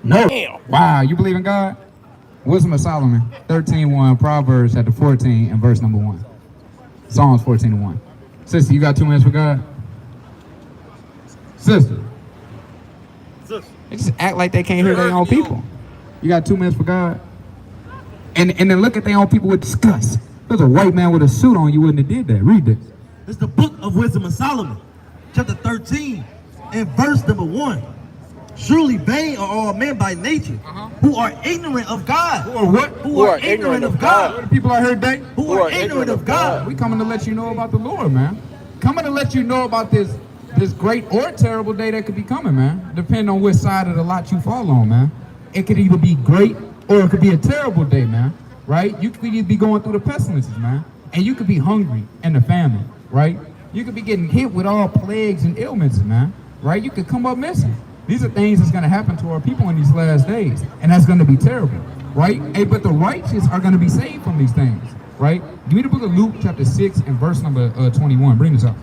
No. Damn. Wow, you believe in God? Wisdom of Solomon, 13:1, Proverbs chapter 14 and verse number 1. Psalms 14:1. Sister, you got 2 minutes for God? Sister. They just act like they can't hear their own people. You got 2 minutes for God? And then look at their own people with disgust. There's a white man with a suit on, you wouldn't have did that. Read this. It's the book of Wisdom of Solomon, chapter 13 and verse number 1. Surely vain are all men by nature, who are ignorant of God. Who are what? Who are ignorant of God. What are the people out here today? Who are ignorant of God. We coming to let you know about the Lord, man. Coming to let you know about this great or terrible day that could be coming, man. Depending on which side of the lot you fall on, man. It could either be great or it could be a terrible day, man. Right? You could either be going through the pestilences, man. And you could be hungry and the famine, right? You could be getting hit with all plagues and ailments, man. Right? You could come up missing. These are things that's going to happen to our people in these last days. And that's going to be terrible, right? Hey, but the righteous are going to be saved from these things, right? Give me the book of Luke chapter 6 and verse number 21. Bring this up.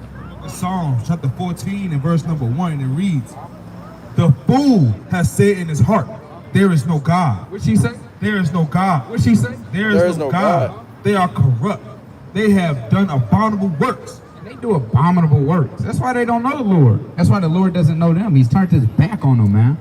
Psalms chapter 14 and verse number 1, and it reads, "The fool has said in his heart, there is no God." What'd she say? There is no God. What'd she say? There is no God. They are corrupt. They have done abominable works. They do abominable works. That's why they don't know the Lord. That's why the Lord doesn't know them. He's turned his back on them, man.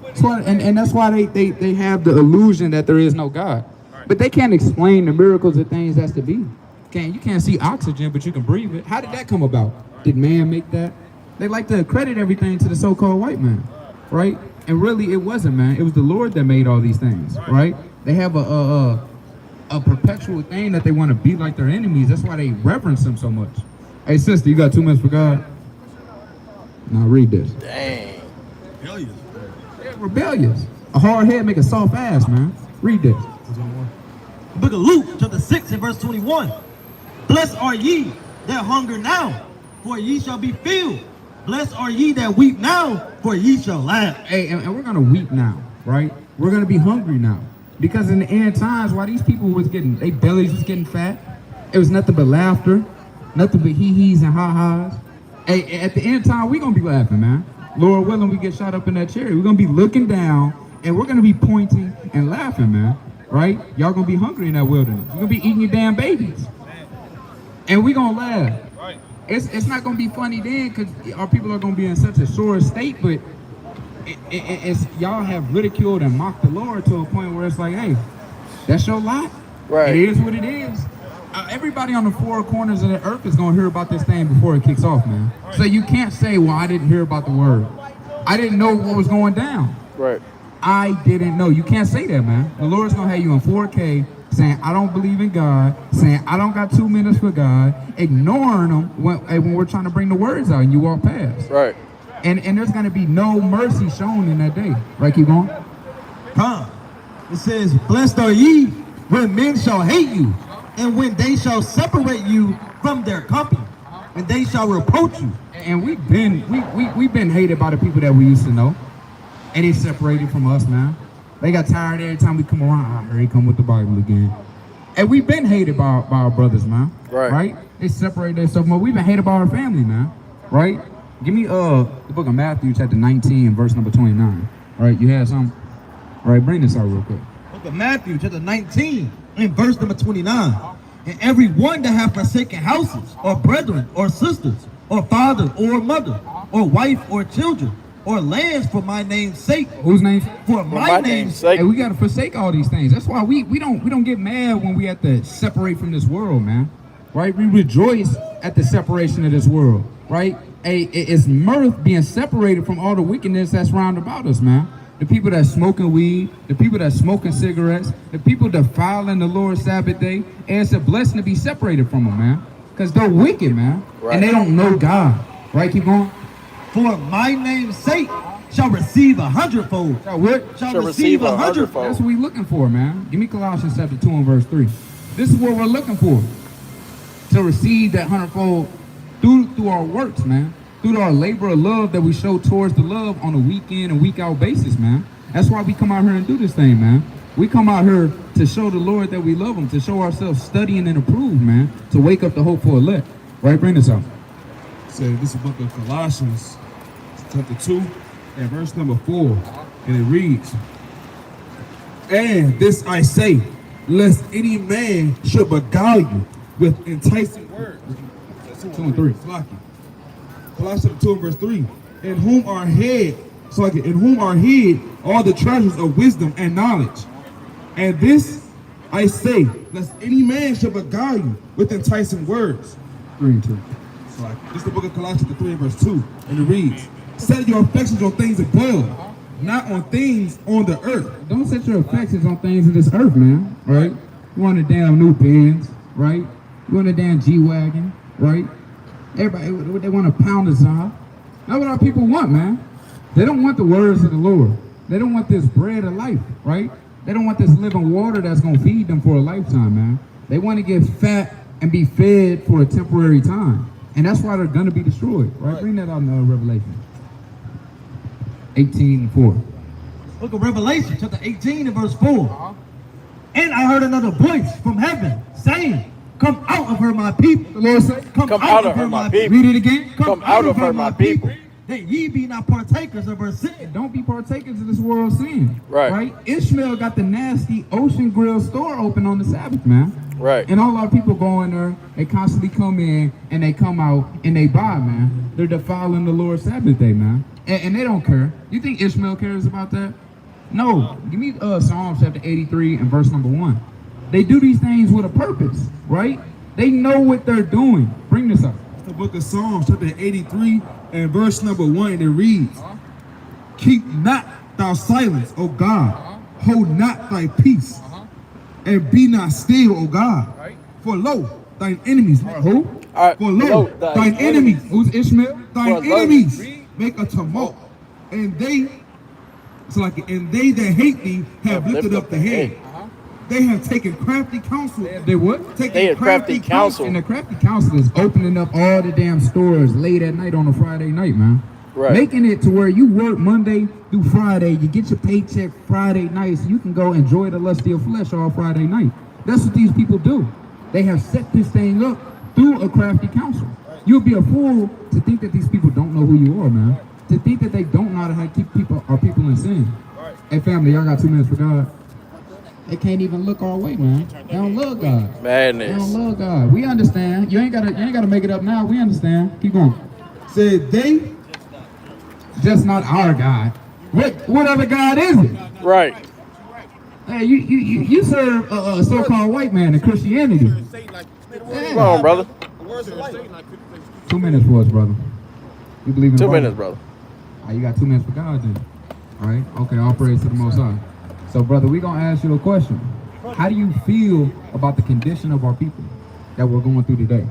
That's why, and that's why they have the illusion that there is no God. But they can't explain the miracles of things that's to be. You can't see oxygen, but you can breathe it. How did that come about? Did man make that? They like to accredit everything to the so-called white man, right? And really, it wasn't, man. It was the Lord that made all these things, right? They have a perpetual thing that they want to be like their enemies. That's why they reverence them so much. Hey, sister, you got 2 minutes for God? Now read this. Dang. Rebellious. They're rebellious. A hard head make a soft ass, man. Read this. The book of Luke, chapter 6 and verse 21. Blessed are ye that hunger now, for ye shall be filled. Blessed are ye that weep now, for ye shall laugh. Hey, and we're going to weep now, right? We're going to be hungry now. Because in the end times, while these people was getting, their bellies was getting fat, it was nothing but laughter, nothing but hee-hees and ha-has. Hey, at the end time, we're going to be laughing, man. Lord willing, we get shot up in that chariot. We're going to be looking down, and we're going to be pointing and laughing, man. Right? Y'all going to be hungry in that wilderness. You're going to be eating your damn babies. And we're going to laugh. It's not going to be funny then because our people are going to be in such a sore state, but it's y'all have ridiculed and mocked the Lord to a point where it's like, hey, that's your lot. Right. It is what it is. Everybody on the four corners of the earth is going to hear about this thing before it kicks off, man. So you can't say, well, I didn't hear about the word. I didn't know what was going down. Right. I didn't know. You can't say that, man. The Lord's going to have you in 4K saying, I don't believe in God, saying, I don't got 2 minutes for God, ignoring them when we're trying to bring the words out and you walk past. Right. And there's going to be no mercy shown in that day. Right, keep going. Come. It says, blessed are ye when men shall hate you, and when they shall separate you from their company, and they shall reproach you. And we've been hated by the people that we used to know. And they separated from us, man. They got tired every time we come around. Here he come with the Bible again. And we've been hated by our brothers, man. Right. They separate themselves more. We've been hated by our family, man. Right? Give me the book of Matthew, chapter 19, and verse number 29. All right, you had something? All right, bring this out real quick. Book of Matthew, chapter 19, and verse number 29. And every one that hath forsaken houses, or brethren, or sisters, or father, or mother, or wife, or children, or lands for my name's sake. Whose name? For my name's sake. Hey, we gotta forsake all these things. That's why we don't get mad when we have to separate from this world, man. Right? We rejoice at the separation of this world. Right? Hey, it's mirth being separated from all the wickedness that's round about us, man. The people that's smoking weed, the people that's smoking cigarettes, the people defiling the Lord's Sabbath day, and it's a blessing to be separated from them, man. Because they're wicked, man. Right. And they don't know God. Right? Keep going. For my name's sake shall receive 100-fold. Shall what? Shall receive 100-fold. That's what we're looking for, man. Give me Colossians chapter 2 and verse 3. This is what we're looking for. To receive that 100-fold through our works, man. Through our labor of love that we show towards the love on a week in and week out basis, man. That's why we come out here and do this thing, man. We come out here to show the Lord that we love him, to show ourselves studying and approved, man. To wake up the hopeful elect. Right, bring this up. So this is the book of Colossians, chapter 2, and verse number 4. And it reads, And this I say, lest any man should beguile you with enticing words. 2 and 3. Colossians 2 and verse 3. In whom are hid all the treasures of wisdom and knowledge. And this I say, lest any man should beguile you with enticing words. 3 and 2. This is the book of Colossians 3 and verse 2. And it reads, set your affections on things above, not on things on the earth. Don't set your affections on things in this earth, man. Right? You want a damn new Benz, right? You want a damn G-Wagon, right? Everybody, they want to pound us off. That's what our people want, man. They don't want the words of the Lord. They don't want this bread of life, right? They don't want this living water that's going to feed them for a lifetime, man. They want to get fat and be fed for a temporary time. And that's why they're going to be destroyed, right? Bring that out in Revelation 18 and 4. Book of Revelation, chapter 18 and verse 4. And I heard another voice from heaven saying, come out of her, my people. The Lord said, Come out of her, my people. read it again. Come out of her, my people. That ye be not partakers of her sin. Don't be partakers of this world's sin. Right. Ishmael got the nasty Ocean Grill store open on the Sabbath, man. Right. And all our people go in there, they constantly come in and they come out and they buy, man. They're defiling the Lord's Sabbath day, man. And they don't care. You think Ishmael cares about that? No. Give me Psalms chapter 83 and verse number 1. They do these things with a purpose, right? They know what they're doing. Bring this up. The book of Psalms, chapter 83 and verse number 1, and it reads, keep not thou silence, O God. Hold not thy peace. And be not still, O God. For lo, thine enemies. Who? For lo, thine enemies. Who's Ishmael? Thine enemies make a tumult. And they that hate thee have lifted up the head. They have taken crafty counsel. They what? They have crafty counsel. And the crafty counsel is opening up all the damn stores late at night on a Friday night, man. Right. Making it to where you work Monday through Friday, you get your paycheck Friday night, so you can go enjoy the lust of your flesh all Friday night. That's what these people do. They have set this thing up through a crafty counsel. You'll be a fool to think that these people don't know who you are, man. To think that they don't know how to keep our people in sin. Hey family, y'all got 2 minutes for God. They can't even look our way, man. They don't love God. Madness. They don't love God. We understand. You ain't gotta make it up now. We understand. Keep going. Said they Just not our God. What other God is it? Right. Hey, you serve a so-called white man in Christianity. Come on, brother. 2 minutes for us, brother. You believe in the 2 Bible? minutes, brother. You got 2 minutes for God then. All right? Okay, all praise to the Most High. So, brother, we're going to ask you a question. How do you feel about the condition of our people that we're going through today?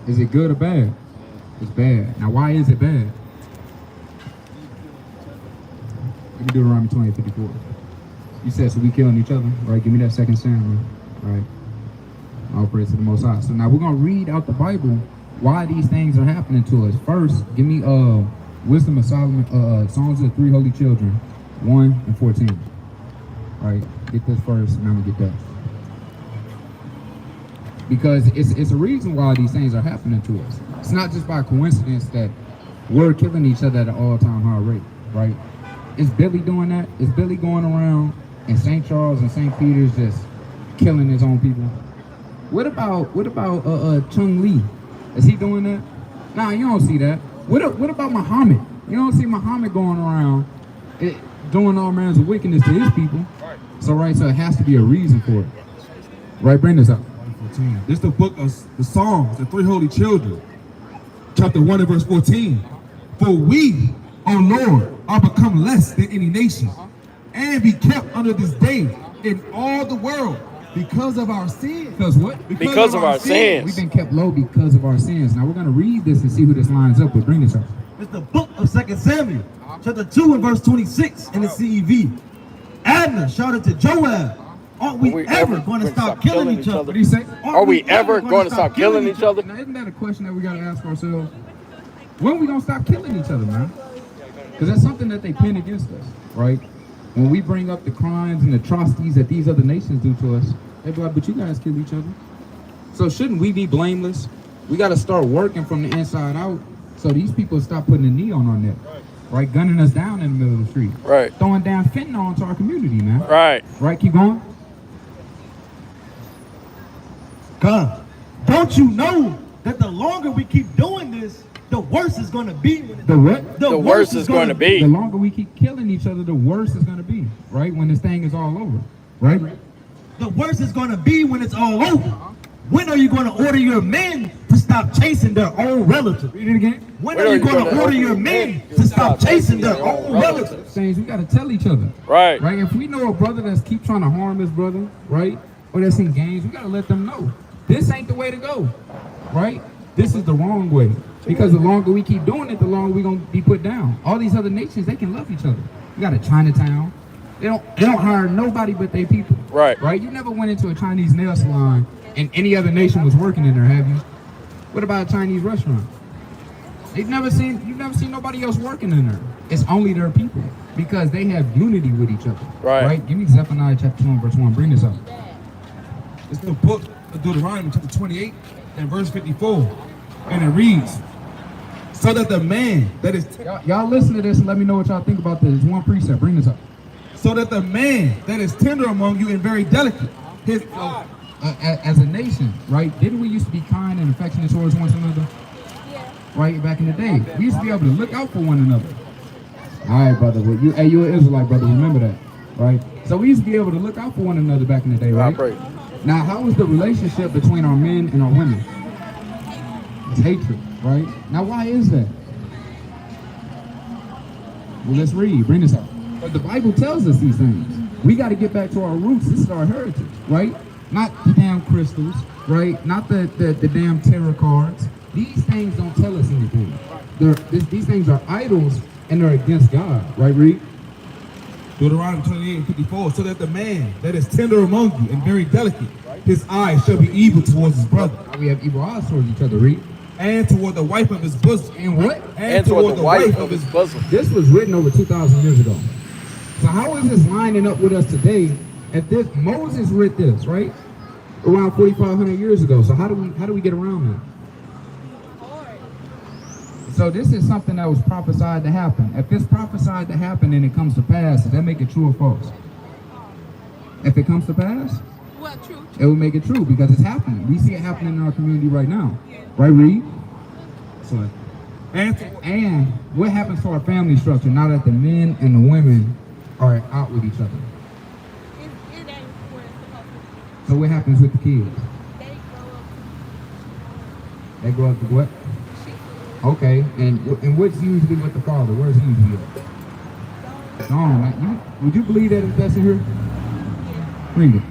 Is it good or bad? It's bad. Now, why is it bad? Give me Deuteronomy 20:54. You said, so we killing each other, right? Give me that 2 Samuel, right? All praise to the Most High. So now we're going to read out the Bible why these things are happening to us. First, give me Wisdom of Solomon, Songs of the Three Holy Children, 1 and 14. All right, get this first, and I'm gonna get that. Because it's a reason why these things are happening to us. It's not just by coincidence that we're killing each other at an all-time high rate, right? Is Billy doing that? Is Billy going around in St. Charles and St. Peter's just killing his own people? What about Chung Lee? Is he doing that? Nah, you don't see that. What about Muhammad? You don't see Muhammad going around doing all manner of wickedness to his people. So it has to be a reason for it. Right, bring this up. This is the book of the Psalms, the Three Holy Children, chapter 1 and verse 14. For we, O Lord, are become less than any nation, and be kept under this day in all the world because of our sins. Because what? Because of our sins. We've been kept low because of our sins. Now we're going to read this and see who this lines up with. Bring this up. It's the book of 2 Samuel, chapter 2 and verse 26 in the CEV. Abner shouted to Joab, aren't we ever going to stop killing each other? What do you say? Are we ever going to stop killing each other? Now, isn't that a question that we got to ask ourselves? When are we going to stop killing each other, man? Because that's something that they pin against us, right? When we bring up the crimes and atrocities that these other nations do to us, they be like, but you guys kill each other. So shouldn't we be blameless? We got to start working from the inside out so these people stop putting a knee on our neck. right? Gunning us down in the middle of the street. Right. Throwing down fentanyl into our community, man. Right. Right, keep going. God, don't you know that the longer we keep doing this, the worse it's going to be? The what? The worse it's going to be. The longer we keep killing each other, the worse it's going to be, right? When this thing is all over, right? The worse it's going to be when it's all over. When are you going to order your men to stop chasing their own relatives? Read it again. When are you going to order your men to stop chasing their own relatives? Things we got to tell each other. Right. Right? If we know a brother that's keep trying to harm his brother, right? Or that's in gangs, we got to let them know. This ain't the way to go, right? This is the wrong way. Because the longer we keep doing it, the longer we're going to be put down. All these other nations, they can love each other. You got a Chinatown. They don't hire nobody but their people. Right. Right? You never went into a Chinese nail salon and any other nation was working in there, have you? What about a Chinese restaurant? You've never seen nobody else working in there. It's only their people because they have unity with each other. Right. Give me Zephaniah chapter 2 and verse 1. Bring this up. It's the book of Deuteronomy chapter 28 and verse 54. And it reads, so that the man that is Y'all listen to this and let me know what y'all think about this. One precept. Bring this up. so that the man that is tender among you and very delicate, his As a nation, right? Didn't we used to be kind and affectionate towards one another? Right, back in the day. We used to be able to look out for one another. All right, brother. Well, you're an Israelite, brother. Remember that, right? So we used to be able to look out for one another back in the day, right? Right. Now, how is the relationship between our men and our women? It's hatred, right? Now, why is that? Well, let's read. Bring this up. But the Bible tells us these things. We got to get back to our roots. This is our heritage, right? Not the damn crystals, right? Not the damn tarot cards. These things don't tell us anything. These things are idols and they're against God, right, Reed? Deuteronomy 28 and 54, so that the man that is tender among you and very delicate, his eyes shall be evil towards his brother. Now we have evil eyes towards each other, Reed. And toward the wife of his bosom. And what? And toward the wife of his bosom. This was written over 2,000 years ago. So how is this lining up with us today? If Moses wrote this, right? Around 4,500 years ago. So how do we get around that? So this is something that was prophesied to happen. If it's prophesied to happen and it comes to pass, does that make it true or false? If it comes to pass, Well, true. it will make it true because it's happening. We see it happening in our community right now. Right, Reed? So, and And what happens to our family structure now that the men and the women are out with each other? It ain't where it's supposed to be. So what happens with the kids? They grow up They grow up to what? Okay, and what's usually with the father? Where's he usually at? Gone. Would you believe that if that's in here? Read it.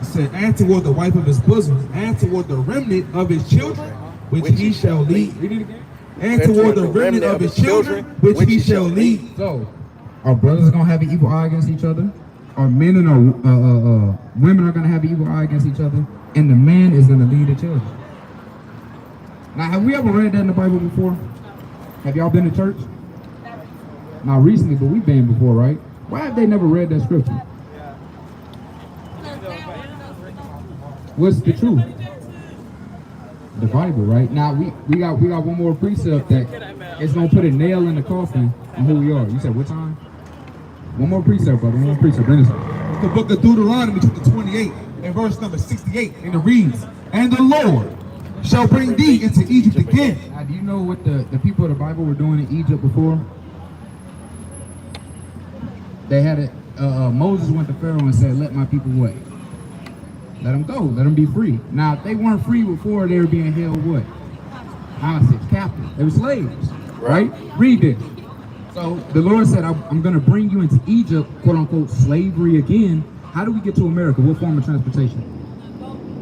it said, and toward the wife of his bosom, and toward the remnant of his children, which he shall lead. Read it again. And toward the remnant of his children, which he shall lead. So, our brothers are gonna have an evil eye against each other. Our men and our women are gonna have an evil eye against each other, and the man is gonna lead the children. Now, have we ever read that in the Bible before? Have y'all been to church? Not recently, but we've been before, right? Why have they never read that scripture? What's the truth? The Bible, right? Now we got one more precept that it's gonna put a nail in the coffin on who we are. You said what time? One more precept, brother. One more precept. Bring this up. The book of Deuteronomy chapter 28 and verse number 68, and it reads, and the Lord shall bring thee into Egypt again. Now, do you know what the people of the Bible were doing in Egypt before? They had it. Moses went to Pharaoh and said, "Let my people what? Let them go. Let them be free." Now, if they weren't free before, they were being held what? Hostage, captive. They were slaves, right? Read this. So the Lord said, "I'm going to bring you into Egypt, quote unquote, slavery again." How do we get to America? What form of transportation?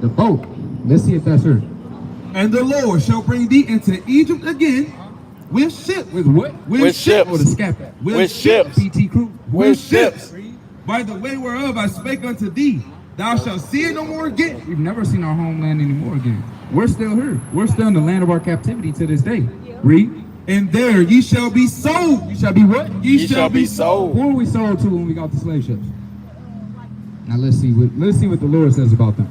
The boat. Let's see if that's her. And the Lord shall bring thee into Egypt again with ships. With what? With ships. Or the scatter. With ships. PT crew. With ships. By the way whereof I spake unto thee, thou shalt see it no more again. We've never seen our homeland anymore again. We're still here. We're still in the land of our captivity to this day. Read. And there ye shall be sold. You shall be what? Ye shall be sold. Who are we sold to when we got the slave ships? Now let's see what the Lord says about them.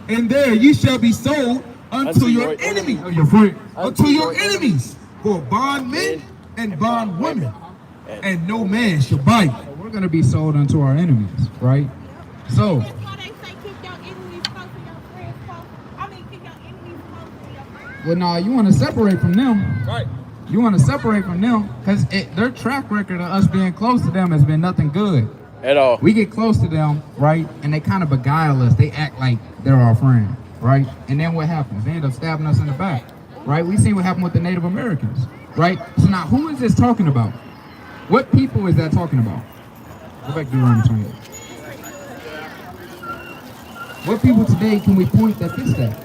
And there ye shall be sold unto your enemies. Oh, your friend. Unto your enemies for bondmen and bondwomen, and no man shall buy you. We're going to be sold unto our enemies, right? So, That's why they say keep your enemies close and your friends close. I mean, keep your enemies close and your friends. well, nah, you want to separate from them. Right. You want to separate from them because their track record of us being close to them has been nothing good. At all. We get close to them, right? And they kind of beguile us. They act like they're our friend, right? And then what happens? They end up stabbing us in the back, right? We see what happened with the Native Americans, right? So now, who is this talking about? What people is that talking about? Go back to Deuteronomy 28. What people today can we point that fits that?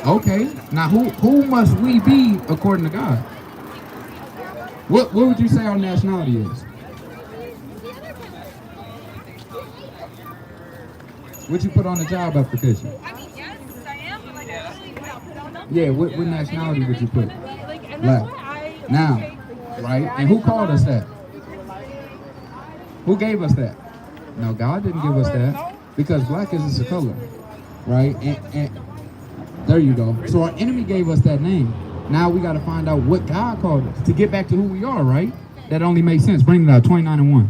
Okay, now who must we be according to God? What would you say our nationality is? What you put on the job application? I mean, yes, I am, but like, I really don't put on them. Yeah, what nationality would you put? Like, and Black. that's why I Now, appreciate right? And who called us that? Who gave us that? No, God didn't give us that because black is just a color, right? And there you go. So our enemy gave us that name. Now we got to find out what God called us to get back to who we are, right? That only makes sense. Bring it out, 29:1.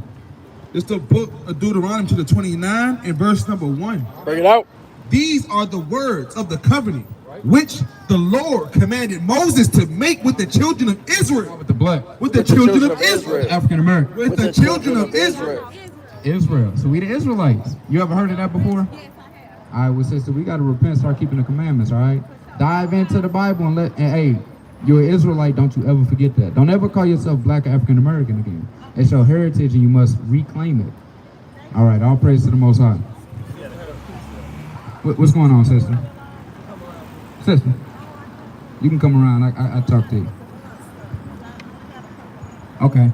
It's the book of Deuteronomy to the 29 and verse number 1. Bring it out. These are the words of the covenant which the Lord commanded Moses to make with the children of Israel. With the black, With the children of Israel. African American, With the children of Israel. Israel. So we the Israelites. You ever heard of that before? yes, I have. All right, well, sister, we got to repent, start keeping the commandments, all right? Dive into the Bible and hey, you're an Israelite, don't you ever forget that. Don't ever call yourself black or African American again. It's your heritage and you must reclaim it. All right, all praise to the Most High. What's going on, sister? Sister, you can come around, I talk to you. Okay.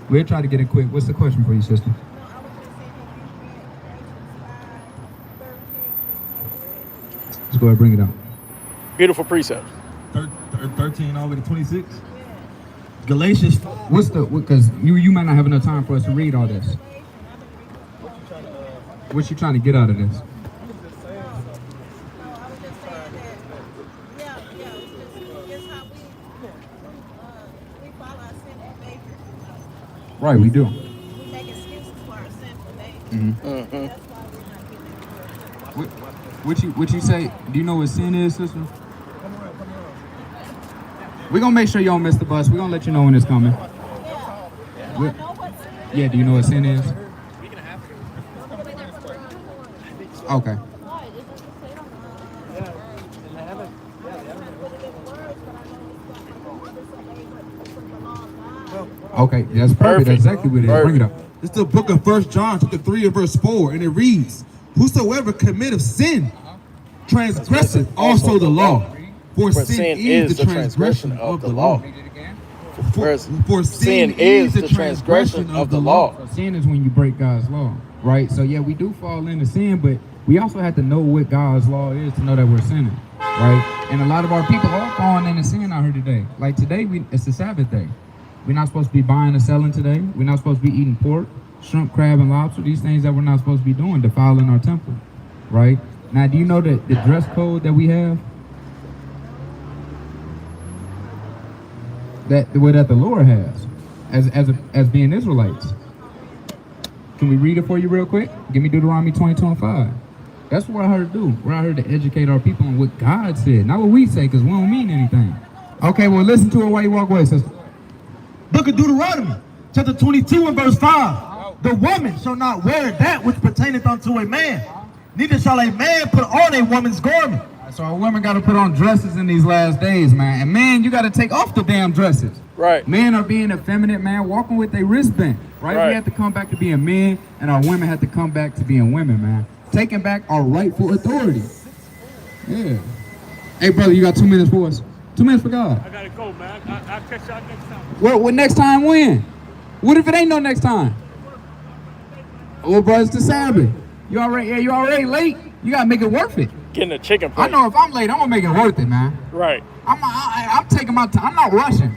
We'll try to get it quick. What's the question for you, sister? Let's go ahead and bring it up. Beautiful precepts. 13 all the way to 26. Galatians. What's the, because you might not have enough time for us to read all this. What you trying to get out of this? Right, we do. We make excuses for our sinful nature. Mm-hmm. That's why we're not getting What you say? Do you know what sin is, sister? We're gonna make sure you don't miss the bus. We're gonna let you know when it's coming. I know what's in Yeah, do you know what sin is? Okay. Okay, that's perfect. Perfect. That's exactly what it is. Bring it up. It's the book of 1 John, chapter 3 and verse 4, and it reads, Whosoever committeth sin, transgresseth also the law. For sin is the transgression of the law. For sin is the transgression of the law. So sin is when you break God's law, right? So yeah, we do fall into sin, but we also have to know what God's law is to know that we're sinning, right? And a lot of our people are falling into sin out here today. Like today, it's the Sabbath day. We're not supposed to be buying and selling today. We're not supposed to be eating pork, shrimp, crab, and lobster. These things that we're not supposed to be doing, defiling our temple, right? Now, do you know that the dress code that we have? That the Lord has as being Israelites. Can we read it for you real quick? Give me Deuteronomy 22:5. That's what we're here to do. We're out here to educate our people on what God said, not what we say, because we don't mean anything. Okay, well, listen to it while you walk away, sister. Book of Deuteronomy, chapter 22 and verse 5. The woman shall not wear that which pertaineth unto a man, neither shall a man put on a woman's garment. So our women got to put on dresses in these last days, man. And man, you got to take off the damn dresses. Right. Men are being effeminate, man, walking with their wristband, right? We have to come back to being men, and our women have to come back to being women, man. Taking back our rightful authority. Yeah. Hey, brother, you got 2 minutes for us? 2 minutes for God. I gotta go, man. I'll catch y'all next time. What next time when? What if it ain't no next time? Well, bro, it's the Sabbath. You already late. You gotta make it worth it. Getting a chicken plate. I know if I'm late, I'm gonna make it worth it, man. Right. I'm taking my time. I'm not rushing.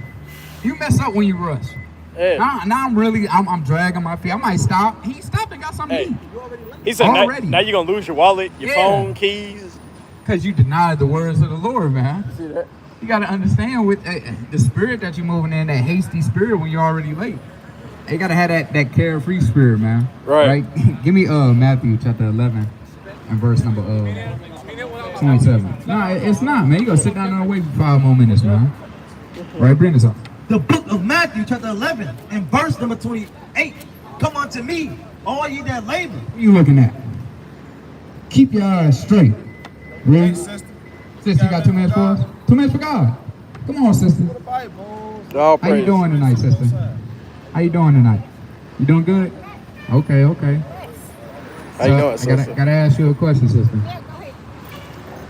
You mess up when you rush. Yeah. Now I'm dragging my feet. I might stop. He stopped and got something to eat. He said, Already. now you're going to lose your wallet, your Yeah. phone, keys. Because you denied the words of the Lord, man. See that? You got to understand with the spirit that you're moving in, that hasty spirit when you're already late. You got to have that carefree spirit, man. Right. Give me Matthew chapter 11 and verse number 27. No, it's not, man. You got to sit down and wait for 5 more minutes, man. Right, bring this up. The book of Matthew, chapter 11, and verse number 28. Come unto me, all ye that labor. What are you looking at? Keep your eyes straight. Really? Sister, you got 2 minutes for us? 2 minutes for God. Come on, sister. All How you praise. doing tonight, sister? How you doing tonight? You doing good? Okay. How you doing, I sister? gotta ask you a question, sister.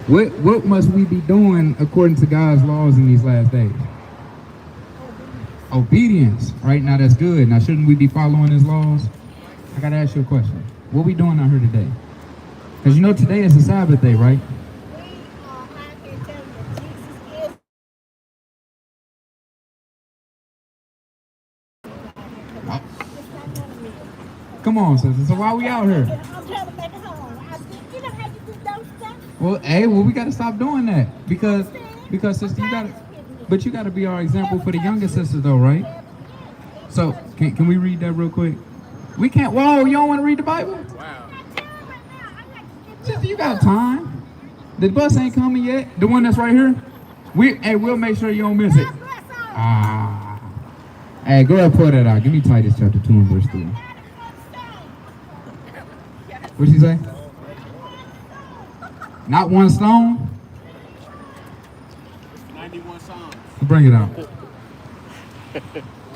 What must we be doing according to God's laws in these last days? Obedience, right? Now that's good. Now shouldn't we be following His laws? I gotta ask you a question. What we doing out here today? Because you know today is a Sabbath day, right? Come on, sister. So why we out here? I'm trying to make it home. You know how you do those stuff? Well, we gotta stop doing that because sister, you gotta be our example for the younger sisters, though, right? So can we read that real quick? We can't. Whoa, you don't want to read the Bible? Wow. Sister, you got time. The bus ain't coming yet. The one that's right here. We'll make sure you don't miss it. Hey, go ahead and pull that out. Give me Titus chapter 2 and verse 3. What'd she say? Not one stone? 91 Psalms. Bring it out.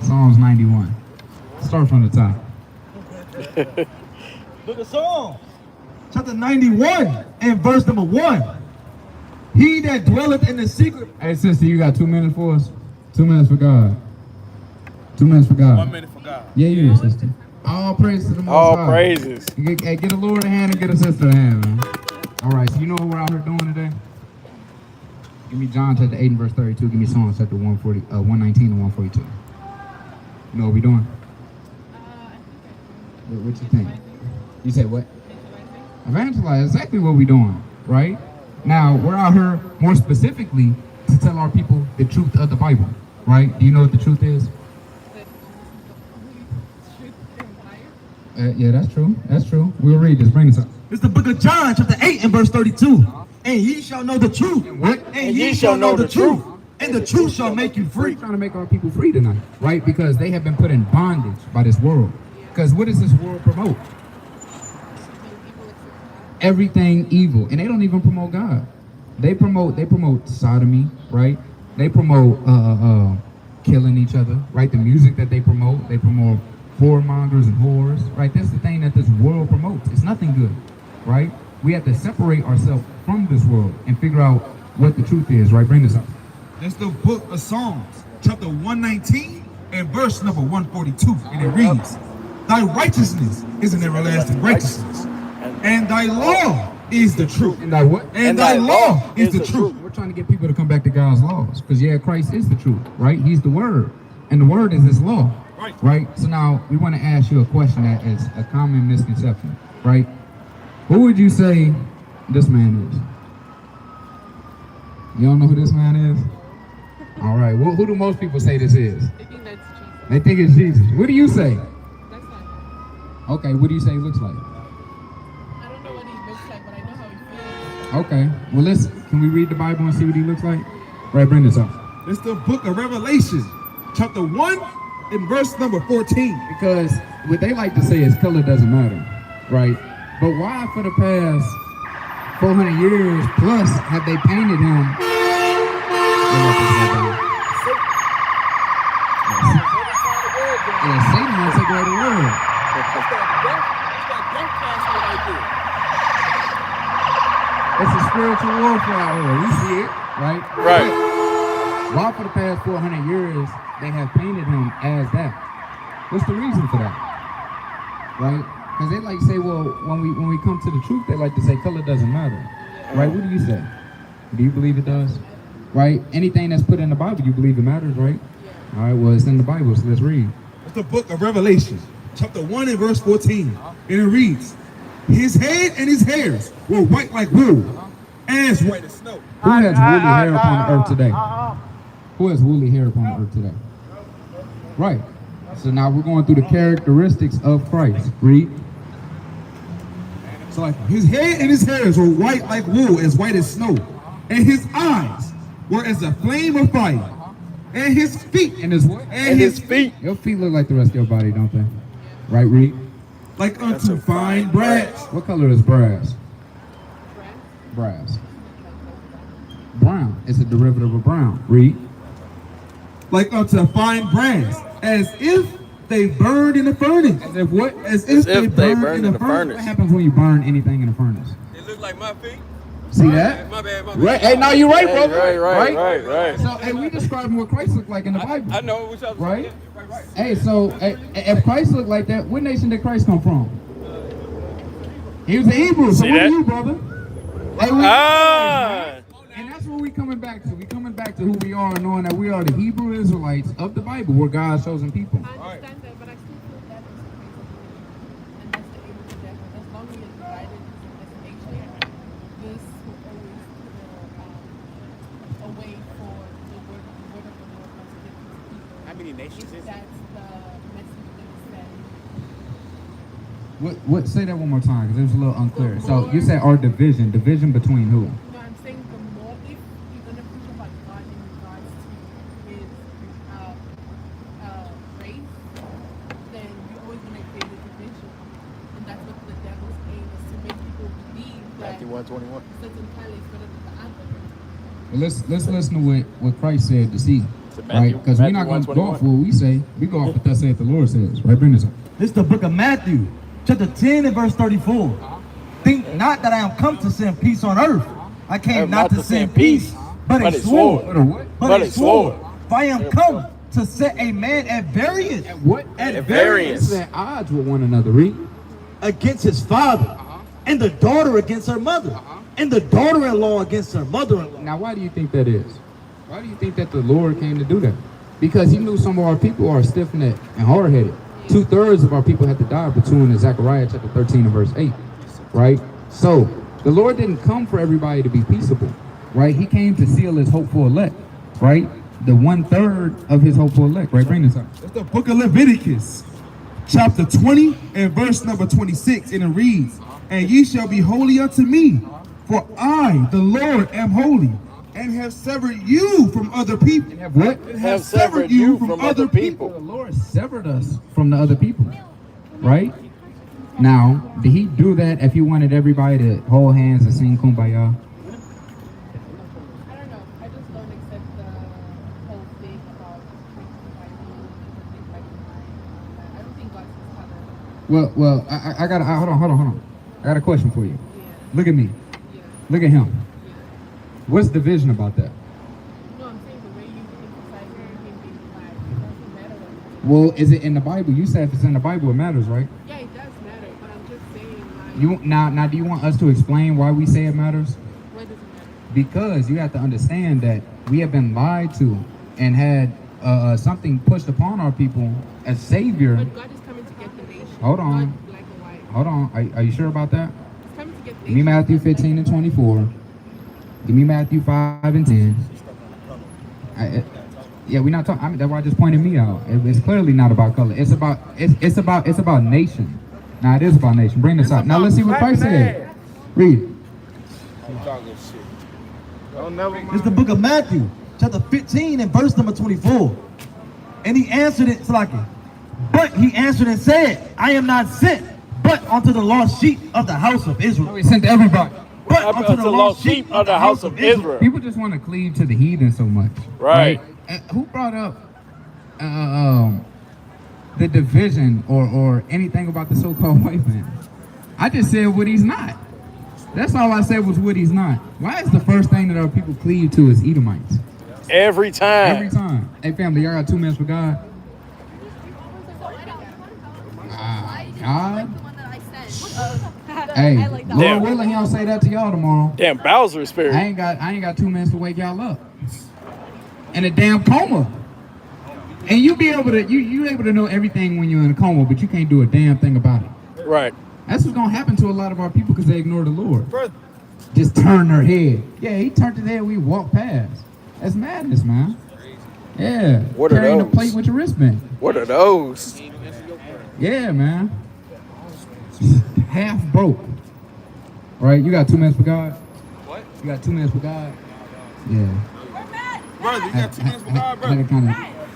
Psalms 91. Start from the top. Book of Psalms, chapter 91, and verse number 1. He that dwelleth in the secret. Hey, sister, you got 2 minutes for us? 2 minutes for God. 2 minutes for God. 1 minute for God. Yeah, you is, sister. All praise to the Most All High. praises. Get a Lord a hand and get a sister a hand, man. All right, so you know what we're out here doing today? Give me John chapter 8 and verse 32. Give me Psalms chapter 119 and 142. You know what we're doing? What you think? You say what? Evangelize. Exactly what we're doing, right? Now, we're out here more specifically to tell our people the truth of the Bible, right? Do you know what the truth is? Yeah, that's true. That's true. We'll read this. Bring this up. It's the book of John, chapter 8, and verse 32. And ye shall know the truth. What? And ye shall know the truth. And the truth shall make you free. We're trying to make our people free tonight, right? Because they have been put in bondage by this world. Because what does this world promote? Everything evil. And they don't even promote God. They promote sodomy, right? They promote killing each other, right? The music that they promote whoremongers and whores, right? That's the thing that this world promotes. It's nothing good, right? We have to separate ourselves from this world and figure out what the truth is, right? Bring this up. That's the book of Psalms, chapter 119 and verse number 142. And it reads, Thy righteousness is an everlasting righteousness, and thy law is the truth. And thy what? And thy law is the truth. We're trying to get people to come back to God's laws. Because Christ is the truth, right? He's the word. And the word is his law. Right? So now we want to ask you a question that is a common misconception, right? Who would you say this man is? You don't know who this man is? All right. Well, who do most people say this is? I think that's Jesus. They think it's Jesus. What do you say? That's not. Okay. What do you say he looks like? I don't know what he looks like, but I know how he feels. Okay. Well, can we read the Bible and see what he looks like? Right. Bring this up. It's the book of Revelation, chapter 1 and verse number 14. Because what they like to say is color doesn't matter, right? But why for the past 400 years plus have they painted him? Yeah, Satan wants to take away the world. It's a spiritual warfare out here. We see it, right? Right. Why for the past 400 years they have painted him as that? What's the reason for that? Right? Because they like to say, well, when we come to the truth, they like to say color doesn't matter. Right? What do you say? Do you believe it does? Right? Anything that's put in the Bible, you believe it matters, right? All right, well, it's in the Bible, so let's read. It's the book of Revelation, chapter 1 and verse 14. And it reads, His head and his hairs were white like wool, as white as snow. Who has woolly hair upon the earth today? Who has woolly hair upon the earth today? Right. So now we're going through the characteristics of Christ. Read. So like his head and his hairs were white like wool, as white as snow. And his eyes were as a flame of fire. And his feet And his what? And his feet. Your feet look like the rest of your body, don't they? Right, Reed? like unto fine brass. What color is brass? Brass. Brown. It's a derivative of brown. Read. Like unto fine brass, as if they burned in the furnace. As if what? As if they burned in the What furnace. happens when you burn anything in a furnace? It look like my feet. See that? My bad. Right. Hey, no, you're right, brother. Right. So, hey, we describing what Christ looked like in the Bible. I know what y'all Right? Right. Hey, so if Christ looked like that, what nation did Christ come from? He was a Hebrew. So See what are that? you, brother? Hey, and that's what we coming back to. We coming back to who we are, knowing that we are the Hebrew Israelites of the Bible. We're God's chosen people. I understand that, but I still feel that is crazy. And that's the able to death. As long as you're divided as a nation, this will always a way for the word of the Lord to get these people. How many nations is it? That's the message that is sent. What? Say that one more time, because it was a little unclear. So you said our division. Division between who? No, I'm saying the more, if you're going to preach about God in regards to his race, then you're always going to create a division. And that's what the devil's aim is, to make people believe that Matthew 1:21. certain talent is better than the other. Well, let's listen to what Christ said to see, So right? Because we're not going to go off what we say. We go off what thus saith the Lord says. Right? Bring this up. This is the book of Matthew, chapter 10 and verse 34. Think not that I am come to send peace on earth. I came not to send peace, but a sword. What or what? But a sword. For I am come to set a man at variance. What? At variance. It's at odds with one another. Read. against his father, and the daughter against her mother, and the daughter-in-law against her mother-in-law. Now, why do you think that is? Why do you think that the Lord came to do that? Because he knew some of our people are stiff-necked and hard-headed. 2/3 of our people had to die pursuing Zechariah chapter 13 and verse 8, right? So, the Lord didn't come for everybody to be peaceable, right? He came to seal his hopeful elect, right? The 1/3 of his hopeful elect, right? Bring this up. That's the book of Leviticus, chapter 20 and verse number 26, and it reads, "And ye shall be holy unto me, for I, the Lord, am holy, and have severed you from other people." Have what? And have severed you from other people. The Lord severed us from the other people, right? Now, did he do that if he wanted everybody to hold hands and sing Kumbaya? I don't know. I just don't accept the whole thing about preaching by rule and things like that. I don't think God's kind of. Well, I got hold on. I got a question for you. Look at me. Look at him. What's the vision about that? No, I'm saying the way you emphasize him being black, it doesn't matter what Well, is it in the Bible? You said if it's in the Bible, it matters, right? Yeah, it does matter, but I'm just saying, like, You now do you want us to explain why we say it matters? why does it matter? Because you have to understand that we have been lied to and had something pushed upon our people as savior. But God is coming to get the nation. Hold on. Not black and white. Hold on, are you sure about that? He's coming to get the Give me nation. Matthew 15 and 24. Give me Matthew 5 and 10. Yeah, we're not talking. That's why I just pointed me out. It's clearly not about color. It's about nation. Now it is about nation. Bring this out. Now let's see what Christ said. Read. It's the book of Matthew, chapter 15 and verse number 24. And he answered it, Slaki. But he answered and said, I am not sent, but unto the lost sheep of the house of Israel. He sent to everybody. But unto the lost sheep of the house of Israel. People just want to cleave to the heathen so much. Right. Who brought up the division or anything about the so-called white man? I just said what he's not. That's all I said was what he's not. Why is the first thing that our people cleave to is Edomites? Every time. Every time. Hey family, y'all got 2 minutes for God? God? Hey, Lord willing, he don't say that to y'all tomorrow. Damn Bowser spirit. I ain't got 2 minutes to wake y'all up. In a damn coma. And you able to know everything when you're in a coma, but you can't do a damn thing about it. Right. That's what's gonna happen to a lot of our people because they ignore the Lord. just turn their head. Yeah, he turned his head. We walked past. That's madness, man. Yeah. What are carrying a those? plate with your wristband. What are those? Yeah, man. Half broke. Right? You got 2 minutes for God? What? You got 2 minutes for God? Yeah. Brother, you got 2 minutes for God, brother.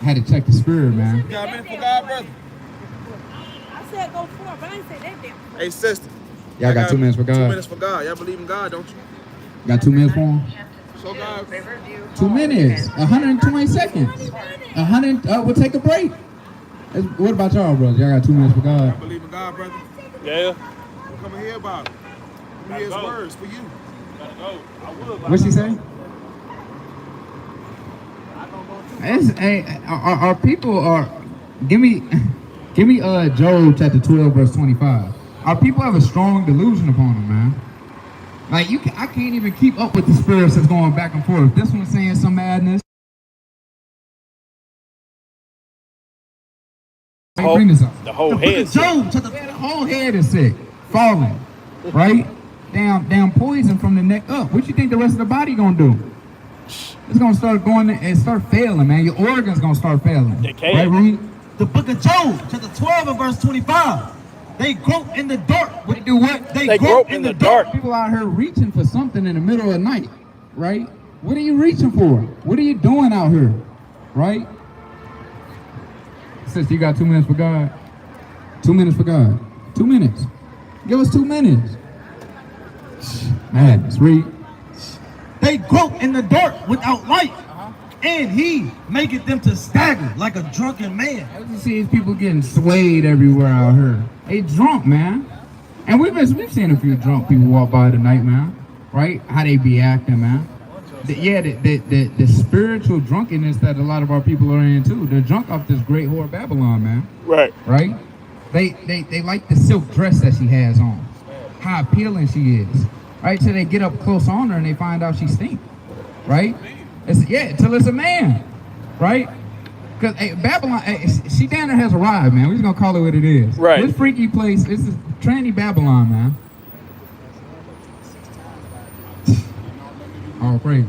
Had to check the spirit, man. You got a minute for God, brother. I said go for it, but I ain't say that damn. Hey, sister. Y'all got 2 minutes for 2 God? minutes for God. Y'all believe in God, don't you? Got 2 minutes for him? So God. 2 minutes. 120 seconds. 100. We'll take a break. What about y'all, brothers? Y'all got 2 minutes for God? I believe in God, brother. Yeah. Come and hear about it. Come and hear his words for you. Gotta go. I would, but What'd she say? Our people are. Give me Job chapter 12 verse 25. Our people have a strong delusion upon them, man. Like I can't even keep up with the spirits that's going back and forth. This one's saying some madness. Hey, bring this up. The whole The book head. of Job, chapter The whole head is sick, falling, right? Down poison from the neck up. What you think the rest of the body gonna do? It's gonna start going and start failing, man. Your organs gonna start failing. They can. Right, Reed? The book of Job, chapter 12 and verse 25. They grope in the dark. They do what? They grope in the dark. People out here reaching for something in the middle of the night, right? What are you reaching for? What are you doing out here, right? Sister, you got 2 minutes for God? 2 minutes for God. 2 minutes. Give us 2 minutes. Madness, read. They grope in the dark without light. And he maketh them to stagger like a drunken man. As you see these people getting swayed everywhere out here. They drunk, man. And we've seen a few drunk people walk by tonight, man. Right? How they be acting, man. The spiritual drunkenness that a lot of our people are in too. They're drunk off this great whore Babylon, man. Right. Right? They like the silk dress that she has on. How appealing she is. Right? So they get up close on her and they find out she stinks. Right? Till it's a man. Right? Because Babylon, she down there has arrived, man. We're just gonna call it what it is. Right. This freaky place, this is tranny Babylon, man. Oh, praise.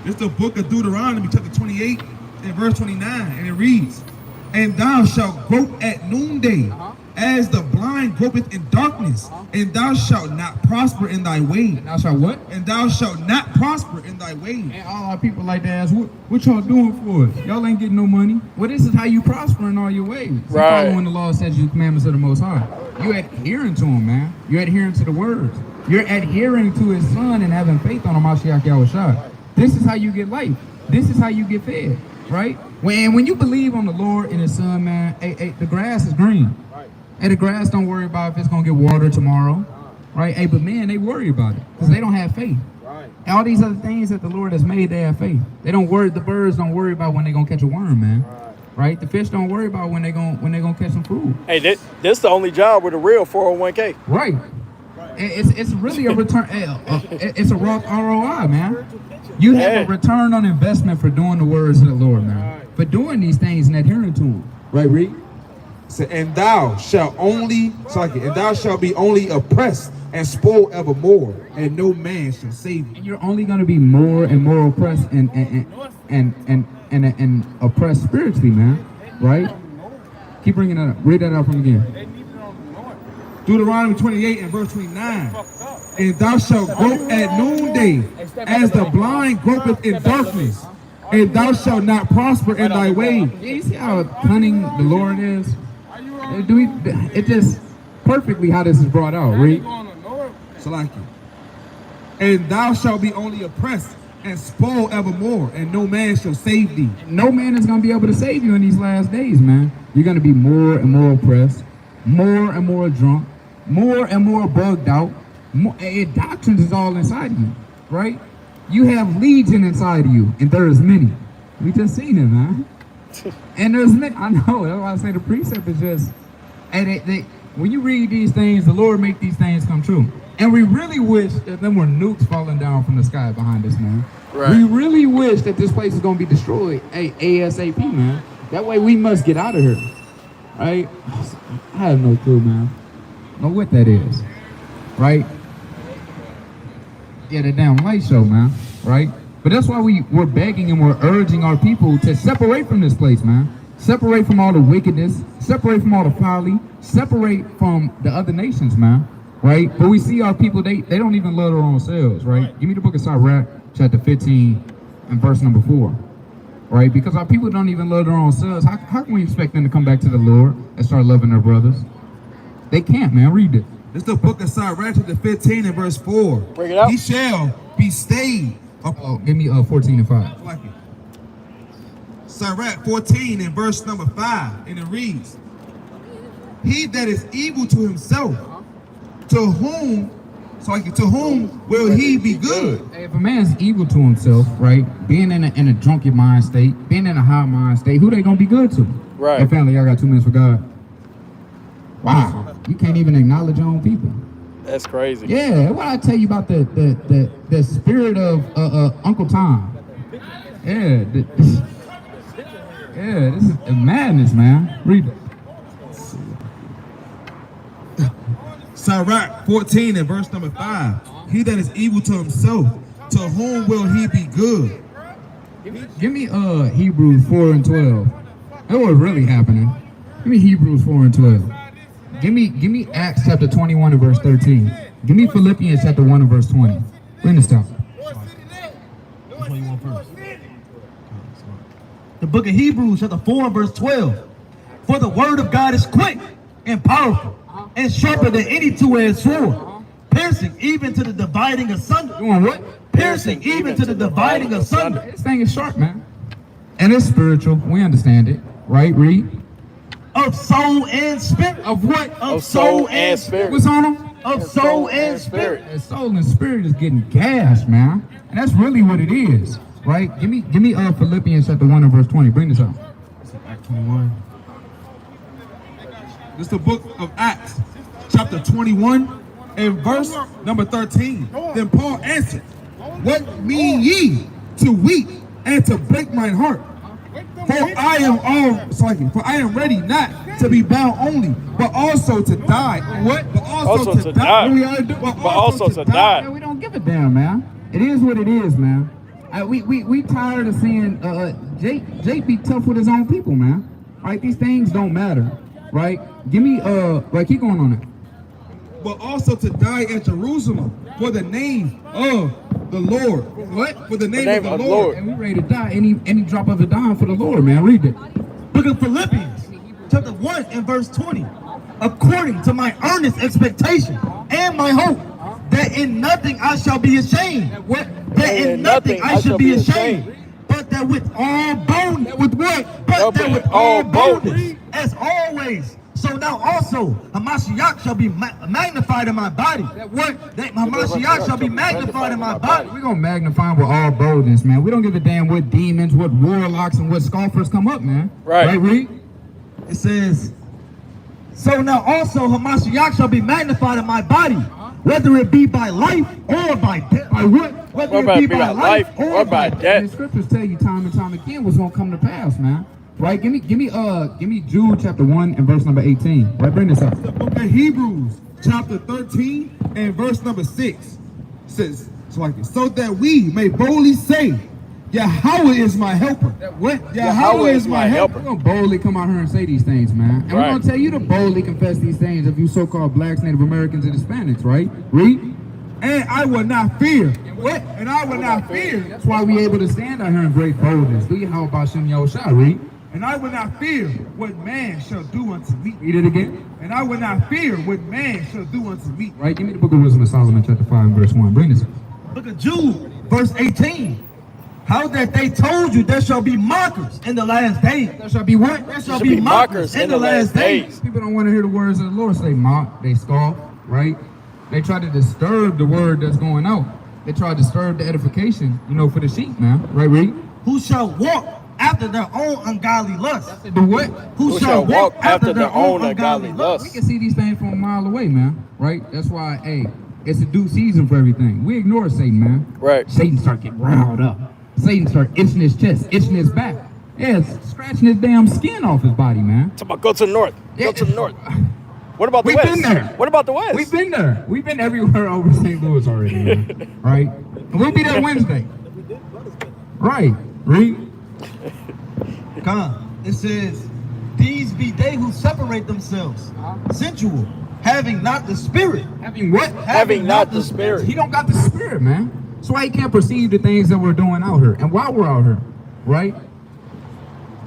It's the book of Deuteronomy, chapter 28 and verse 29, and it reads, And thou shalt grope at noonday, as the blind gropeth in darkness, and thou shalt not prosper in thy way. And thou shalt what? And thou shalt not prosper in thy way. And all our people like to ask, what y'all doing for us? Y'all ain't getting no money. Well, this is how you prosper in all your ways. You Right. following the law, statutes, and commandments of the Most High. You're adhering to them, man. You're adhering to the words. You're adhering to his son and having faith on him, Mashiach Yahushua. This is how you get life. This is how you get fed, right? When you believe on the Lord and his son, man, the grass is green. Hey, the grass don't worry about if it's gonna get water tomorrow, right? Hey, but man, they worry about it because they don't have faith. Right. All these other things that the Lord has made, they have faith. They don't worry. The birds don't worry about when they're gonna catch a worm, man. Right? The fish don't worry about when they're gonna catch some food. Hey, this the only job with a real 401k. Right. It's really a return. It's a rough ROI, man. You have a return on investment for doing the words of the Lord, man. For doing these things and adhering to them. Right, read. So, and thou shalt be only oppressed and spoiled evermore, and no man shall save you. And you're only going to be more and more oppressed and oppressed spiritually, man. Right? Keep bringing that up. Read that out from again. Deuteronomy 28 and verse 29. And thou shalt grope at noonday, as the blind gropeth in darkness, and thou shalt not prosper in thy way. Yeah, you see how cunning the Lord is? It just perfectly how this is brought out, read. Salaki. And thou shalt be only oppressed and spoiled evermore, and no man shall save thee. No man is going to be able to save you in these last days, man. You're going to be more and more oppressed, more and more drunk, more and more bugged out. Doctrines is all inside of you, right? You have legion inside of you, and there is many. We just seen it, man. And there's many. I know. That's why I say the precept is just. And when you read these things, the Lord make these things come true. And we really wish that there were nukes falling down from the sky behind us, man. Right. We really wish that this place is gonna be destroyed ASAP, man. That way we must get out of here, right? I have no clue, man. Know what that is, right? Yeah, the damn light show, man. Right? But that's why we're begging and we're urging our people to separate from this place, man. Separate from all the wickedness. Separate from all the folly. Separate from the other nations, man. Right? But we see our people, they don't even love their own selves, right? Give me the book of Sirach, chapter 15, and verse number 4. Right? Because our people don't even love their own selves. How can we expect them to come back to the Lord and start loving their brothers? They can't, man. Read it. This is the book of Sirach, chapter 15 and verse 4. Bring it out. He shall be stayed. Oh, give me 14 and 5. Like it. Sirach 14 and verse number 5, and it reads, he that is evil to himself, to whom will he be good? Hey, if a man's evil to himself, right, being in a drunken mind state, being in a high mind state, who they gonna be good to? Right. Hey, family, y'all got 2 minutes for God. Wow, you can't even acknowledge your own people. That's crazy. Yeah, what I tell you about the spirit of Uncle Tom? Yeah, this is a madness, man. Read it. Sirach 14 and verse number 5. He that is evil to himself, to whom will he be good? Give me Hebrews 4 and 12. That was really happening. Give me Hebrews 4 and 12. Give me Acts chapter 21 and verse 13. Give me Philippians chapter 1 and verse 20. Bring this down. Which one you want first? The book of Hebrews, chapter 4 and verse 12. For the word of God is quick and powerful and sharper than any two-edged sword, piercing even to the dividing asunder. Doing what? Piercing even to the dividing asunder. This thing is sharp, man. And it's spiritual. We understand it. Right? Read. Of soul and spirit. Of what? Of soul and spirit. What's on them? Of soul and spirit. And soul and spirit is getting gashed, man. And that's really what it is. Right? Give me Philippians chapter 1 and verse 20. Bring this up. Acts 21. This is the book of Acts, chapter 21, and verse number 13. Then Paul answered, what mean ye to weep and to break mine heart? For I am ready not to be bound only, but also to die. What? But Also to die. What we ought to do? But also to die. Man, we don't give a damn, man. It is what it is, man. We tired of seeing Jake be tough with his own people, man. Right? These things don't matter. Right? Give me keep going on it. But also to die at Jerusalem for the name of the Lord. What? For the name of the Lord. And we ready to die any drop of a dime for the Lord, man. Read it. Book of Philippians, chapter 1 and verse 20. According to my earnest expectation and my hope, that in nothing I shall be ashamed. What? That in nothing I shall be ashamed. But that with all boldness. With what? But that with all boldness. As always. So now also, Hamashiach shall be magnified in my body. That what? That Hamashiach shall be magnified in my body. We're going to magnify with all boldness, man. We don't give a damn what demons, what warlocks, and what scoffers come up, man. Right. Read? It says, so now also Hamashiach shall be magnified in my body, whether it be by life or by death. By what? Whether it be by life or by death. And the scriptures tell you time and time again what's going to come to pass, man. Right? Give me Jude chapter 1 and verse number 18. Right, bring this up. The book of Hebrews, chapter 13 and verse number 6 says, so that we may boldly say, Yahweh is my helper. What? Yahweh is my helper. We're going to boldly come out here and say these things, man. And we're going to tell you to boldly confess these things of you so-called blacks, Native Americans, and Hispanics, right? Read. And I will not fear. What? And I will not fear. That's why we able to stand out here in great boldness. Do you how about Shem Yahushua, read? And I will not fear what man shall do unto me. Read it again. And I will not fear what man shall do unto me. Right? Give me the book of Wisdom of Solomon, chapter 5 and verse 1. Bring this up. Book of Jude, verse 18. How that they told you there shall be mockers in the last days. There shall be what? There shall be mockers in the last days. People don't want to hear the words of the Lord. So they mock, they scoff, right? They try to disturb the word that's going out. They try to disturb the edification, for the sheep, man. Right, read? Who shall walk after their own ungodly lust? The what? Who shall walk after their own ungodly We lust? can see these things from a mile away, man. Right? That's why, hey, it's a due season for everything. We ignore Satan, man. Right. Satan start getting riled up. Satan start itching his chest, itching his back. Yeah, scratching his damn skin off his body, man. Go to the north. Go to the north. What about the We've West? been there. What about the West? We've been there. We've been everywhere over St. Louis already, man. Right? And we'll be there Wednesday. Right. Read. It says, these be they who separate themselves, sensual, having not the spirit. Having what? Having not the Spirit. He don't got the spirit, man. That's why he can't perceive the things that we're doing out here. And while we're out here, right?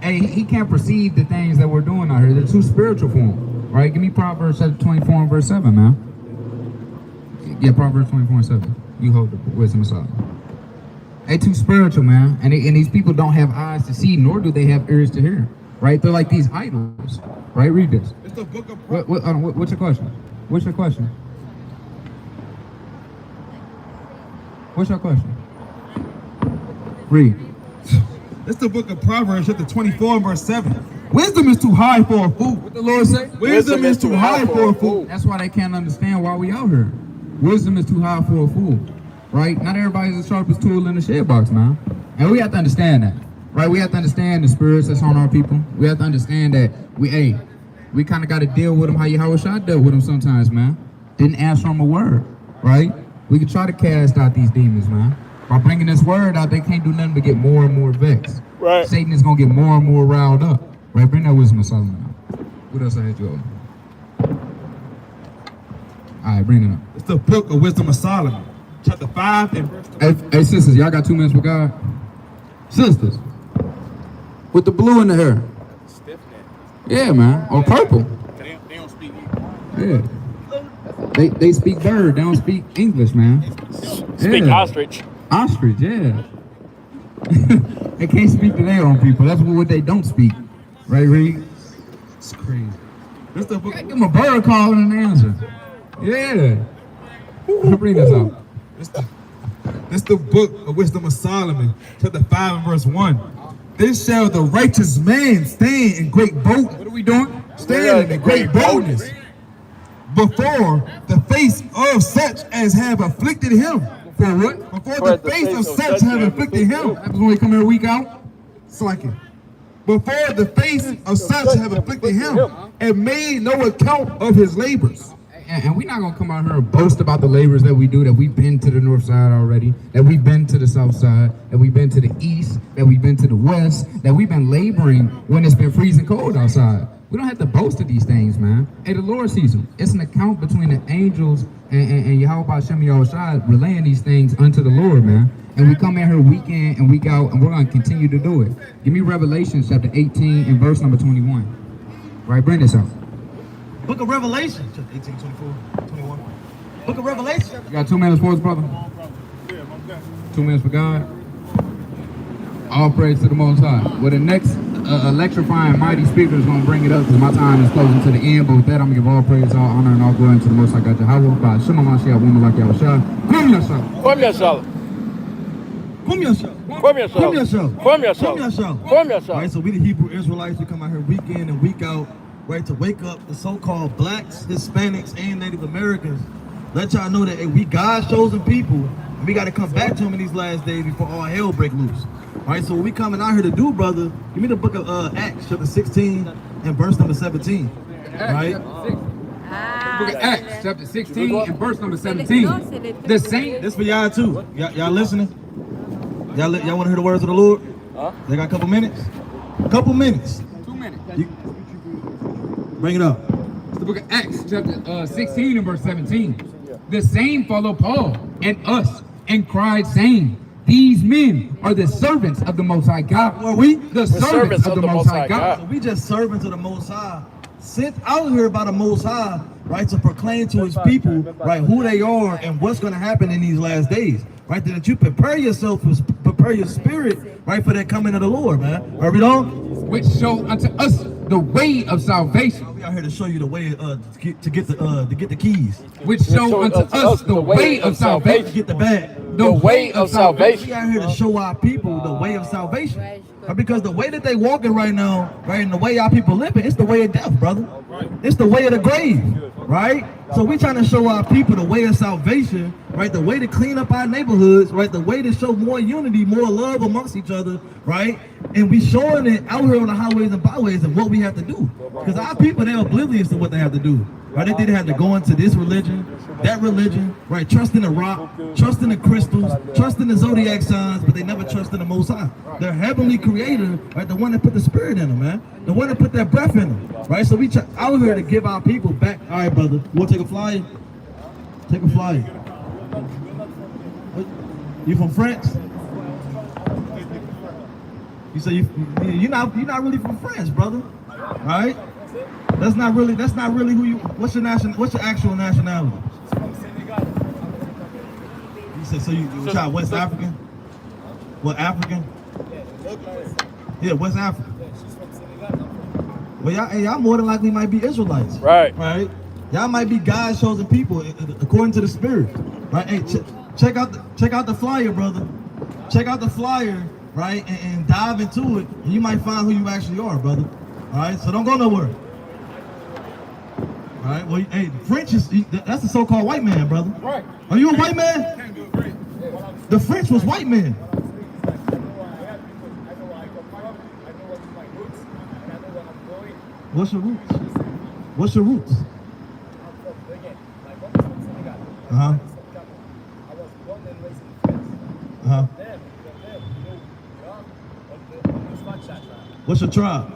And he can't perceive the things that we're doing out here. They're too spiritual for him. Right? Give me Proverbs chapter 24 and verse 7, man. Yeah, Proverbs 24 and 7. You hold the wisdom of Solomon. They too spiritual, man. And these people don't have eyes to see, nor do they have ears to hear. Right? They're like these idols. Right? Read this. It's the book of What's your question? What's your question? What's your question? Read. It's the book of Proverbs, chapter 24 and verse 7. Wisdom is too high for a fool. What the Lord say? Wisdom is too high for a fool. That's why they can't understand why we out here. Wisdom is too high for a fool. Right? Not everybody's the sharpest tool in the shed box, man. And we have to understand that. Right? We have to understand the spirits that's on our people. We have to understand that we kind of got to deal with them how Yahushua dealt with them sometimes, man. Didn't answer them a word. Right? We can try to cast out these demons, man. By bringing this word out, they can't do nothing but get more and more vexed. Right. Satan is going to get more and more riled up. Right? Bring that wisdom of Solomon out. What else I had you over? All right, bring it up. It's the book of Wisdom of Solomon, chapter 5 and verse 3. Hey, sisters, y'all got 2 minutes for God? Sisters, with the blue in the hair. Yeah, man. Or purple. They don't speak. Yeah. They speak bird. They don't speak English, man. Speak Yeah. ostrich. Ostrich, yeah. They can't speak to their own people. That's what they don't speak. Right, Reed? It's crazy. It's the book. Give them a bird call and an answer. Yeah. Bring this up. It's the book of Wisdom of Solomon, chapter 5 and verse 1. This shall the righteous man stand in great boldness. What are we doing? Standing in great boldness before the face of such as have afflicted him. For what? Before the face of such have afflicted him. Happens when we come here week out? Slacking. Before the face of such have afflicted him, and made no account of his labors. And we're not going to come out here and boast about the labors that we do, that we've been to the north side already, that we've been to the south side, that we've been to the east, that we've been to the west, that we've been laboring when it's been freezing cold outside. We don't have to boast of these things, man. Hey, the Lord sees them. It's an account between the angels and Yahweh Hashem Yahushua relaying these things unto the Lord, man. And we come in here week in and week out, and we're going to continue to do it. Give me Revelation chapter 18 and verse number 21. Right, bring this up. Book of Revelation, chapter 18, 24, 21. Book of Revelation. You got 2 minutes for us, brother? 2 minutes for God. All praise to the Most High. Well, the next electrifying mighty speaker is going to bring it up because my time is closing to the end. But with that, I'm going to give all praise, all honor, and all glory to the Most High God Jehovah. By Shema Mashiach, woman like Yahushua. Kum Yashah. Come here, Charlotte. Come yourself. Come yourself. Come yourself. Come yourself. Come yourself. Come yourself. Right, so we the Hebrew Israelites, we come out here week in and week out, right, to wake up the so-called blacks, Hispanics, and Native Americans. Let y'all know that we God's chosen people, and we got to come back to him in these last days before all hell break loose. Right, so what we coming out here to do, brother, give me the book of Acts, chapter 16 and verse number 17. Right? Book of Acts, chapter 16 and verse number 17. The saint. This for y'all too. Y'all listening? Y'all want to hear the words of the Lord? They got a couple minutes? Couple minutes. 2 minutes. Bring it up. It's the book of Acts, chapter 16 and verse 17. The same followed Paul and us and cried, saying, these men are the servants of the Most High God. Are we? The servants of the Most High God. So we just servants of the Most High, sent out here by the Most High, right, to proclaim to his people, right, who they are and what's going to happen in these last days. Right, that you prepare yourself, prepare your spirit, right, for that coming of the Lord, man. Are we on? Which show unto us the way of salvation. We out here to show you the way to get the keys. Which show unto us the way of salvation. To get the bag. The way of salvation. We out here to show our people the way of salvation. Right, because the way that they walking right now, right, and the way our people living, it's the way of death, brother. It's the way of the grave, right? So we trying to show our people the way of salvation, right? The way to clean up our neighborhoods, right? The way to show more unity, more love amongst each other, right? And we showing it out here on the highways and byways of what we have to do. Because our people, they're oblivious to what they have to do. right? They didn't have to go into this religion, that religion, right? Trust in the rock, trust in the crystals, trust in the zodiac signs, but they never trust in the Most High. Their heavenly creator, right? The one that put the spirit in them, man. The one that put that breath in them, right? So we out here to give our people back. All right, brother, you want to take a flyer? Take a flyer. You from France? You say you're not really from France, brother, right? That's not really who you. What's your actual nationality? You said so you child West African? What African? Yeah, West African. Well, y'all more than likely might be Israelites, Right. Right? Y'all might be God's chosen people according to the Spirit, right? Hey, check out the flyer, brother. Check out the flyer, right? And dive into it, and you might find who you actually are, brother. All right, so don't go nowhere. All right, well, hey, French that's the so-called white man, brother. Right. Are you a white man? The French was white men. What's your roots? What's your roots? Uh-huh. Uh-huh. What's your tribe?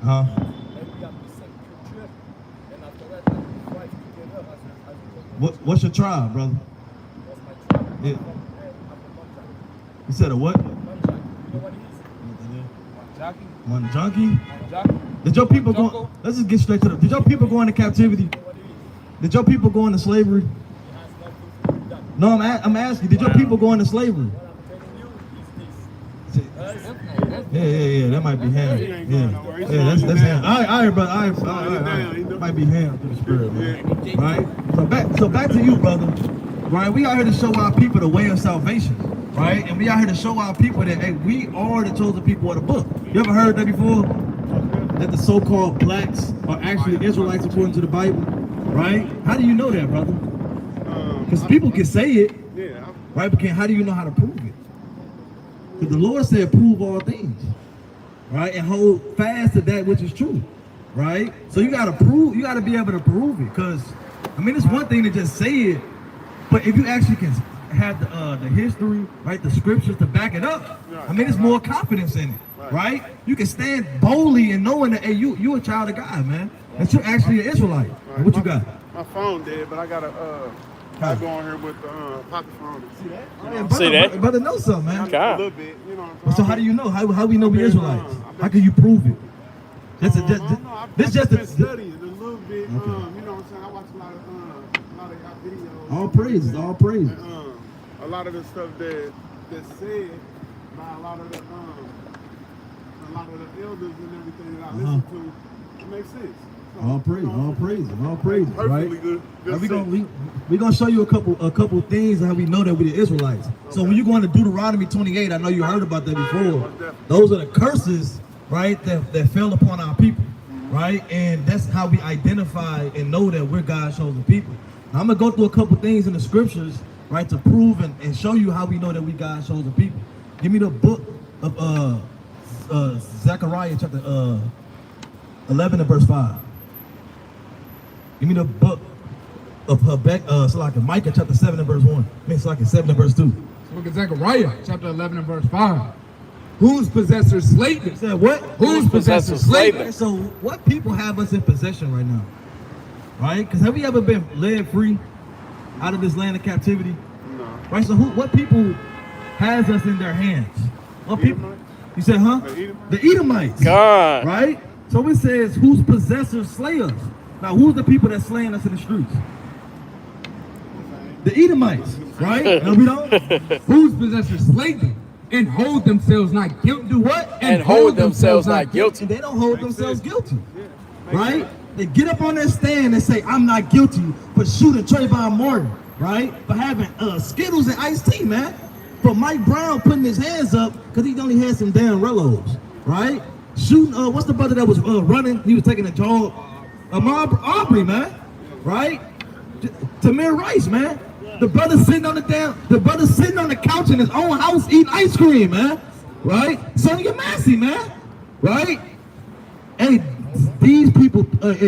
Uh-huh. What's your tribe, brother? Yeah. You said a what? One junkie? Did your people go? Let's just get straight to the. Did your people go into captivity? Did your people go into slavery? No, I'm asking. Did your people go into slavery? Yeah. That might be ham. Yeah, that's ham. All right, brother. All right. Might be ham through the spirit, man. Right. So back to you, brother. Right. We out here to show our people the way of salvation. Right. And we out here to show our people that hey, we are the chosen people of the book. You ever heard that before? That the so-called blacks are actually Israelites according to the Bible. Right? How do you know that, brother? Because people can say it, right? But how do you know how to prove it? Because the Lord said, prove all things, right? And hold fast to that which is true, right? So you got to be able to prove it. Because, I mean, it's one thing to just say it, but if you actually can have the history, right, the scriptures to back it up, I mean, there's more confidence in it, right? You can stand boldly and knowing that, hey, you a child of God, man. That you're actually an Israelite. Right. What you got? My phone dead, but I got I go on here with the pocket phone. See that? Oh, yeah, brother, brother know something, man. A little bit, you know what I'm saying? So how do you know? How we know we Israelites? How can you prove it? This just a study a little bit. You know what I'm saying? I watch a lot of y'all videos. All praises. And, a lot of the stuff that's said by a lot of the elders and everything that I listen to, it makes sense. All praises, right? Good We're gonna show you a couple things how we know that we're the Israelites. So when you go into Deuteronomy 28, I know you heard about that before. Those are the curses, right, that fell upon our people, right? And that's how we identify and know that we're God's chosen people. Now, I'm gonna go through a couple things in the scriptures, right, to prove and show you how we know that we God's chosen people. Give me the book of Zechariah chapter 11 and verse 5. Give me the book of Micah chapter 7 and verse 1. I mean, 7 and verse 2. Book of Zechariah, chapter 11 and verse 5. Whose possessor slayed them? Said what? Whose possessor slayed them? So what people have us in possession right now? Right? Because have we ever been led free out of this land of captivity? No. Right? So what people has us in their hands? What people? You said, huh? The Edomites. God. Right? So it says, whose possessors slay us? Now, who's the people that's slaying us in the streets? The Edomites, right? No, we don't. Whose possessors slayed them and hold themselves not guilty? Do what? And hold themselves not guilty. And they don't hold themselves guilty, right? They get up on their stand and say, I'm not guilty for shooting Trayvon Martin, right? For having Skittles and iced tea, man. For Mike Brown putting his hands up because he only had some damn Rellos, right? Shooting, what's the brother that was running? He was taking a jog. Aubrey, man, right? Tamir Rice, man. The brother sitting on the couch in his own house eating ice cream, man. Right? Sonya Massey, man. Right? Hey, these people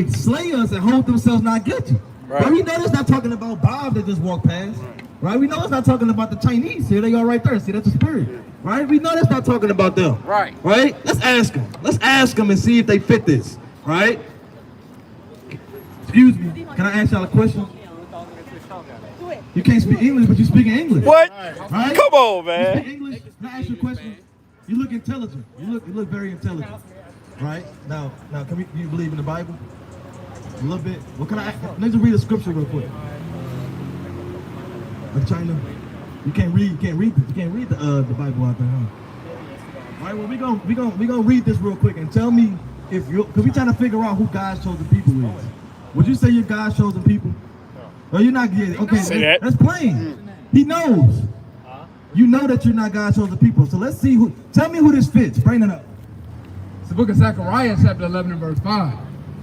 slay us and hold themselves not guilty. Right. Right? We know it's not talking about Bob that just walked past. Right? We know it's not talking about the Chinese. Here they are right there. See, that's the spirit. Right? We know that's not talking about them. Right. Right? Let's ask them. Let's ask them and see if they fit this. Right? Excuse me. Can I ask y'all a question? You can't speak English, but you speak English. What? Right? Come on, You man. speak English? Can I ask you a question? You look intelligent. You look very intelligent. Right? Now, do you believe in the Bible? A little bit. Well, let's just read a scripture real quick. Like China, you can't read the Bible out there, huh? All right. Well, we gonna read this real quick and tell me if you're, because we trying to figure out who God's chosen people is. Would you say you're God's chosen people? No, you're not. Okay, that's plain. He knows. You know that you're not God's chosen people. So let's see who. Tell me who this fits. Bring it up. It's the book of Zechariah, chapter 11 and verse 5.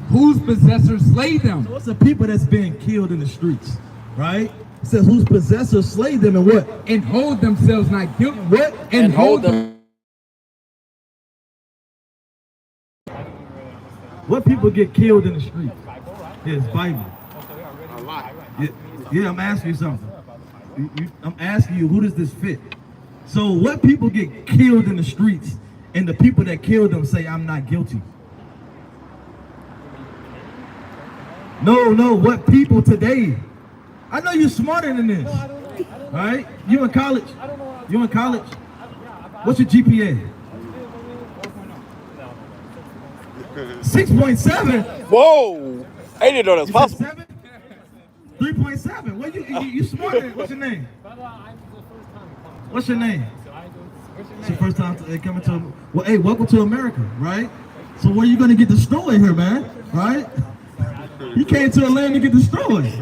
Whose possessors slay them? So it's the people that's being killed in the streets, right? It says whose possessors slay them and what? And hold themselves not guilty. What? And hold them. What people get killed in the streets? It's Bible. A lot. Yeah, I'm asking you something. I'm asking you, who does this fit? So what people get killed in the streets and the people that killed them say, I'm not guilty? No, what people today? I know you're smarter than this. Right? You in college? You in college? What's your GPA? 6.7? Whoa. I didn't know that was possible. 3.7. Well, you smarter. What's your name? What's your name? It's your first time coming to. Well, hey, welcome to America, right? So where you gonna get destroyed here, man? Right? You came to a land to get destroyed.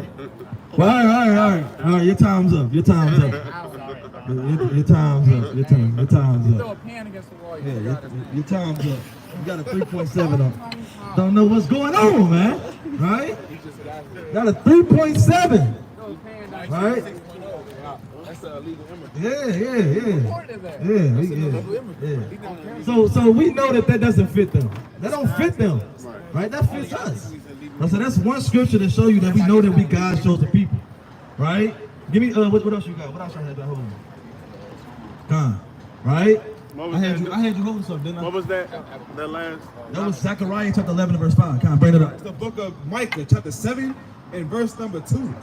Well, all right. Your time's up. Your time's up. Your time's up. Your time's up. Throw a pan against the wall. Yeah, your time's up. You got a 3.7 on. Don't know what's going on, man. Right? Got a 3.7. Right? Yeah. So we know that doesn't fit them. That don't fit them. Right? That fits us. So that's one scripture to show you that we know that we God's chosen people. Right? Give me what else you got? What else I had that holding? Gone. Right? I had you holding something, didn't I? What was that? That last? That was Zechariah chapter 11 verse 5. Kind of bring it up. It's the book of Micah, chapter 7, and verse number 2.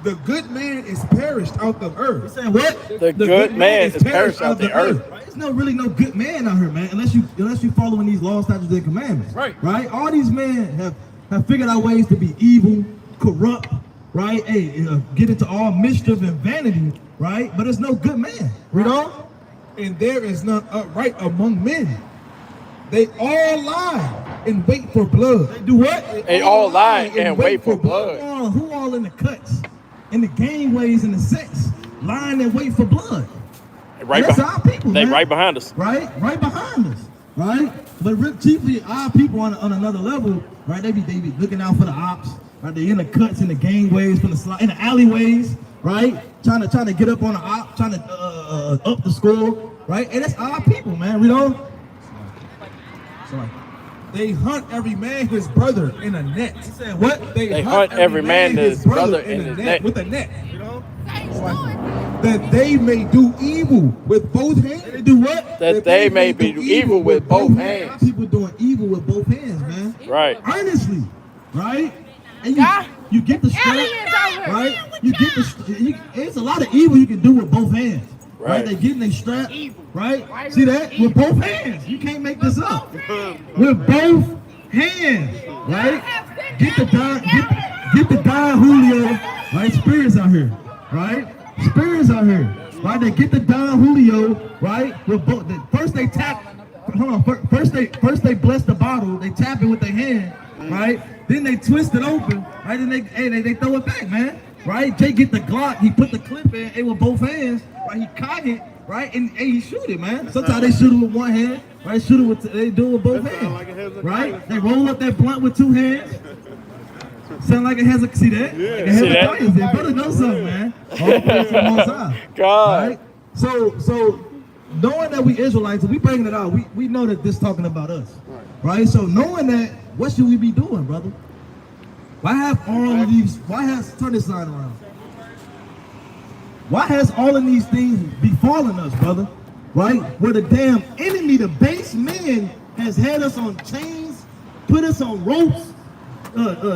The good man is perished out of You earth. saying what? The good man is perished out the earth. Right? There's really no good man out here, man, unless you following these laws, statutes, and commandments. Right? All these men have figured out ways to be evil, corrupt, right? Get into all mischief and vanity, right? But there's no good man. Read on. And there is none upright among men. They all lie and wait for blood. They do what? They all lie and wait for blood. Who all in the cuts, in the gangways, in the sex, lying and wait for blood? That's our people, They man. right behind us. Right behind us, right? But chiefly our people on another level, right? They be looking out for the ops, right? They in the cuts, in the gangways, in the alleyways, right? Trying to get up on the op, trying to up the score, right? And that's our people, man. We don't. Sorry. They hunt every man his brother in a net. He said what? They hunt every man his brother in his net. With a net. You know? That they may do evil with both hands. They do what? That they may do evil with both Our hands. people doing evil with both hands, man. Right. Earnestly, right? And you get the strap, right? You get it's a lot of evil you can do with both hands, right? They getting they strap, right? See that? With both hands. You can't make this up. With both hands, right? Get the Don Julio, right? Spirits out here, right? Spirits out here, right? They get the Don Julio, right? With both. First they tap. Hold on. First they bless the bottle. They tap it with their hand, right? Then they twist it open, right? And they throw it back, man. Right? Jay get the Glock. He put the clip in it with both hands, right? He cock it, right? And he shoot it, man. Sometimes they shoot it with one hand, right? Shoot it with they do it with both hands, right? They roll up that blunt with two hands. Sound like it has a see that? Yeah. It has a giant. They better know something, man. All praise to the Most High. God. Right? So knowing that we Israelites, we bringing it out, we know that this talking about us, right? So knowing that what should we be doing, brother? Why have all of these, turn this sign around. Why has all of these things befallen us, brother? Right? Where the damn enemy, the base man, has had us on chains, put us on ropes,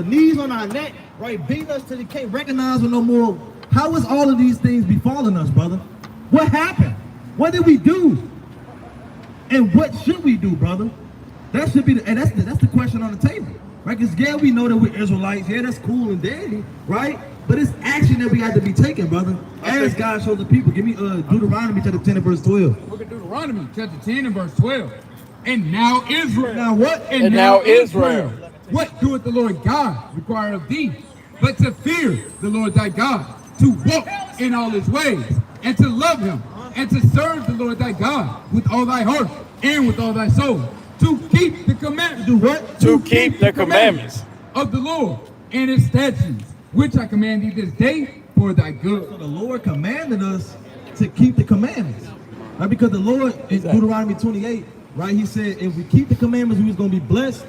knees on our neck, right? Beating us till they can't recognize us no more. How is all of these things befalling us, brother? What happened? What did we do? And what should we do, brother? That should be that's the question on the table, right? Because yeah, we know that we're Israelites. Yeah, that's cool and dandy, right? But it's action that we have to be taking, brother. As God showed the people. Give me Deuteronomy chapter 10 and verse 12. Look at Deuteronomy chapter 10 and verse 12. And now Israel. Now what? And now Israel. What doeth the Lord God require of thee? But to fear the Lord thy God, to walk in all his ways, and to love him, and to serve the Lord thy God with all thy heart and with all thy soul, to keep the commandments. Do what? To keep the commandments of the Lord and his statutes, which I command thee this day for thy good. So the Lord commanded us to keep the commandments, right? Because the Lord in Deuteronomy 28, right? He said, if we keep the commandments, we was going to be blessed.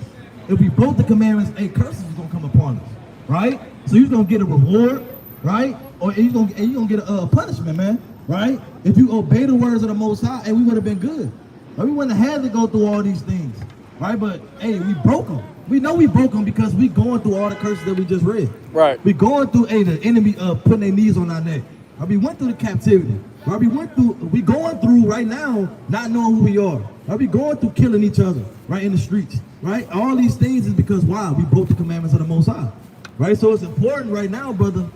If we broke the commandments, curses was going to come upon us, right? So you're going to get a reward, right? Or you're going to get a punishment, man, right? If you obey the words of the Most High, we would have been good. Right? We wouldn't have had to go through all these things, right? But, we broke them. We know we broke them because we going through all the curses that we just read. Right. We going through, the enemy putting their knees on our neck. Right? We went through the captivity. Right? We going through right now not knowing who we are. Right? We going through killing each other, right, in the streets. Right? All these things is because why? We broke the commandments of the Most High. Right? So it's important right now, brother.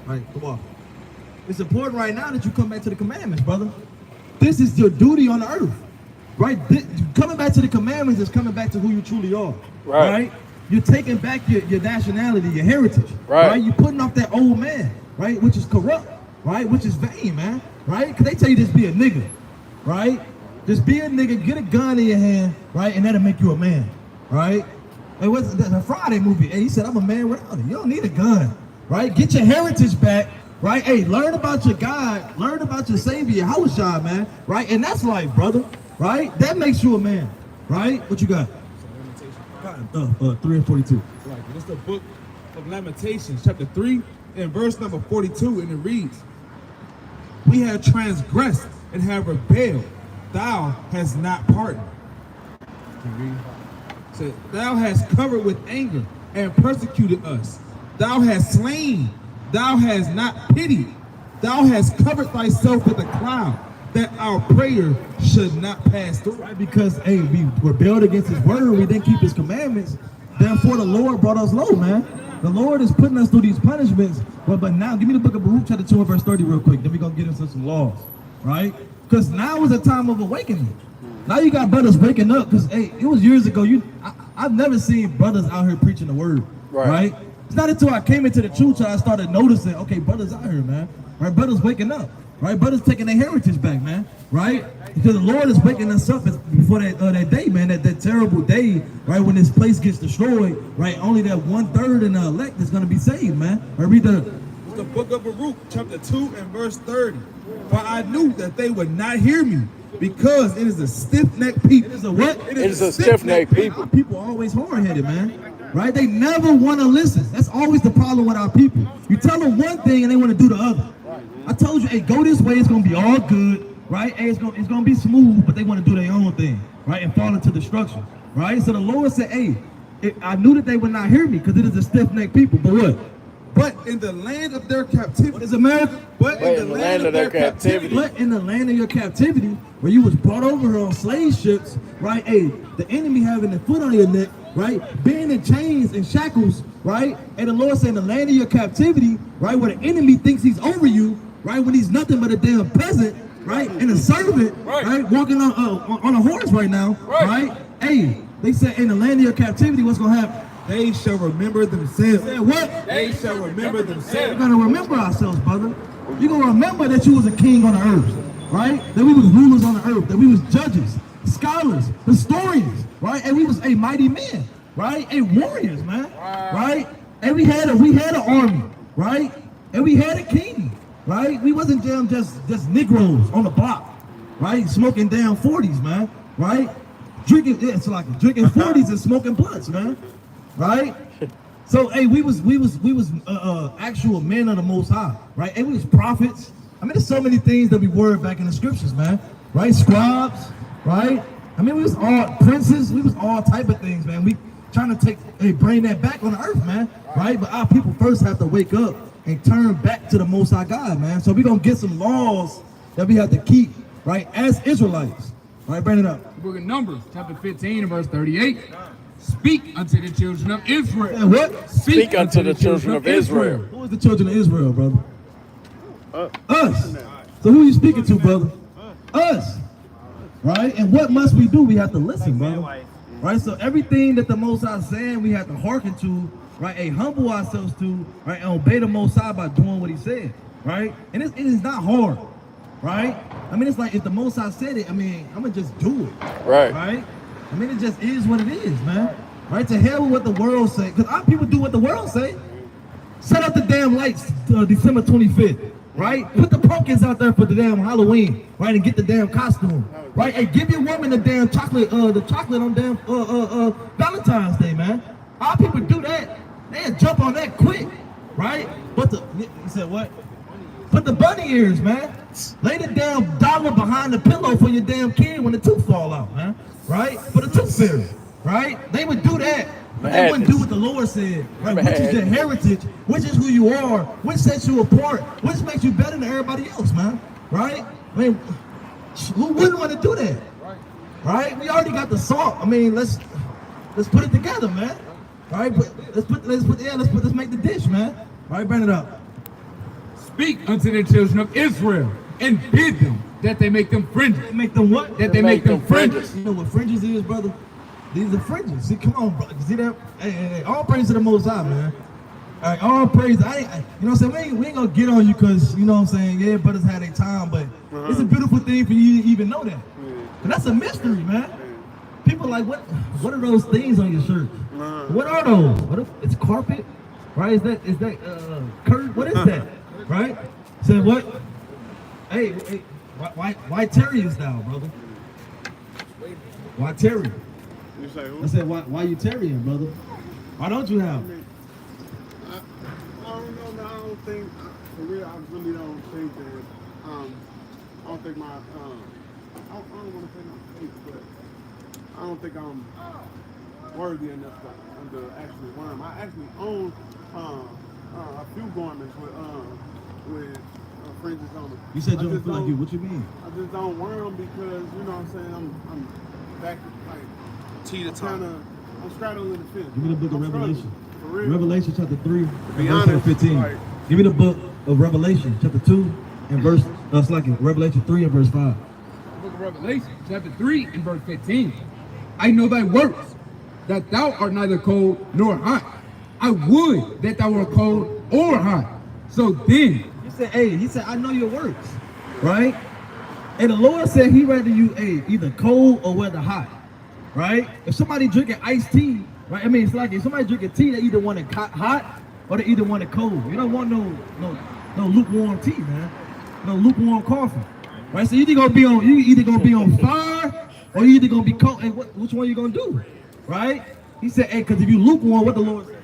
Right, come on. It's important right now that you come back to the commandments, brother. This is your duty on the earth. Right? Coming back to the commandments is coming back to who you truly are. Right? You're taking back your nationality, your heritage. Right? You're putting off that old man, right? Which is corrupt, right? Which is vain, man. Right? Because they tell you just be a nigga. Right? Just be a nigga, get a gun in your hand, right? And that'll make you a man. Right? It was a Friday movie. He said, I'm a man without it. You don't need a gun. Right? Get your heritage back. Right? Learn about your God. Learn about your Savior, Yahushua, man. Right? And that's life, brother. Right? That makes you a man. Right? What you got? 3 and 42. Right. It's the book of Lamentations, chapter 3, and verse number 42, and it reads, we have transgressed and have rebelled. Thou hast not pardoned. So, thou hast covered with anger and persecuted us. Thou hast slain. Thou hast not pitied. Thou hast covered thyself with a cloud, that our prayer should not pass through. Right, because we rebelled against his word, we didn't keep his commandments. Therefore, the Lord brought us low, man. The Lord is putting us through these punishments. But now, give me the book of Baruch, chapter 2 and verse 30 real quick. Then we're going to get into some laws, right? Because now is a time of awakening. Now you got brothers waking up because, it was years ago. I've never seen brothers out here preaching the word, right? It's not until I came into the truth that I started noticing, okay, brothers out here, man. Right? Brothers waking up. Right, brothers taking their heritage back, man. Right, because the Lord is waking us up before that day, man. That terrible day, right, when this place gets destroyed. Right, only that 1/3 in the elect is gonna be saved, man. Right, read the book of Baruch, chapter 2 and verse 30. For I knew that they would not hear me, because it is a stiff-necked people. It is a what? It is a stiff-necked people. People are always hard-headed, man. Right, they never want to listen. That's always the problem with our people. You tell them one thing and they want to do the other. I told you, go this way, it's going to be all good, right? It's going to be smooth, but they want to do their own thing, right? And fall into destruction, right? So the Lord said, I knew that they would not hear me because it is a stiff-necked people, but what? But in the land of their captivity. What is America? But in the land of their captivity. But in the land of your captivity, where you was brought over on slave ships, right? The enemy having the foot on your neck, right? Being in chains and shackles, right? And the Lord said, in the land of your captivity, right? Where the enemy thinks he's over you, right? When he's nothing but a damn peasant, right? And a servant, right? Walking on a horse right now, right? They said, in the land of your captivity, what's gonna happen? They shall remember themselves. Said what? They shall remember themselves. We're gonna remember ourselves, brother. You're gonna remember that you was a king on the earth, right? That we was rulers on the earth, that we was judges, scholars, historians, right? And we was mighty men, right? Warriors, man, right? And we had an army, right? And we had a king, right? We wasn't just Negroes on the block, right? Smoking down 40s, man, right? Drinking 40s and smoking blunts, man. right? So, hey, we was actual men of the Most High, right? And we was prophets. I mean, there's so many things that we were back in the scriptures, man, right? Scribes, right? I mean, we was all princes. We was all type of things, man. We trying to bring that back on the earth, man, right? But our people first have to wake up and turn back to the Most High God, man. So we're going to get some laws that we have to keep, right, as Israelites. All right, bring it up. The book of Numbers, chapter 15, and verse 38. Speak unto the children of Israel. And what? Speak unto the children of Israel. Who is the children of Israel, brother? Us. So who are you speaking to, brother? Us. Right? And what must we do? We have to listen, brother. Right? So everything that the Most High is saying, we have to hearken to, right? Humble ourselves to, right? And obey the Most High by doing what he said, right? And it is not hard, right? I mean, it's like if the Most High said it, I mean, I'm going to just do it. Right. Right? I mean, it just is what it is, man. Right? To hell with what the world say. Because our people do what the world say. Set up the damn lights December 25th. Right? Put the pumpkins out there for the damn Halloween. Right? And get the damn costume. Right? And give your woman the damn chocolate, the chocolate on damn Valentine's Day, man. Our people do that. They'll jump on that quick. Right? But you said what? Put the bunny ears, man. Lay the damn dollar behind the pillow for your damn kid when the tooth fall out, man. Right? For the tooth fairy. Right? They would do that. But they wouldn't do what the Lord said. Right? Which is your heritage, which is who you are, which sets you apart, which makes you better than everybody else, man. Right? I mean, who wouldn't want to do that? Right? We already got the salt. I mean, let's put it together, man. Right? Let's make the dish, man. Right? Bring it up. Speak unto the children of Israel and bid them that they make them fringes. Make them what? That they make them fringes. You know what fringes is, brother? These are fringes. See, come on, brother. See that? Hey, all praise to the Most High, man. All right, all praise. You know what I'm saying? We ain't gonna get on you because, you know what I'm saying? Yeah, brothers had their time, but it's a beautiful thing for you to even know that. And that's a mystery, man. People like, what are those things on your shirt? What are those? It's carpet, right? Is that curtain? What is that? Right? Say what? Hey, why Terry is thou, brother? Why Terry? You say who? I said, why you tarrying, brother? Why don't you have? I don't know, man. I don't think, for real, I really don't think that, I don't think my, I don't want to say my faith, but I don't think I'm worthy enough to actually wear them. I actually own a few garments with fringes on them. You said you don't feel like you. What you mean? I just don't wear them because, you know what I'm saying, I'm back, like, I'm straddling the fence. Give me the book of Revelation. For real. Revelation chapter 3, be verse honest, 15. like- Give me the book of Revelation chapter 2 and verse, Revelation 3 and verse 5. The book of Revelation, chapter 3 and verse 15. I know thy works, that thou art neither cold nor hot. I would that thou wert cold or hot. So then, He said, I know your works, right? And the Lord said he rather you either cold or whether hot, right? If somebody drinking iced tea, right? I mean, it's like if somebody drinking tea, they either want it hot or they either want it cold. You don't want no lukewarm tea, man. No lukewarm coffee, right? So you either gonna be on fire or you either gonna be cold. And which one you gonna do, right? He said, because if you lukewarm, what the Lord said?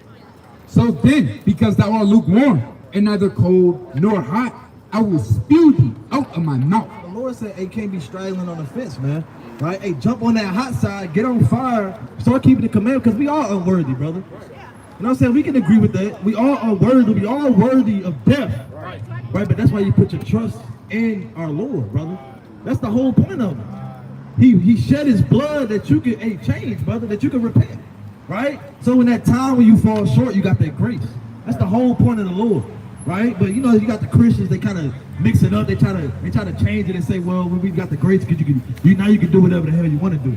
so then, because thou art lukewarm and neither cold nor hot, I will spew thee out of my mouth. The Lord said, can't be straggling on the fence, man. Right? Jump on that hot side, get on fire, start keeping the commandment, because we are unworthy, brother. You know what I'm saying? We can agree with that. We all are worthy. We all worthy of death. Right? But that's why you put your trust in our Lord, brother. That's the whole point of it. He shed his blood that you can change, brother, that you can repent. Right? So in that time when you fall short, you got that grace. That's the whole point of the Lord. Right? But you know, you got the Christians, they kind of mix it up, they try to change it and say, well, we got the grace because now you can do whatever the hell you want to do.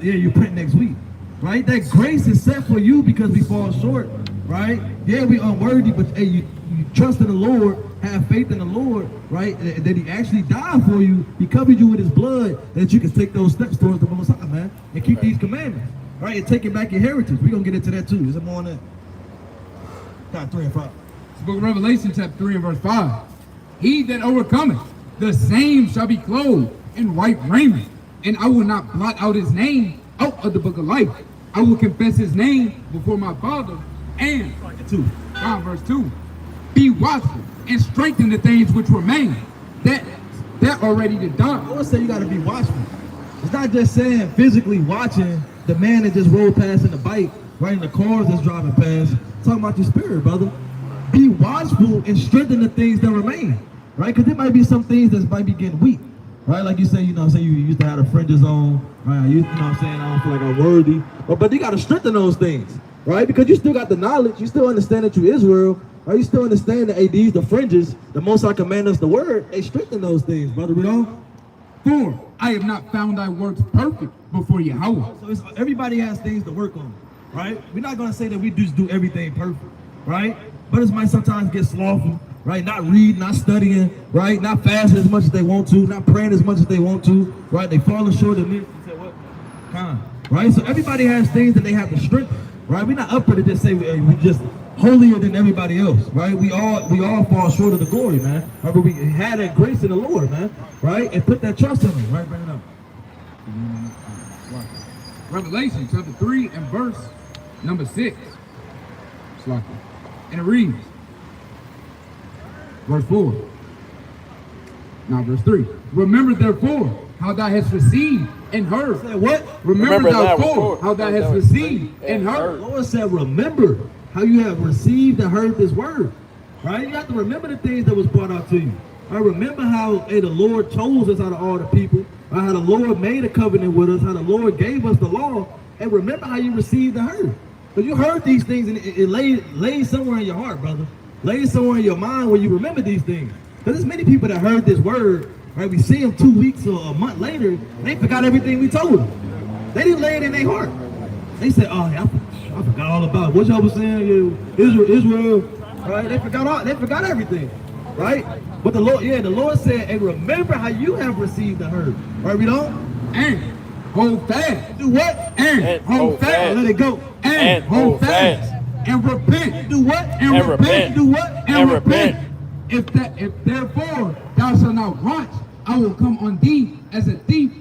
You print next week. Right? That grace is set for you because we fall short. Right? Yeah, we unworthy, but you trust in the Lord, have faith in the Lord, right? And that he actually died for you, he covered you with his blood, that you can take those steps towards the Most High, man, and keep these commandments. Right? And taking back your heritage. We're gonna get into that too. There's some more on that. Got 3 and 5. The book of Revelation, chapter 3 and verse 5. He that overcometh, the same shall be clothed in white raiment, and I will not blot out his name out of the book of life, I will confess his name before my Father and, Two. verse 2, be watchful and strengthen the things which remain, that are ready to die. I would say you got to be watchful. It's not just saying physically watching the man that just rolled past in the bike, right, in the cars that's driving past. It's talking about your spirit, brother. Be watchful and strengthen the things that remain, right? Because there might be some things that might be getting weak, right? Like you say, you know what I'm saying, you used to have the fringes on, right? You know what I'm saying, I don't feel like I'm worthy. But you got to strengthen those things, right? Because you still got the knowledge, you still understand that you Israel, right? You still understand that, hey, these, the fringes, the Most High command us the word, they strengthen those things, brother. We don't? 4, I have not found thy works perfect before Yahweh. So everybody has things to work on, right? We're not going to say that we just do everything perfect, right? But it might sometimes get slothful, right? Not reading, not studying, right? Not fasting as much as they want to, not praying as much as they want to, right? They falling short of this. You say what? Right? So everybody has things that they have to strengthen, right? We're not up for to just say we just holier than everybody else, right? We all fall short of the glory, man. Right? But we had that grace in the Lord, man, right? And put that trust in him, right? Bring it up. Revelation chapter 3 and verse number 6. And it reads, verse 4. Now verse 3. Remember therefore how thou hast received and heard. Say what? Remember therefore how thou hast received and heard. The Lord said, remember how you have received and heard this word, right? You have to remember the things that was brought out to you. I remember how the Lord chose us out of all the people, right? How the Lord made a covenant with us, how the Lord gave us the law, and remember how you received and heard. But you heard these things and it laid somewhere in your heart, brother. Laid somewhere in your mind where you remember these things. Because there's many people that heard this word, right? We see them 2 weeks or a month later, they forgot everything we told them. They didn't lay it in their heart. They said, oh, I forgot all about it. What y'all was saying, Israel, right? They forgot everything, right? But the Lord said, and remember how you have received and heard, right? We don't? And hold fast. Do what? And hold fast. Let it go. And hold fast. And repent. Do what? And repent. Do what? And repent. If therefore thou shalt not watch, I will come on thee as a thief,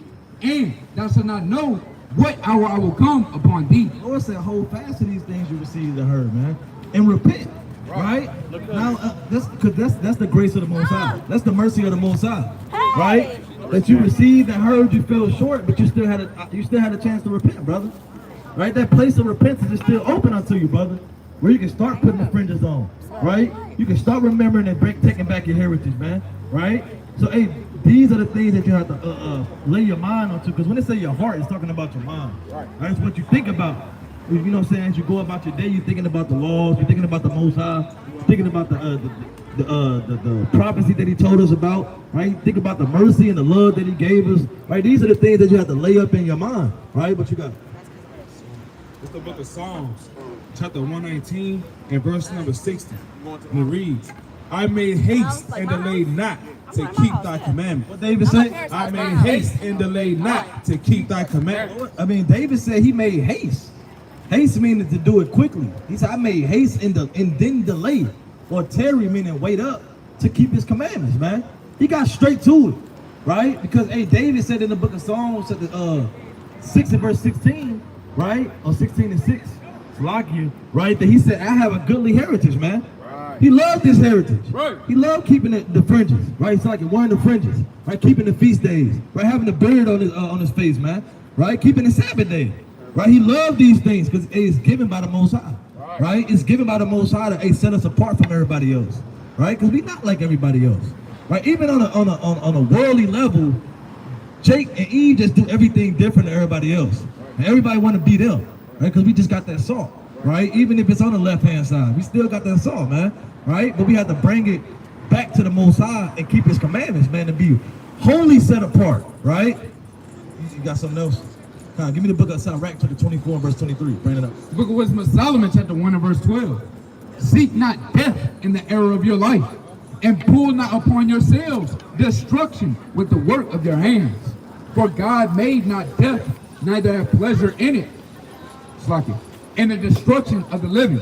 and thou shalt not know what hour I will come upon thee. The Lord said, hold fast to these things you received and heard, man, and repent. Right? Now, that's the grace of the Most High. That's the mercy of the Most High, right? That you received and heard, you fell short, but you still had a chance to repent, brother. Right? That place of repentance is still open unto you, brother. Where you can start putting the fringes on, right? You can start remembering and taking back your heritage, man. Right? So, hey, these are the things that you have to lay your mind onto. Because when they say your heart, it's talking about your mind. Right? It's what you think about. You know what I'm saying? As you go about your day, you're thinking about the laws, you're thinking about the Most High, you're thinking about the prophecy that He told us about, right? Think about the mercy and the love that He gave us, right? These are the things that you have to lay up in your mind, right? But you got It's the book of Psalms, chapter 119 and verse number 60. And it reads, I made haste and delayed not to keep thy commandments. what David say? I made haste and delayed not to keep thy commandments. I mean, David said he made haste. Haste meaning to do it quickly. He said, I made haste and then delay. Or tarry meaning wait up to keep his commandments, man. He got straight to it, right? Because, hey, David said in the book of Psalms, 6 and verse 16, right? Or 16 and 6, Salakia, right? That he said, I have a goodly heritage, man. Right. He loved his heritage. Right. He loved keeping the fringes, right? It's like wearing the fringes, right? Keeping the feast days, right? Having the beard on his face, man, right? Keeping the Sabbath day. Right, he loved these things because it's given by the Most High. Right, it's given by the Most High to set us apart from everybody else. Right, because we're not like everybody else. Right, even on a worldly level, Jake and Eve just do everything different than everybody else. And everybody want to be them. Right, because we just got that salt. Right, even if it's on the left hand side, we still got that salt, man. Right, but we have to bring it back to the Most High and keep His commandments, man, to be wholly set apart. Right, you got something else? Give me the book of Sirach, chapter 24 and verse 23. Bring it up. The book of Wisdom of Solomon, chapter 1 and verse 12. Seek not death in the era of your life, and pull not upon yourselves destruction with the work of your hands. For God made not death, neither have pleasure in it. Slack it. And the destruction of the living.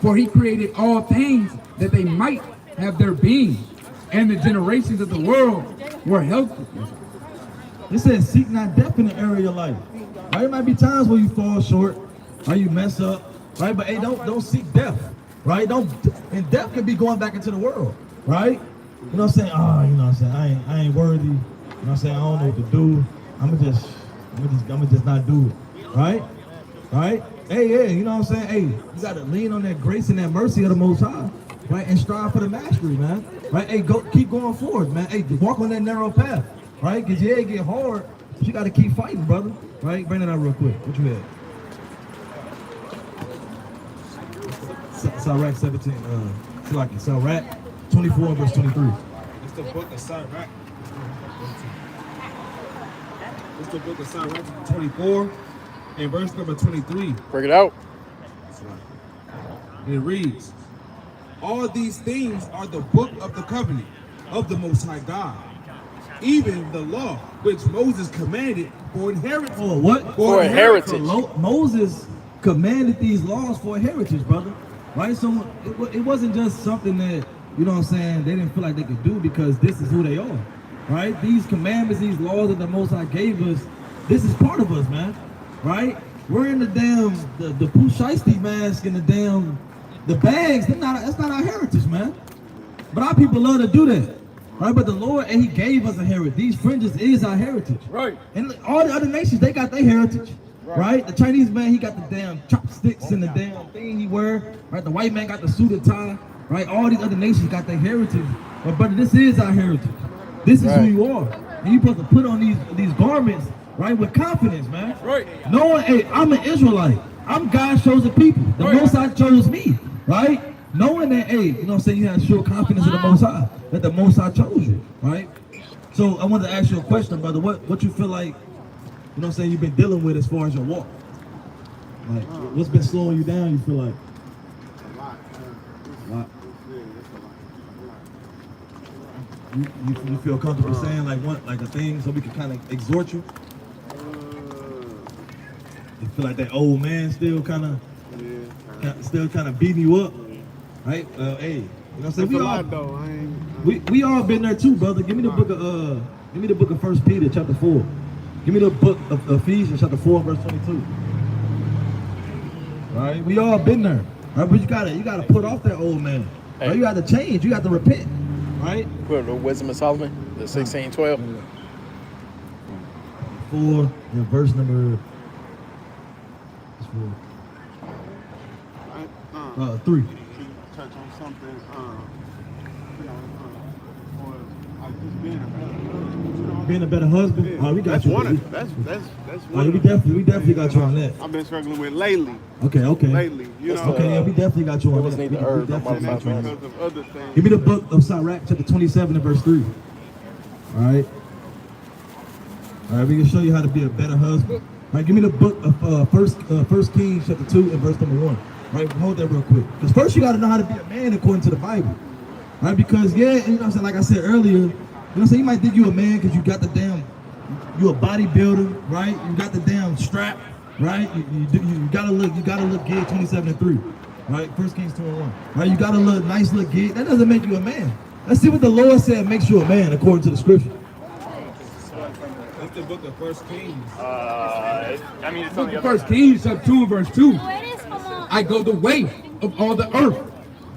For He created all things that they might have their being, and the generations of the world were healthy. It says, seek not death in the area of your life. Right? There might be times where you fall short, right? You mess up, right? But hey, don't seek death, right? And death could be going back into the world, right? You know what I'm saying? Oh, you know what I'm saying? I ain't worthy. You know what I'm saying? I don't know what to do. I'ma just not do it, right? Right? Hey, you know what I'm saying? Hey, you gotta lean on that grace and that mercy of the Most High, right? And strive for the mastery, man. Right? Hey, keep going forward, man. Hey, walk on that narrow path, right? Cause yeah, it get hard, but you gotta keep fighting, brother. Right? Bring that out real quick. What you had? Sirach 17. Sirach 24 verse 23. It's the book of Sirach. It's the book of Sirach 24 and verse number 23. Bring it out. And it reads, all these things are the book of the covenant of the Most High God, even the law which Moses commanded for inheritance. Oh, what? For heritage. Moses commanded these laws for a heritage, brother. Right? So it wasn't just something that, you know what I'm saying, they didn't feel like they could do because this is who they are. Right? These commandments, these laws that the Most High gave us, this is part of us, man. Right? We're in the Pooh Shiesty mask and the bags. That's not our heritage, man. But our people love to do that. Right? But the Lord, and He gave us a heritage. These fringes is our heritage. Right. And all the other nations, they got their heritage. Right? The Chinese man, he got the damn chopsticks and the damn thing he wear. Right? The white man got the suit and tie. Right? All these other nations got their heritage. But brother, this is our heritage. This is who you are. And you're supposed to put on these garments, right, with confidence, man. Right. Knowing, hey, I'm an Israelite. I'm God's chosen people. The Most High chose me, right? Knowing that, hey, you know what I'm saying, you have sure confidence in the Most High, that the Most High chose you, right? So I wanted to ask you a question, brother. What you feel like, you know what I'm saying, you've been dealing with as far as your walk? Like, what's been slowing you down, you feel like? A lot. You feel comfortable saying like a thing so we can kind of exhort you? You feel like that old man still kind of beating you up, right? Hey, you know what I'm saying? We all been there too, brother. Give me the book of 1 Peter chapter 4. Give me the book of Ephesians chapter 4 verse 22. Right? We all been there. Right? But you gotta put off that old man. Hey. Right? You gotta change. You got to repent. Right? Put the Wisdom of Solomon, the 16:12. 4 and verse number 3. Touch on something, for just being a better husband. Being a better husband. Yeah. All right, we got That's you. one of that's one. We definitely got you on that. I've been struggling with lately. Okay. Lately, you know. Okay, yeah, we definitely got you on Brothers that. need We to urge definitely on got you on Because that. of other things. Give me the book of Sirach, chapter 27 and verse 3. All right. All right, we can show you how to be a better husband. All right, give me the book of First Kings, chapter 2 and verse number 1. All right, hold that real quick. Because first you got to know how to be a man according to the Bible. All right, because you know what I'm saying, like I said earlier, you know what I'm saying, you might think you a man because you got the damn, you a bodybuilder, right? You got the damn strap, right? You gotta look good 27 and 3. Right? 1 Kings 2 and 1. Right? You gotta look nice, look good. That doesn't make you a man. Let's see what the Lord said makes you a man according to the scripture. That's the book of 1 Kings. It's on the other First Kings chapter 2 and verse 2. I go the way of all the earth.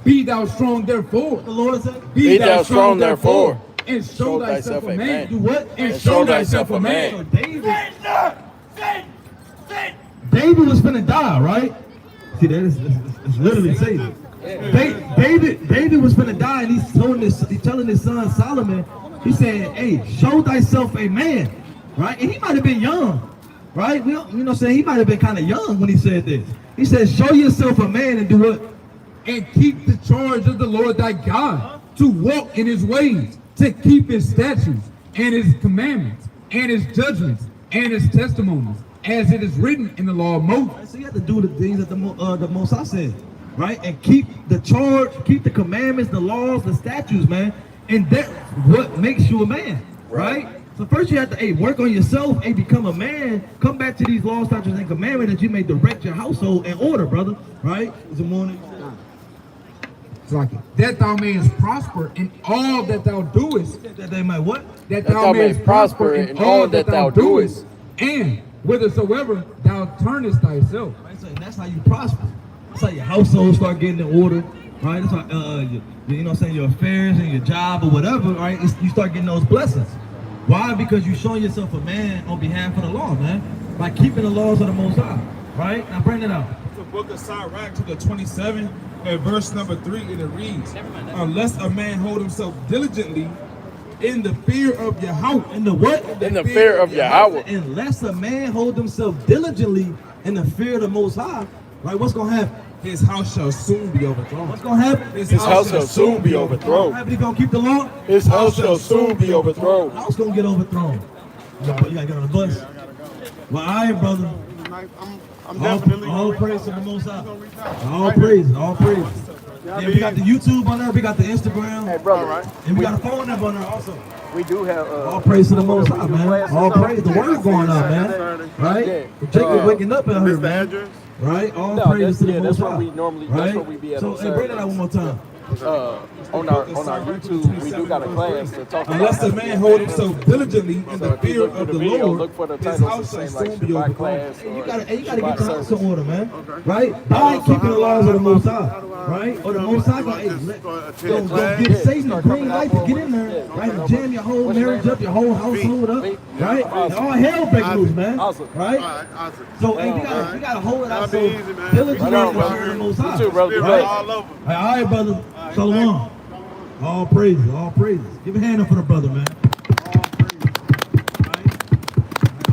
Be thou strong therefore. The Lord said, Be thou strong therefore. And show thyself a man. do what? And show thyself a So man. David was finna die, right? See, that is it's literally saying. David was finna die, and he's telling his son Solomon, he said, hey, show thyself a man, right? And he might have been young, right? You know what I'm saying? He might have been kind of young when he said this. He said, show yourself a man and do what? And keep the charge of the Lord thy God, to walk in his ways, to keep his statutes and his commandments and his judgments and his testimonies, as it is written in the law of Moses. So you have to do the things that the Most High said, right? And keep the charge, keep the commandments, the laws, the statutes, man. And that's what makes you a man, right? So first you have to, work on yourself, become a man. Come back to these laws, statutes, and commandments that you may direct your household in order, brother, right? Good morning. That thou mayest prosper in all that thou doest. That they might what? That thou mayest prosper in all that thou doest. And whithersoever thou turnest thyself. Right, so that's how you prosper. That's how your household start getting in order, right? That's how, you know what I'm saying, your affairs and your job or whatever, right? You start getting those blessings. Why? Because you're showing yourself a man on behalf of the law, man. By keeping the laws of the Most High, right? Now bring it out. The book of Sirach, chapter 27, and verse number 3, and it reads, unless a man hold himself diligently in the fear of Yahweh. In the what? In the fear of Yahweh. Unless a man hold himself diligently in the fear of the Most High, right? What's gonna happen? His house shall soon be overthrown. What's gonna happen? His house shall soon be overthrown. What happen? He gonna keep the law? His house shall soon be overthrown. House gonna get overthrown. You gotta get on the bus. Well, all right, brother. I'm definitely All praise to the Most High. All praise, all praise. Yeah, we got the YouTube on there. We got the Instagram. Hey, brother, And we got a phone number on there also. we do have All praise to the Most High, man. All praise. The word going out, man. Right? Jacob waking up in her, man. address. Right? All praise to the Most High. That's Right? where we be at So, on hey, bring that out one more time. on our YouTube, we do got a class to talk about. Unless a man hold himself diligently in So the if you fear look through of the the video, Lord, look for the his titles house the shall same, like soon be Shabbat overthrown. class. Hey, you or gotta get Shabbat the house service. in order, man. Right? By keeping the laws of the Most High. Right? Or the Most High gonna, hey, don't get Satan the green light to get in there, right? And jam your whole marriage up, your whole household up, right? And all hell break loose, man. Right? So, hey, we gotta hold it out so diligently Right on, in the brother. fear of the Most High. You too, brother. Be Right? blessed. All right, brother. Shalom. All praises, all praises. Give a hand up for the brother, man.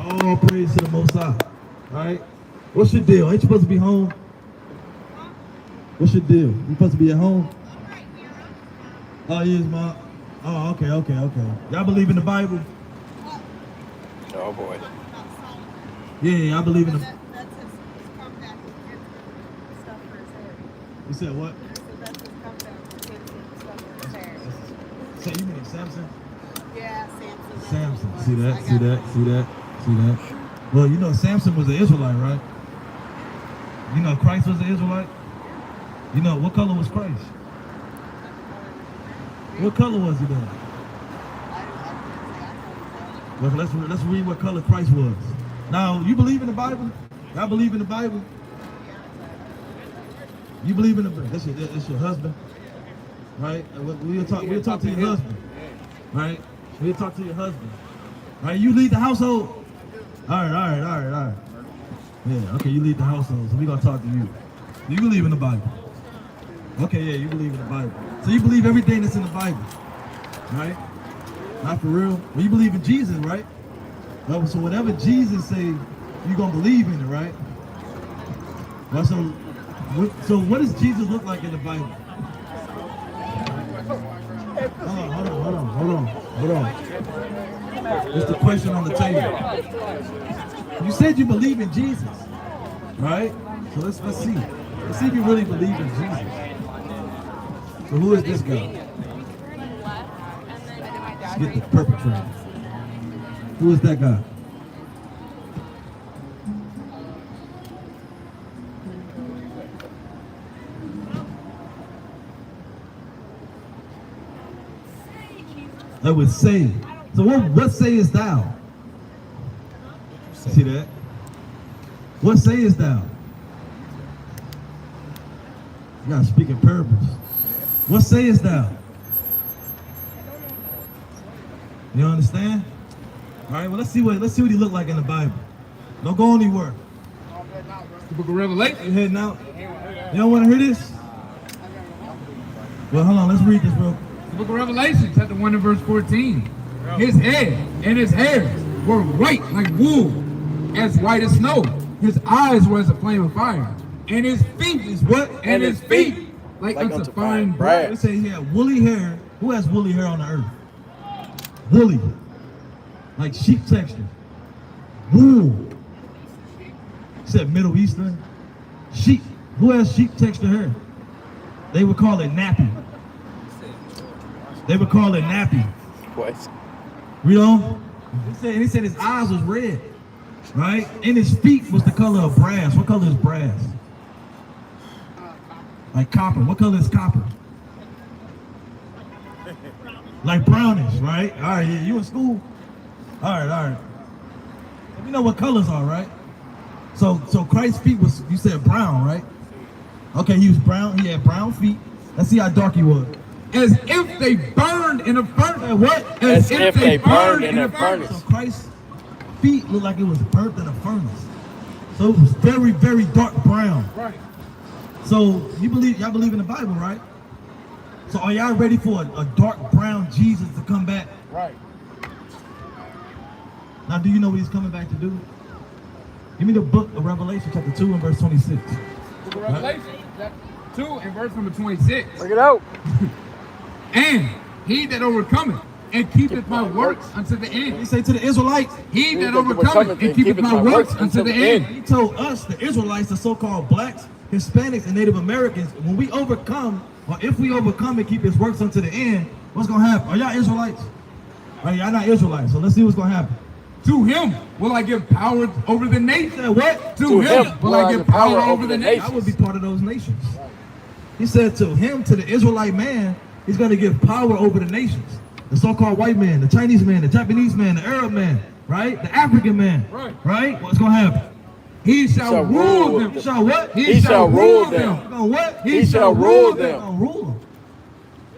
All praise to the Most High. All right. What's your deal? Ain't you supposed to be home? What's your deal? You supposed to be at home? Oh, yes, Mom. Oh, okay. Y'all believe in the Bible? Oh boy. Yeah, I believe in the. That's his comeback to get stuff for his hair. You said what? So that's his comeback to get stuff for his hair. So you mean Samson? Yeah, Samson. Samson. See that? Well, you know Samson was an Israelite, right? You know Christ was an Israelite? You know, what color was Christ? What color was he then? Well, let's read what color Christ was. Now, you believe in the Bible? Y'all believe in the Bible? You believe in the Bible? That's your husband, right? We'll talk to your husband, right? We'll talk to your husband, right? You lead the household. All right. Yeah, okay, you lead the household, so we're gonna talk to you. You believe in the Bible? Okay, yeah, you believe in the Bible. So you believe everything that's in the Bible, right? Not for real. Well, you believe in Jesus, right? Well, so whatever Jesus say, you're gonna believe in it, right? Well, so what does Jesus look like in the Bible? Hold on. It's the question on the table. You said you believe in Jesus, right? So let's see. Let's see if you really believe in Jesus. So who is this guy? Let's get the perpetrator. Who is that guy? That would say. So what sayest thou? See that? What sayest thou? You gotta speak in parables. What sayest thou? You understand? All right. Well, let's see what he looked like in the Bible. Don't go anywhere. The book of Revelation. You heading out? You don't want to hear this? Well, hold on. Let's read this real quick. The book of Revelation, chapter 1 and verse 14. His head and his hairs were white like wool, as white as snow. His eyes were as a flame of fire. And his feet is what? And his feet like unto fine brass. They say he had woolly hair. Who has woolly hair on the earth? Woolly. Like sheep texture. Wool. Said Middle Eastern. Sheep. Who has sheep texture hair? They would call it nappy. What? Read on. He said his eyes was red, right? And his feet was the color of brass. What color is brass? Like copper. What color is copper? Like brownish, right? All right, yeah, you in school? All right. You know what colors are, right? So Christ's feet was, you said brown, right? Okay, he was brown. He had brown feet. Let's see how dark he was. As if they burned in a furnace. What? As if they burned in a So furnace. Christ's feet looked like it was burnt in a furnace. So it was very, very dark brown. Right. So y'all believe in the Bible, right? So are y'all ready for a dark brown Jesus to come back? Right. Now, do you know what he's coming back to do? Give me the book of Revelation, chapter 2 and verse 26. Book of Revelation, chapter 2 and verse number 26. Bring it out. And he that overcometh and keepeth my works unto the He end. said to the Israelites, He that overcometh and keepeth my works unto the end. he told us, the Israelites, the so-called blacks, Hispanics, and Native Americans, when we overcome, or if we overcome and keep his works unto the end, what's going to happen? Are y'all Israelites? Are y'all not Israelites? So let's see what's going to happen. To him will I give power over the He nation. said what? To him will I give power over the I nation. would be part of those nations. He said to him, to the Israelite man, he's going to give power over the nations. The so-called white man, the Chinese man, the Japanese man, the Arab man, right? The African man, right? What's going to happen? He shall rule them. He shall what? He shall rule them. He's going what? He shall rule He's them. going to rule them.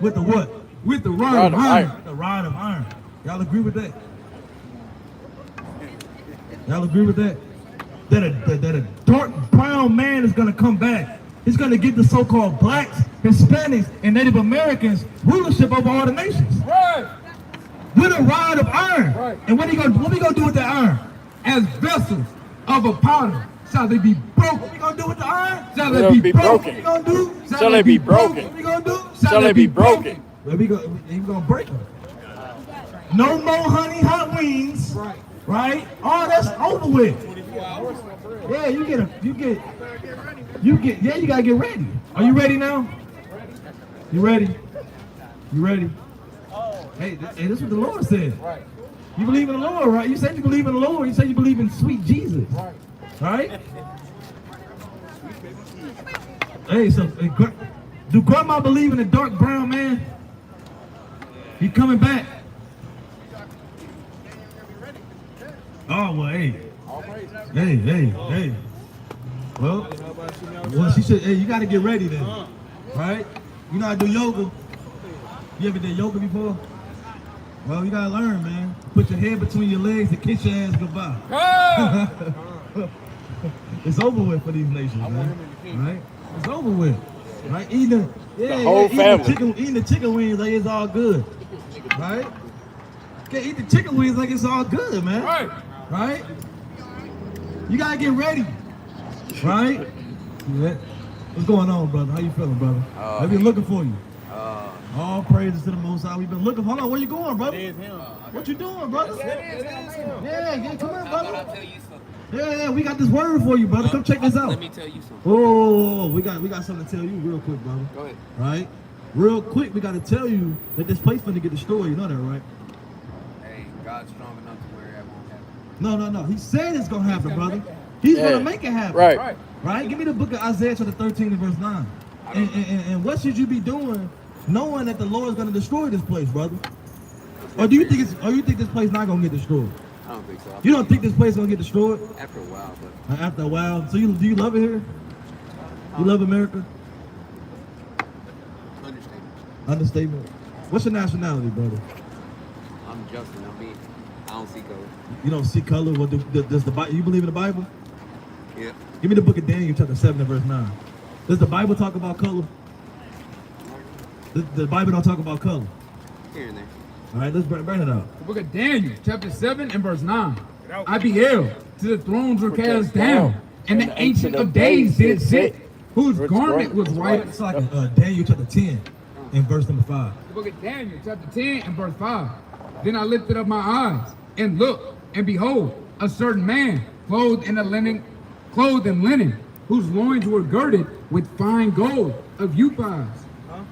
With the what? With the rod of iron. The rod of iron. Y'all agree with that? Y'all agree with that? That a dark brown man is going to come back. He's going to give the so-called blacks, Hispanics, and Native Americans rulership over all the nations. Right. With a rod of iron. Right. And what we gonna do with that iron? As vessels of a powder shall they be broken. What we gonna do with the iron? Shall they be broken. What we gonna do? Shall they be broken? What we gonna do? Shall they be broken? Well, we gonna break them. No more honey hot wings. Right? All that's over with. Yeah, you gotta get ready. Are you ready now? You ready? You ready? Hey, this is what the Lord said. You believe in the Lord, right? You said you believe in the Lord. You said you believe in sweet Jesus. Right? Hey, so do grandma believe in the dark brown man? He coming back. Oh, well, hey. Hey. Well, she said, hey, you got to get ready then. Right? You know how to do yoga? You ever did yoga before? Well, you got to learn, man. Put your head between your legs and kiss your ass goodbye. It's over with for these nations, man. Right? It's over with. Right? Eating the chicken wings like it's all good. Right? Can't eat the chicken wings like it's all good, man. Right? You gotta get ready. Right? Yeah. What's going on, brother? How you feeling, brother? I've been looking for you. All praises to the Most High. We've been looking. Hold on, where you going, brother? What you doing, brother? Yeah, come on, brother. Yeah, we got this word for you, brother. Come check this out. Let me tell you something. Oh, we got something to tell you real quick, brother. Go ahead. Right? Real quick, we got to tell you that this place finna get destroyed. You know that, right? Hey, God's strong enough to where that won't happen. No. He said it's gonna happen, brother. He's gonna make it happen. Right? Give me the book of Isaiah chapter 13 and verse 9. And what should you be doing knowing that the Lord is gonna destroy this place, brother? Or do you think this place not gonna get destroyed? I don't think so. You don't think this place is gonna get destroyed? After a while, but After a while. So do you love it here? You love America? Understatement. What's your nationality, brother? I'm Justin. I don't see color. You don't see color? What does the Bible? You believe in the Bible? Yeah. Give me the book of Daniel, chapter 7 and verse 9. Does the Bible talk about color? The Bible don't talk about color. Here and there. All right, let's bring it out. The book of Daniel, chapter 7 and verse 9. I beheld, to the thrones were cast down, and the Ancient of Days did sit, whose garment was white. It's like Daniel chapter 10 and verse number 5. The book of Daniel, chapter 10 and verse 5. Then I lifted up my eyes and looked, and behold, a certain man clothed in linen, whose loins were girded with fine gold of Uphaz.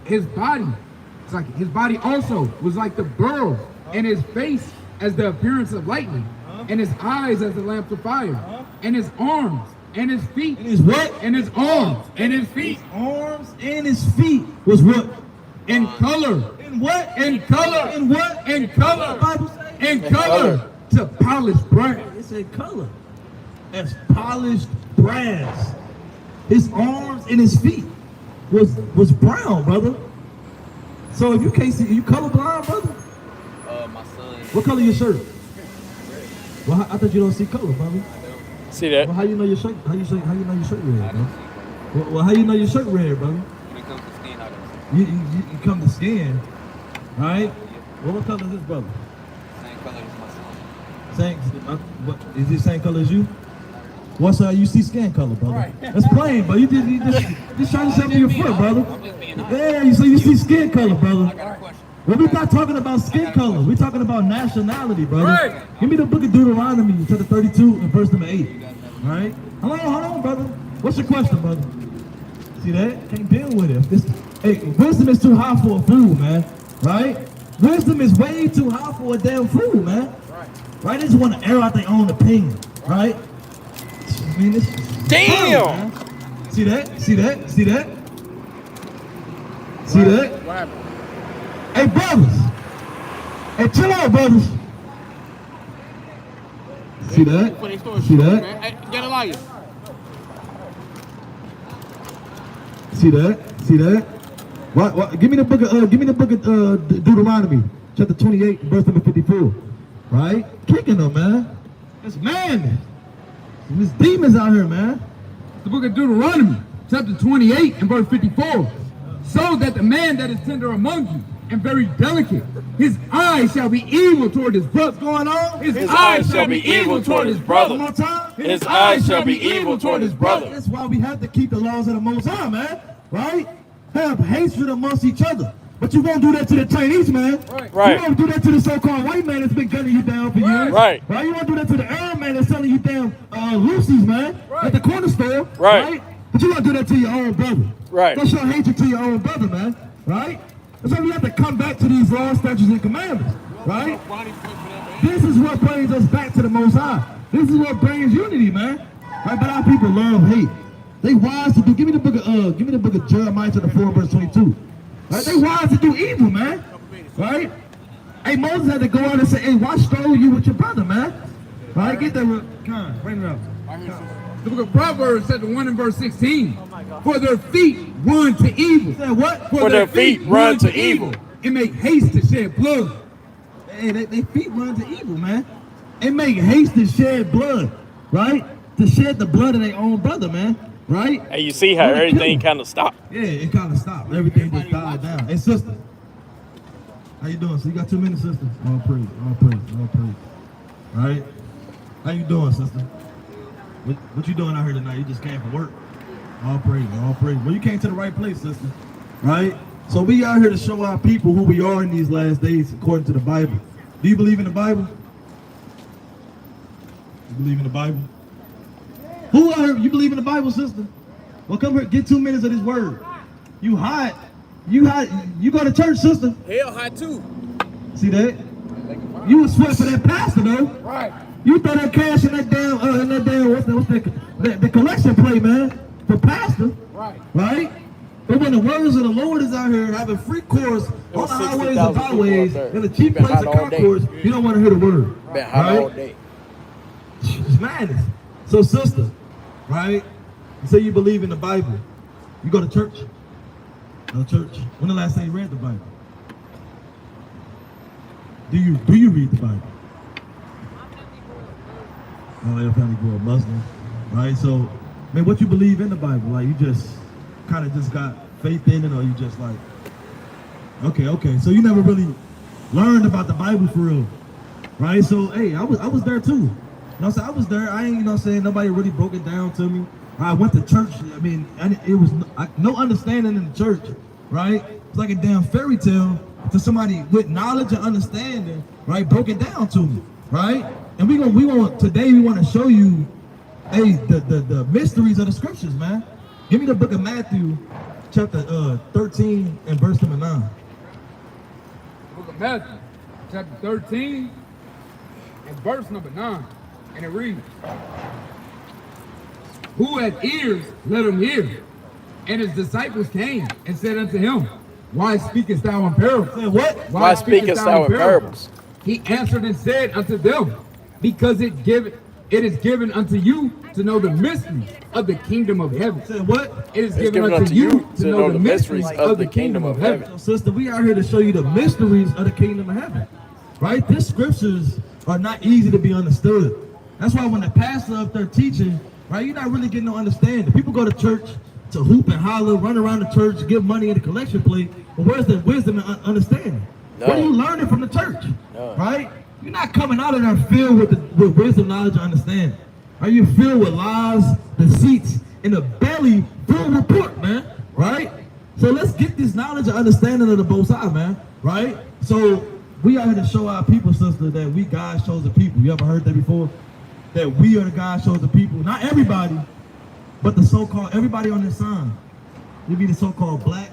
His body also was like the beryl, and his face as the appearance of lightning, and his eyes as the lamps of fire, and his arms and his feet. And his what? And his arms and his feet. His arms and his feet was what? In color. In what? In color. In what? In color. Bible say? In color. To polished brass. It said color. as polished brass. His arms and his feet was brown, brother. So if you can't see, you colorblind, brother? My son. What color your shirt? Well, I thought you don't see color, brother. See that? Well, how you know your shirt? How you know your shirt red, bro? Well, how you know your shirt red, brother? When it comes to skin, I don't see. You come to skin, right? Well, what color is this, brother? Same color as my son. Same. What is this same color as you? What's you see skin color, brother? Right. That's plain, but you just trying to show me your foot, brother. I'm just being honest. Yeah, you see skin color, brother. I got a question. Well, we're not talking about skin color. We're talking about nationality, brother. Right. Give me the book of Deuteronomy, chapter 32, and verse number 8. All right? Hold on, brother. What's your question, brother? See that? Can't deal with it. Hey, wisdom is too high for a fool, man. Right? Wisdom is way too high for a damn fool, man. Right? They just want to air out their own opinion. Right? I mean, Damn! Man. See that? See that? See that? See that? What happened? Hey, brothers. Hey, chill out, brothers. See that? Before they start See shooting, that? man. Hey, get a liar. See that? See that? What? Give me the book of Deuteronomy, chapter 28, verse number 54. Right? Kicking them, man. It's madness. There's demons out here, man. The book of Deuteronomy, chapter 28 and verse 54. So that the man that is tender among you and very delicate, his eyes shall be evil toward his brother. What's going on? His eyes shall be evil toward his brother. One more time. His eyes shall be evil toward his brother. That's why we have to keep the laws of the Most High, man. Right? Have hatred amongst each other. But you won't do that to the Chinese man. Right. You won't do that to the so-called white man that's been gunning you down for years. Right. Right? You won't do that to the Arab man that's selling you down Lucy's, man, at the corner store. Right. But you won't do that to your own brother. Right. Don't show hatred to your own brother, man. Right? That's why we have to come back to these laws, statutes, and commandments. Right? This is what brings us back to the Most High. This is what brings unity, man. Right? But our people love hate. They wise to do. Give me the book of Jeremiah chapter 4, verse 22. Right? They wise to do evil, man. Right? Hey, Moses had to go out and say, hey, why stole you with your brother, man? Right? Get that. Bring it up. The book of Proverbs, chapter 1 and verse 16. For their feet run to evil. Say what? For their feet run to evil. And make haste to shed blood. Hey, they feet run to evil, man. They make haste to shed blood, right? To shed the blood of their own brother, man. Right? And you see how everything kind of stopped. Yeah, it kind of stopped. Everything just died down. Hey, sister. How you doing? So you got 2 minutes, sister? All praise, all praise, all praise. Right? How you doing, sister? What you doing out here tonight? You just came from work. All praise, all praise. Well, you came to the right place, sister. Right? So we out here to show our people who we are in these last days according to the Bible. Do you believe in the Bible? You believe in the Bible? Who out here? You believe in the Bible, sister? Well, come here. Get 2 minutes of this word. You hot. You hot. You go to church, sister. Hell hot too. See that? You was sweat for that pastor, though. Right. You throw that cash in that damn, the collection plate, man, for pastor. Right. Right? But when the words of the Lord is out here having free course on the highways and byways in the cheap place of concourse, you don't want to hear the word. Been hot all day. It's madness. So, sister, right? You say you believe in the Bible. You go to church? No church. When the last time you read the Bible? Do you read the Bible? Oh, your family grew up Muslim, right? So, man, what you believe in the Bible? Like, you just kind of just got faith in it, or you just like, okay. So you never really learned about the Bible for real, right? So, hey, I was there too. You know what I'm saying? I was there. I ain't, you know what I'm saying, nobody really broke it down to me. I went to church. I mean, it was no understanding in the church, right? It's like a damn fairy tale to somebody with knowledge and understanding, right? Broke it down to me, right? And today we want to show you, hey, the mysteries of the scriptures, man. Give me the book of Matthew, chapter 13 and verse number 9. The book of Matthew, chapter 13 and verse number 9. And it reads, who hath ears, let him hear. And his disciples came and said unto him, why speakest thou in parables? Say what? Why speakest thou in parables? He answered and said unto them, because it giveth It is given unto you to know the mysteries of the kingdom of heaven. Said what? It is given unto you to know the mysteries of the kingdom of heaven. So, sister, we out here to show you the mysteries of the kingdom of heaven. Right? These scriptures are not easy to be understood. That's why when the pastor up there teaching, right, you're not really getting no understanding. People go to church to hoop and holler, run around the church, give money in the collection plate. But where's the wisdom and understanding? What are you learning from the church? Right? You're not coming out of there filled with wisdom, knowledge, and understanding. Are you filled with lies, deceits, in a belly full of pork, man? Right? So let's get this knowledge and understanding of the both sides, man. Right? So we are here to show our people, sister, that we God's chosen people. You ever heard that before? That we are the God's chosen people. Not everybody, but the so-called everybody on this sign. We be the so-called black,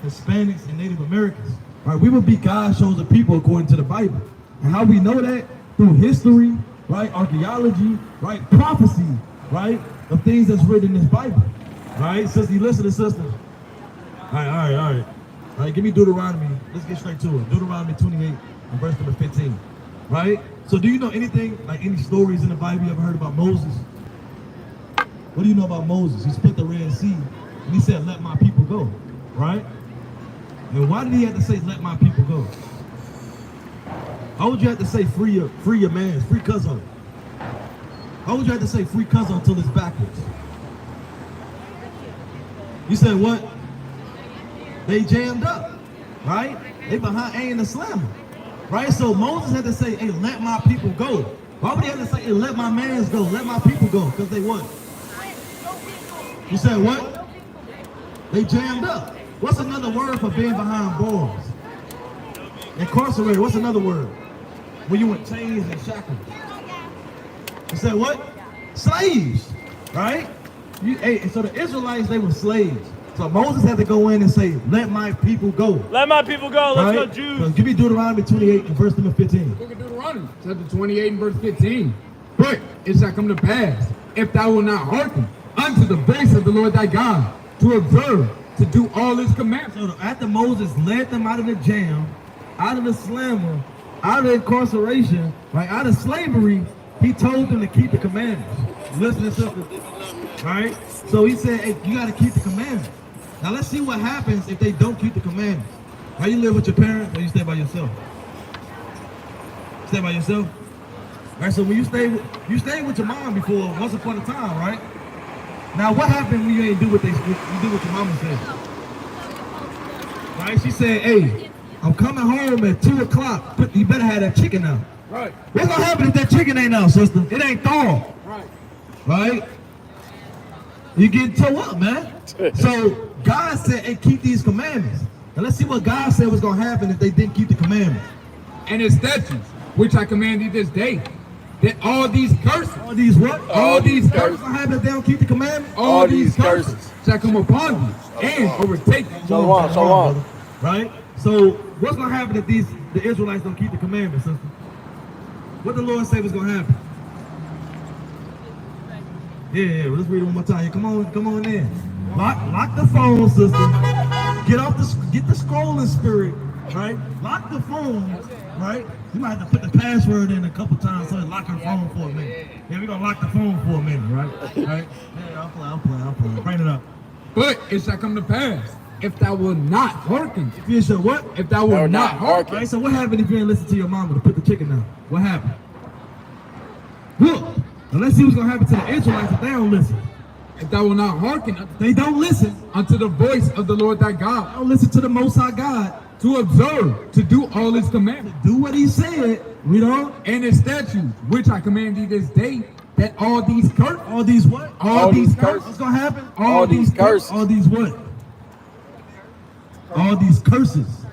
Hispanics, and Native Americans. Right? We will be God's chosen people according to the Bible. And how we know that? Through history, right? Archaeology, right? Prophecy, right? Of things that's written in this Bible. Right? Sister, you listen to sister. All right. All right, give me Deuteronomy. Let's get straight to it. Deuteronomy 28 and verse number 15. Right? So do you know anything, like any stories in the Bible you ever heard about Moses? What do you know about Moses? He split the Red Sea and he said, let my people go. Right? And why did he have to say, let my people go? How would you have to say free your man, free cousin? How would you have to say free cousin until it's backwards? You said what? They jammed up, right? They behind A and the slammer, right? So Moses had to say, hey, let my people go. Why would he have to say, hey, let my mans go, let my people go? Because they what? You said what? They jammed up. What's another word for being behind bars? Incarcerated, what's another word? When you in chains and shackles. You said what? Slaves, right? So the Israelites, they were slaves. So Moses had to go in and say, let my people go. Let my people go. Let's go, Jude. So give me Deuteronomy 28 and verse number 15. Book of Deuteronomy, chapter 28 and verse 15. But it shall come to pass, if thou wilt not hearken unto the voice of the Lord thy God, to observe, to do all his commandments. So after Moses led them out of the jam, out of the slammer, out of the incarceration, right, out of slavery, he told them to keep the commandments. Listen to this, right? So he said, hey, you got to keep the commandments. Now let's see what happens if they don't keep the commandments. How you live with your parents or you stay by yourself? Stay by yourself? Right, so when you stayed with your mom before, once upon a time, right? Now what happened when you ain't do what you do what your mama said? Right, she said, hey, I'm coming home at 2 o'clock. You better have that chicken out. Right. What's gonna happen if that chicken ain't out, sister? It ain't thawed. Right. Right? You getting toe up, man. So God said, hey, keep these commandments. And let's see what God said was gonna happen if they didn't keep the commandments. And his statutes, which I command thee this day, that all these curses. All these what? All these curses. What's gonna happen if they don't keep the commandments? All these curses shall come upon thee and overtake thee. So on. Right? So what's gonna happen if the Israelites don't keep the commandments, sister? What the Lord said was gonna happen? Yeah, let's read it one more time. Here, come on in. Lock the phone, sister. Get the scrolling spirit, right? Lock the phone, right? You might have to put the password in a couple times so it lock her phone for a minute. Yeah, we're gonna lock the phone for a minute, right? Right? Yeah, I'll play. Bring it up. But it shall come to pass, if thou wilt not hearken. If you said what? If thou wilt not hearken. Right, so what happened if you didn't listen to your mama to put the chicken down? What happened? Look, now let's see what's gonna happen to the Israelites if they don't listen. If thou wilt not hearken, They don't listen. unto the voice of the Lord thy God, Don't listen to the Most High God. to observe, to do all his commandments, Do what he said, you know? and his statutes, which I command thee this day, that all these curses, All these what? all these curses, What's gonna happen? All these curses. All these what? All these curses.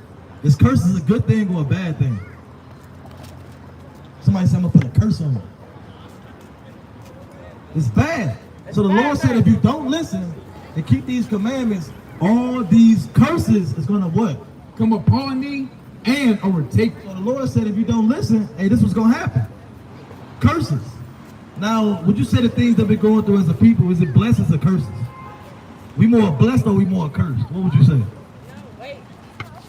Is curses a good thing or a bad thing? Somebody said I'm gonna put a curse on it. It's bad. So the Lord said if you don't listen and keep these commandments, all these curses is gonna what? come upon thee and overtake thee. So the Lord said if you don't listen, hey, this was gonna happen. Curses. Now, would you say the things that we're going through as a people, is it blessings or curses? We more blessed or we more cursed? What would you say?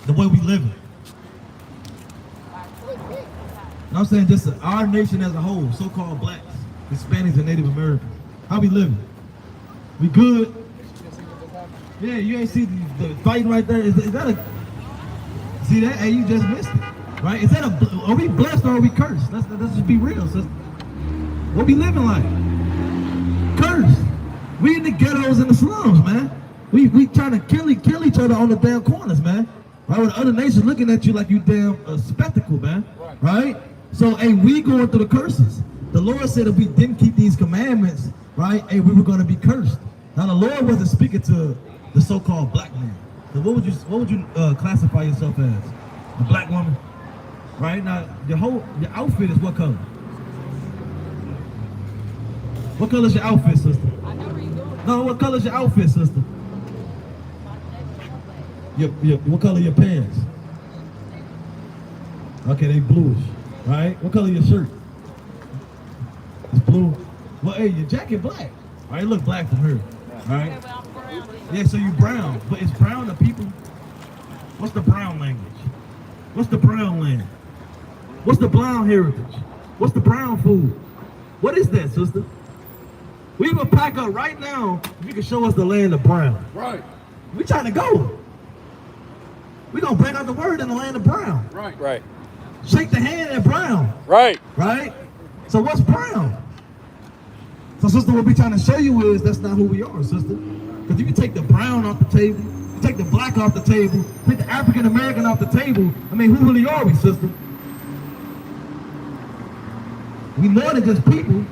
The way we live it. And I'm saying just our nation as a whole, so-called blacks, Hispanics, and Native Americans. How we living? We good? Yeah, you ain't see the fighting right there? Is that a... See that? Hey, you just missed it. Right? Is that a... Are we blessed or are we cursed? Let's just be real, sister. What we living like? Cursed. We in the ghettos and the slums, man. We trying to kill each other on the damn corners, man. Right? With other nations looking at you like you damn spectacle, man. Right? So, hey, we going through the curses. The Lord said if we didn't keep these commandments, right, hey, we were going to be cursed. Now, the Lord wasn't speaking to the so-called black man. So what would you classify yourself as? A black woman? Right? Now, your outfit is what color? What color is your outfit, sister? No, what color is your outfit, sister? What color are your pants? Okay, they bluish, right? What color your shirt? It's blue. Well, hey, your jacket black. All right, look black from her, right? Yeah, so you brown, but it's brown to people. What's the brown language? What's the brown land? What's the brown heritage? What's the brown food? What is that, sister? We will pack up right now if you can show us the land of brown. Right. We trying to go. We gonna bring out the word in the land of brown. Right. Right. Shake the hand at brown. Right. Right? So what's brown? So sister, what we trying to show you is that's not who we are, sister. Because you can take the brown off the table, take the black off the table, take the African American off the table. I mean, who really are we, sister? We more than just people.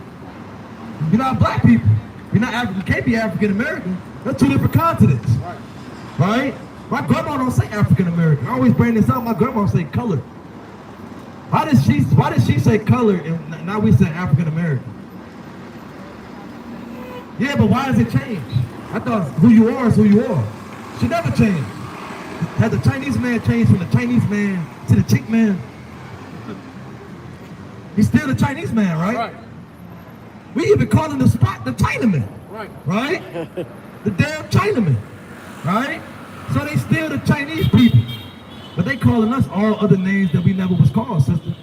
We're not black people. We're not African. You can't be African American. That's two different continents. Right? My grandma don't say African American. I always bring this up. My grandma say color. Why did she say color and now we say African American? Yeah, but why does it change? I thought who you are is who you are. She never changed. Has the Chinese man changed from the Chinese man to the chick man? He's still the Chinese man, right? We even calling the spot the Chinaman. Right? The damn Chinaman. Right? So they still the Chinese people. But they calling us all other names that we never was called, sister.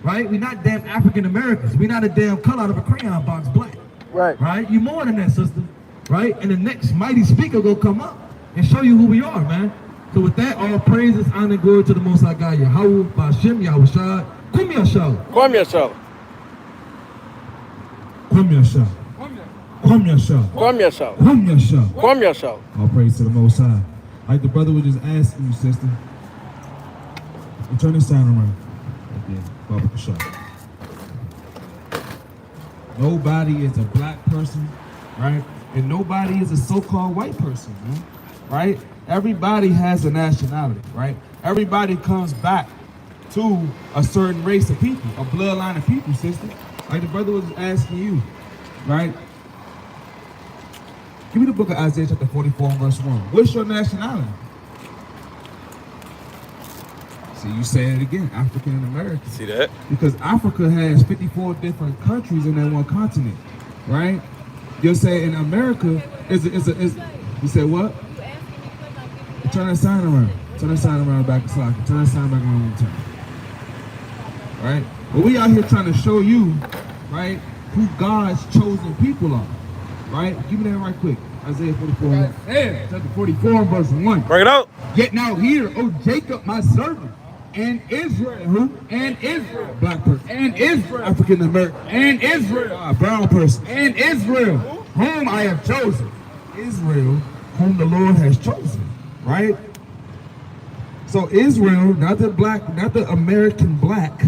Right? We not damn African Americans. We not a damn color out of a crayon box black. Right? You more than that, sister. Right? And the next mighty speaker will come up and show you who we are, man. So with that, all praises, honor, and glory to the Most High God, Yahweh, Ba'ashem, Yahushua, Kum Yashal. Come yourself. Come Yasha. Come Yasha. Come yourself. Come Yasha. Come yourself. All praise to the Most High. Like the brother was just asking you, sister. And turn this sign around. Right there. Baba Kasha. Nobody is a black person, right? And nobody is a so-called white person, man. Right? Everybody has a nationality, right? Everybody comes back to a certain race of people, a bloodline of people, sister. Like the brother was asking you, right? Give me the book of Isaiah chapter 44 and verse 1. What's your nationality? See, you saying it again, African and American. See that? Because Africa has 54 different countries in that one continent, right? You'll say in America is you said what? Turn that sign around. Turn that sign around back to socket. Turn that sign back around one time. Right? But we out here trying to show you, right, who God's chosen people are. Right? Give me that right quick. Isaiah 44. Isaiah chapter 44 verse 1. Bring it out. Yet now hear, O Jacob, my servant, and Israel, who? And Israel, Black person. and Israel, African American. and Israel, Brown person. and Israel, whom I have chosen. Israel, whom the Lord has chosen. Right? So Israel, not the black, not the American black,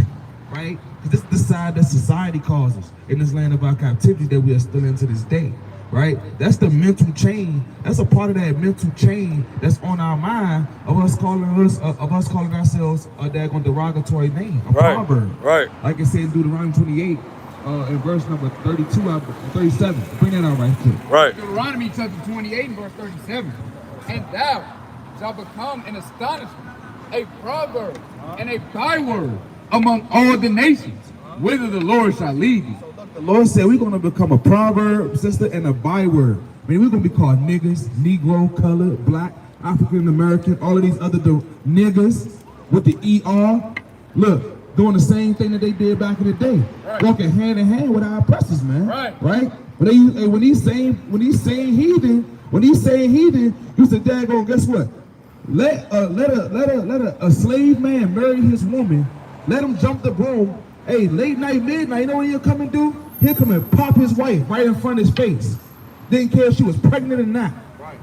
right? This is the side that society causes in this land of our captivity that we are still in to this day, right? That's the mental chain. That's a part of that mental chain that's on our mind of us calling ourselves a daggone derogatory name, a proverb. Right. Like it said in Deuteronomy 28, in verse number 32, 37. Bring that out right quick. Right. Deuteronomy chapter 28 and verse 37. And thou shalt become an astonishment, a proverb, and a byword among all the nations, whither the Lord shall lead thee. The Lord said we're going to become a proverb, sister, and a byword. I mean, we're going to be called niggas, Negro, colored, black, African American, all of these other niggas with the ER. Look, doing the same thing that they did back in the day, walking hand in hand with our oppressors, man. Right? When these same heathen, you say, daggone, guess what? Let a slave man marry his woman. Let him jump the broom. Hey, late night, midnight, you know what he'll come and do? He'll come and pop his wife right in front of his face. Didn't care if she was pregnant or not.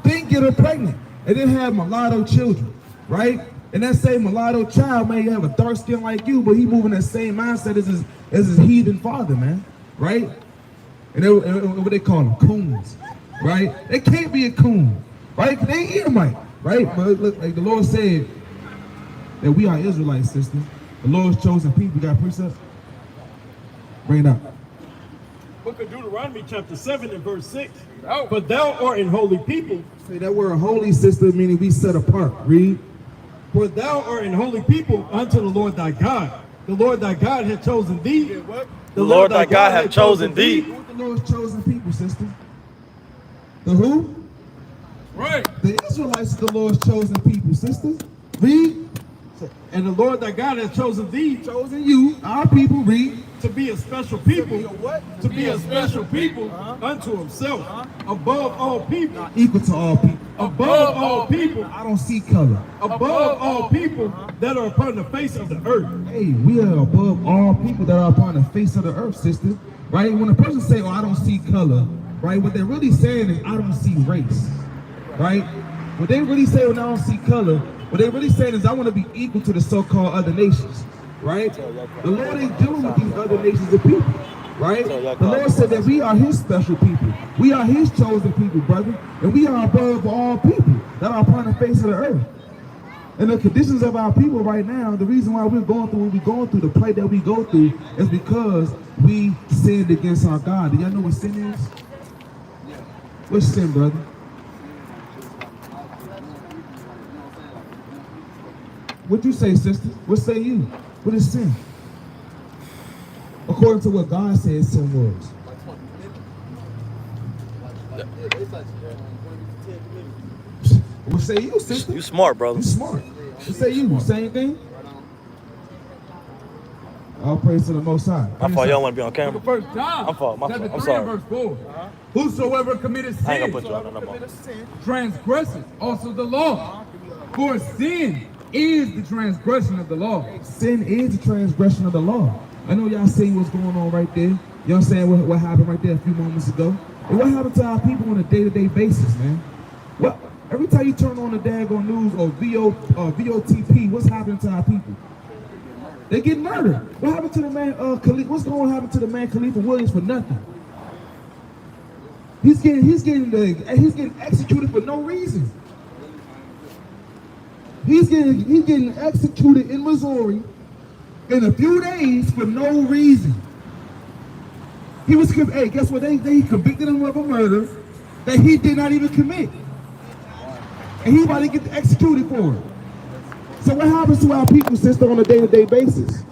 Didn't get her pregnant. And then have mulatto children, right? And that same mulatto child may have a dark skin like you, but he moving that same mindset as his heathen father, man, right? And what they call them, coons, right? They can't be a coon, right? They ain't Edomite, right? But look, like the Lord said that we are Israelites, sisters. The Lord's chosen people. Got precepts? Bring it up. Book of Deuteronomy chapter 7 and verse 6. But thou art an holy people. Say that word holy, sister, meaning we set apart. Read. For thou art an holy people unto the Lord thy God. The Lord thy God hath chosen thee. The Lord thy God hath chosen thee. Who the Lord's chosen people, sister? The who? Right. The Israelites are the Lord's chosen people, sister. Read. And the Lord thy God hath chosen thee. Chosen you, our people, read. To be a special people. To be a special people unto himself. Above all people. Equal to all people. Above all people. I don't see color. Above all people that are upon the face of the earth. Hey, we are above all people that are upon the face of the earth, sister. Right? When a person say, oh, I don't see color, right? What they're really saying is, I don't see race. Right? What they really say when I don't see color, what they really saying is, I want to be equal to the so-called other nations. Right? The Lord ain't dealing with these other nations of people. Right? The Lord said that we are his special people. We are his chosen people, brother. And we are above all people that are upon the face of the earth. And the conditions of our people right now, the reason why we're going through what we're going through, the plight that we go through, is because we sinned against our God. Do y'all know what sin is? What's sin, brother? What'd you say, sister? What say you? What is sin? According to what God says sin was. What say you, sister? You smart, brother. You smart. What say you? Same thing? All praise to the Most High. My fault, y'all want to be on camera. First John, My fault, I'm 3 sorry. Verse 4. Whosoever committed I ain't sin gonna put you on no more. transgresses also the law. For sin is the transgression of the law. Sin is the transgression of the law. I know y'all see what's going on right there. You know what I'm saying? What happened right there a few moments ago. And what happened to our people on a day-to-day basis, man? What? Every time you turn on the daggone news or VOTP, what's happening to our people? They get murdered. What happened to the man, what's going to happen to the man Khalifa Williams for nothing? He's getting executed for no reason. He's getting executed in Missouri in a few days for no reason. He was, hey, guess what? They convicted him of a murder that he did not even commit. And he about to get executed for it. So what happens to our people, sister, on a day-to-day basis?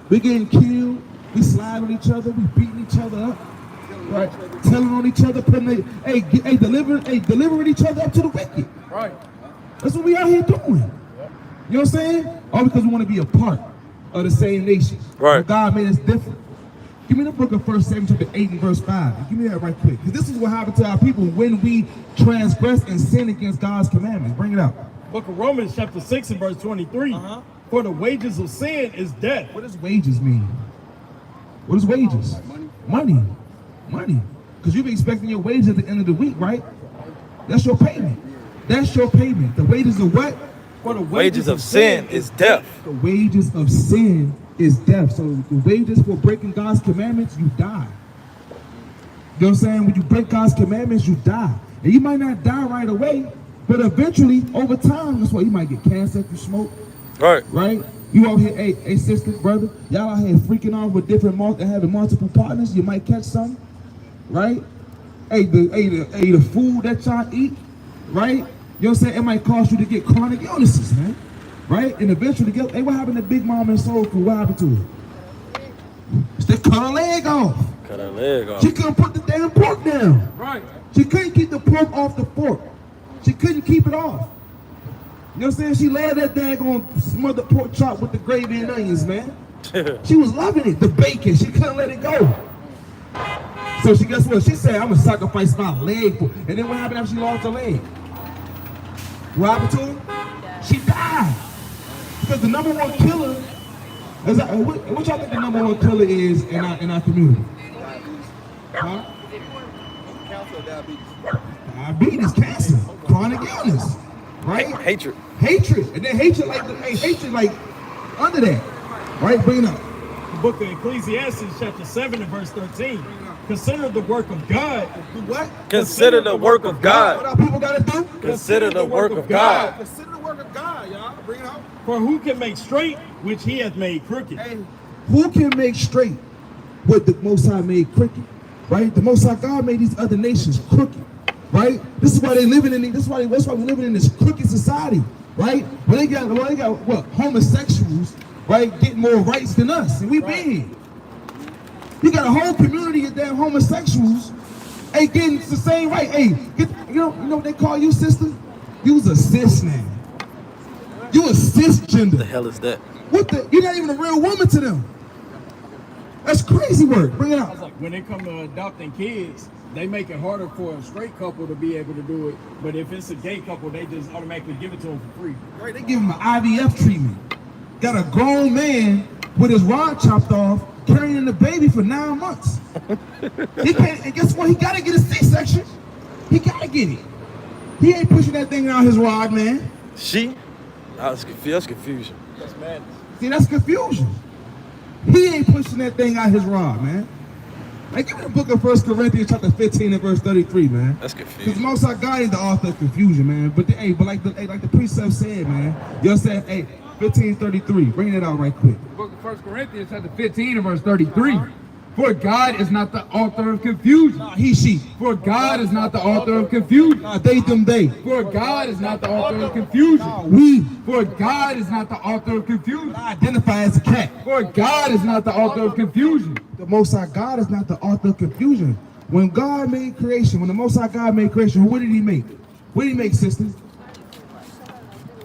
We getting killed, we slide on each other, we beating each other up, right? Telling on each other, delivering each other up to the wicked. Right. That's what we out here doing. You know what I'm saying? All because we want to be a part of the same nation. Right. But God made us different. Give me the book of 1 Samuel chapter 8 and verse 5. Give me that right quick. Because this is what happened to our people when we transgress and sin against God's commandments. Bring it up. Book of Romans chapter 6 and verse 23. For the wages of sin is death. What does wages mean? What is wages? Money. Because you've been expecting your wages at the end of the week, right? That's your payment. That's your payment. The wages of what? For the Wages of sin is death. The wages of sin is death. So the wages for breaking God's commandments, you die. You know what I'm saying? When you break God's commandments, you die. And you might not die right away, but eventually, over time, that's why you might get cancer if you smoke. Right. Right? You out here, hey sister, brother, y'all out here freaking off with different and having multiple partners, you might catch some. Right? The food that y'all eat, right? You know what I'm saying? It might cause you to get chronic illnesses, man. Right? And eventually, hey, what happened to Big Mama and Soul Food? What happened to her? They cut her leg off. Cut her leg off. She couldn't put the damn pork down. Right. She couldn't keep the pork off the fork. She couldn't keep it off. You know what I'm saying? She loved that daggone smothered pork chop with the gravy and onions, man. She was loving it. The bacon, she couldn't let it go. So she, guess what? She said, I'm gonna sacrifice my leg for. And then what happened after she lost her leg? What happened to her? She died. Because the number one killer, what y'all think the number one killer is in our community? Huh? Diabetes, cancer, chronic illness, right? Hatred. And then hatred like under that, right? Bring it up. The book of Ecclesiastes, chapter 7 and verse 13. Consider the work of God. What? Consider the work of God. What our people gotta do? Consider the work of God. Consider the work of God, y'all. Bring it out. For who can make straight which he hath made crooked? Hey, who can make straight what the Most High made crooked? Right? The Most High God made these other nations crooked. Right? This is why they living in. That's why we're living in this crooked society. Right? Well, they got what? Homosexuals, right? Getting more rights than us, and we been here. You got a whole community of damn homosexuals, hey, getting the same right. Hey, you know what they call you, sister? You's a cis now. You a cisgender. The hell is that? What the? You're not even a real woman to them. That's crazy work. Bring it out. When it comes to adopting kids, they make it harder for a straight couple to be able to do it. But if it's a gay couple, they just automatically give it to them for free. Right, they give him an IVF treatment. Got a grown man with his rod chopped off, carrying the baby for 9 months. He can't, and guess what? He gotta get a C-section. He gotta get it. He ain't pushing that thing out his rod, man. That's confusion. That's madness. See, that's confusion. He ain't pushing that thing out his rod, man. Like, give me the book of 1 Corinthians chapter 15 and verse 33, man. That's Because confusion. Most High God ain't the author of confusion, man. But like the precept said, man. You know what I'm saying? Hey, 15:33. Bring it out right quick. The book of 1 Corinthians chapter 15 and verse 33. For God is not the author of confusion. He, she. For God is not the author of confusion. They, them, they. For God is not the author of confusion. We. For God is not the author of confusion. Identify as a cat. For God is not the author of confusion. The Most High God is not the author of confusion. When God made creation, when the Most High God made creation, what did he make? What did he make, sisters?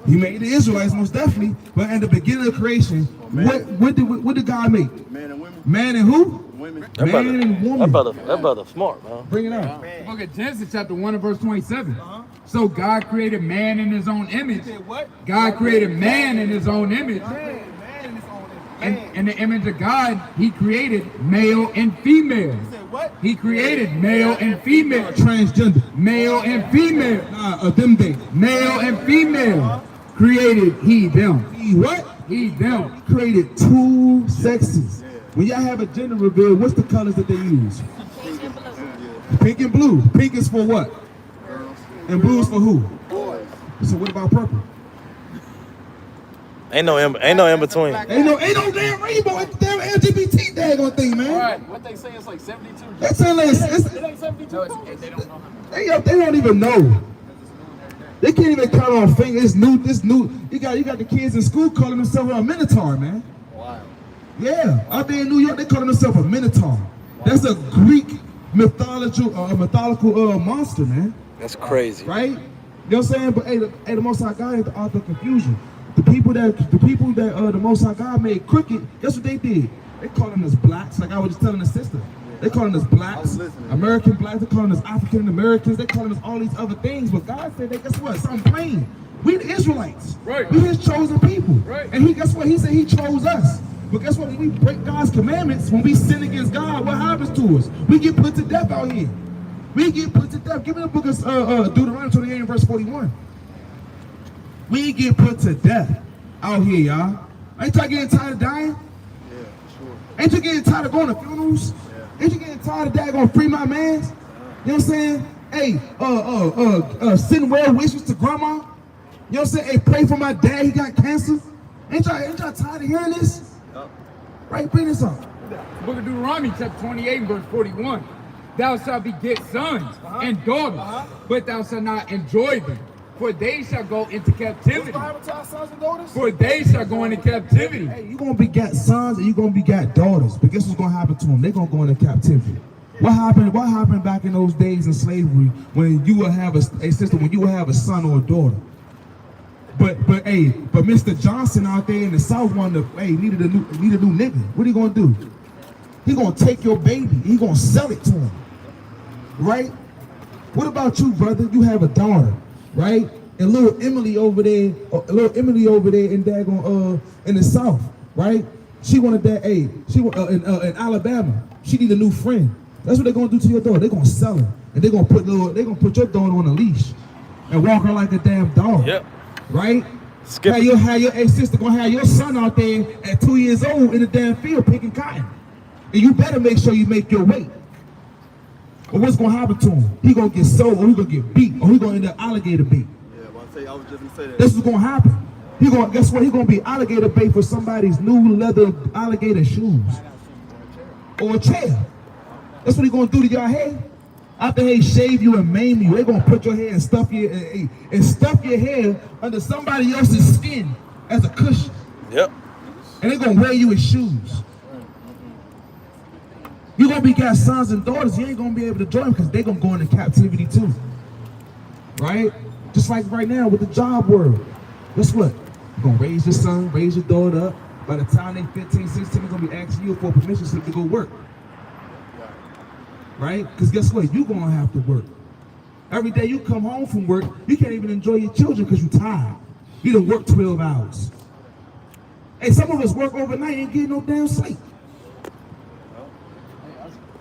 He made the Israelites, most definitely. But in the beginning of creation, what did God make? Man and women. Man and who? Women. Man and woman. That brother smart, man. Bring it out. The book of Genesis chapter 1 and verse 27. So God created man in his own image. God created man in his own image. And in the image of God, he created male and female. He created male and female. Transgender. Male and female. Them they. Male and female. Created he them. He what? He them. Created two sexes. When y'all have a gender reveal, what's the colors that they use? Pink and blue. Pink is for what? And blue is for who? Boys. So what about purple? Ain't no in between. Ain't no damn rainbow. It's the damn LGBT daggone thing, man. All right, what they say is like 72. That's saying like It ain't 72. They don't know how. they don't even know. They can't even count on fingers. This new. You got the kids in school calling themselves a minotaur, man. Wow. Yeah, out there in New York, they calling themselves a minotaur. That's a Greek mythological monster, man. That's crazy. Right? You know what I'm saying? But hey, the Most High God is the author of confusion. The people that the Most High God made crooked, guess what they did? They calling us blacks, like I was just telling the sister. They calling us blacks, American blacks, they calling us African Americans, they calling us all these other things. But God said, guess what? Something plain. We the Israelites. Right. We his chosen people. Right. And he, guess what? He said he chose us. But guess what? When we break God's commandments, when we sin against God, what happens to us? We get put to death out here. We get put to death. Give me the book of Deuteronomy 28 and verse 41. We get put to death out here, y'all. Ain't y'all getting tired of dying? Yeah, sure. Ain't you getting tired of going to funerals? Yeah. Ain't you getting tired of daggone free my mans? You know what I'm saying? Hey, send well wishes to grandma. You know what I'm saying? Hey, pray for my dad, he got cancer. Ain't y'all tired of hearing this? Right, bring this up. The book of Deuteronomy chapter 28 and verse 41. Thou shalt beget sons and daughters, but thou shalt not enjoy them. For they shall go into captivity. For they shall go into captivity. Hey, you're going to beget sons and you're going to beget daughters. But guess what's going to happen to them? They're going to go into captivity. What happened back in those days in slavery when you would have a sister, when you would have a son or a daughter? But Mr. Johnson out there in the South needed a new nigga. What are you gonna do? He gonna take your baby. He gonna sell it to him, right? What about you, brother? You have a daughter, right? And little Emily over there in daggone in the South, right? She wanted that. In Alabama. She need a new friend. That's what they're gonna do to your daughter. They're gonna sell her, and they're gonna put your daughter on a leash and walk her like a damn dog. Yep. Right? Skip. Have your sister gonna have your son out there at 2 years old in the damn field picking cotton, and you better make sure you make your weight. Or what's gonna happen to him? He gonna get sold, or he gonna get beat, or he gonna end up alligator bait. Yeah, I was just gonna say that. This is gonna happen. Guess what? He gonna be alligator bait for somebody's new leather alligator shoes or a chair. That's what he gonna do to your hair. After they shave you and maim you, they gonna put your hair and stuff your hair under somebody else's skin as a cushion. Yep. And they gonna wear you as shoes. You gonna got sons and daughters, you ain't gonna be able to join them because they gonna go into captivity too. Right? Just like right now with the job world. Guess what? You're gonna raise your son, raise your daughter up. By the time they 15, 16, they're gonna be asking you for permission slip to go work. Right? Because guess what? You're gonna have to work. Every day you come home from work, you can't even enjoy your children because you're tired. You done work 12 hours. Hey, some of us work overnight, ain't getting no damn sleep.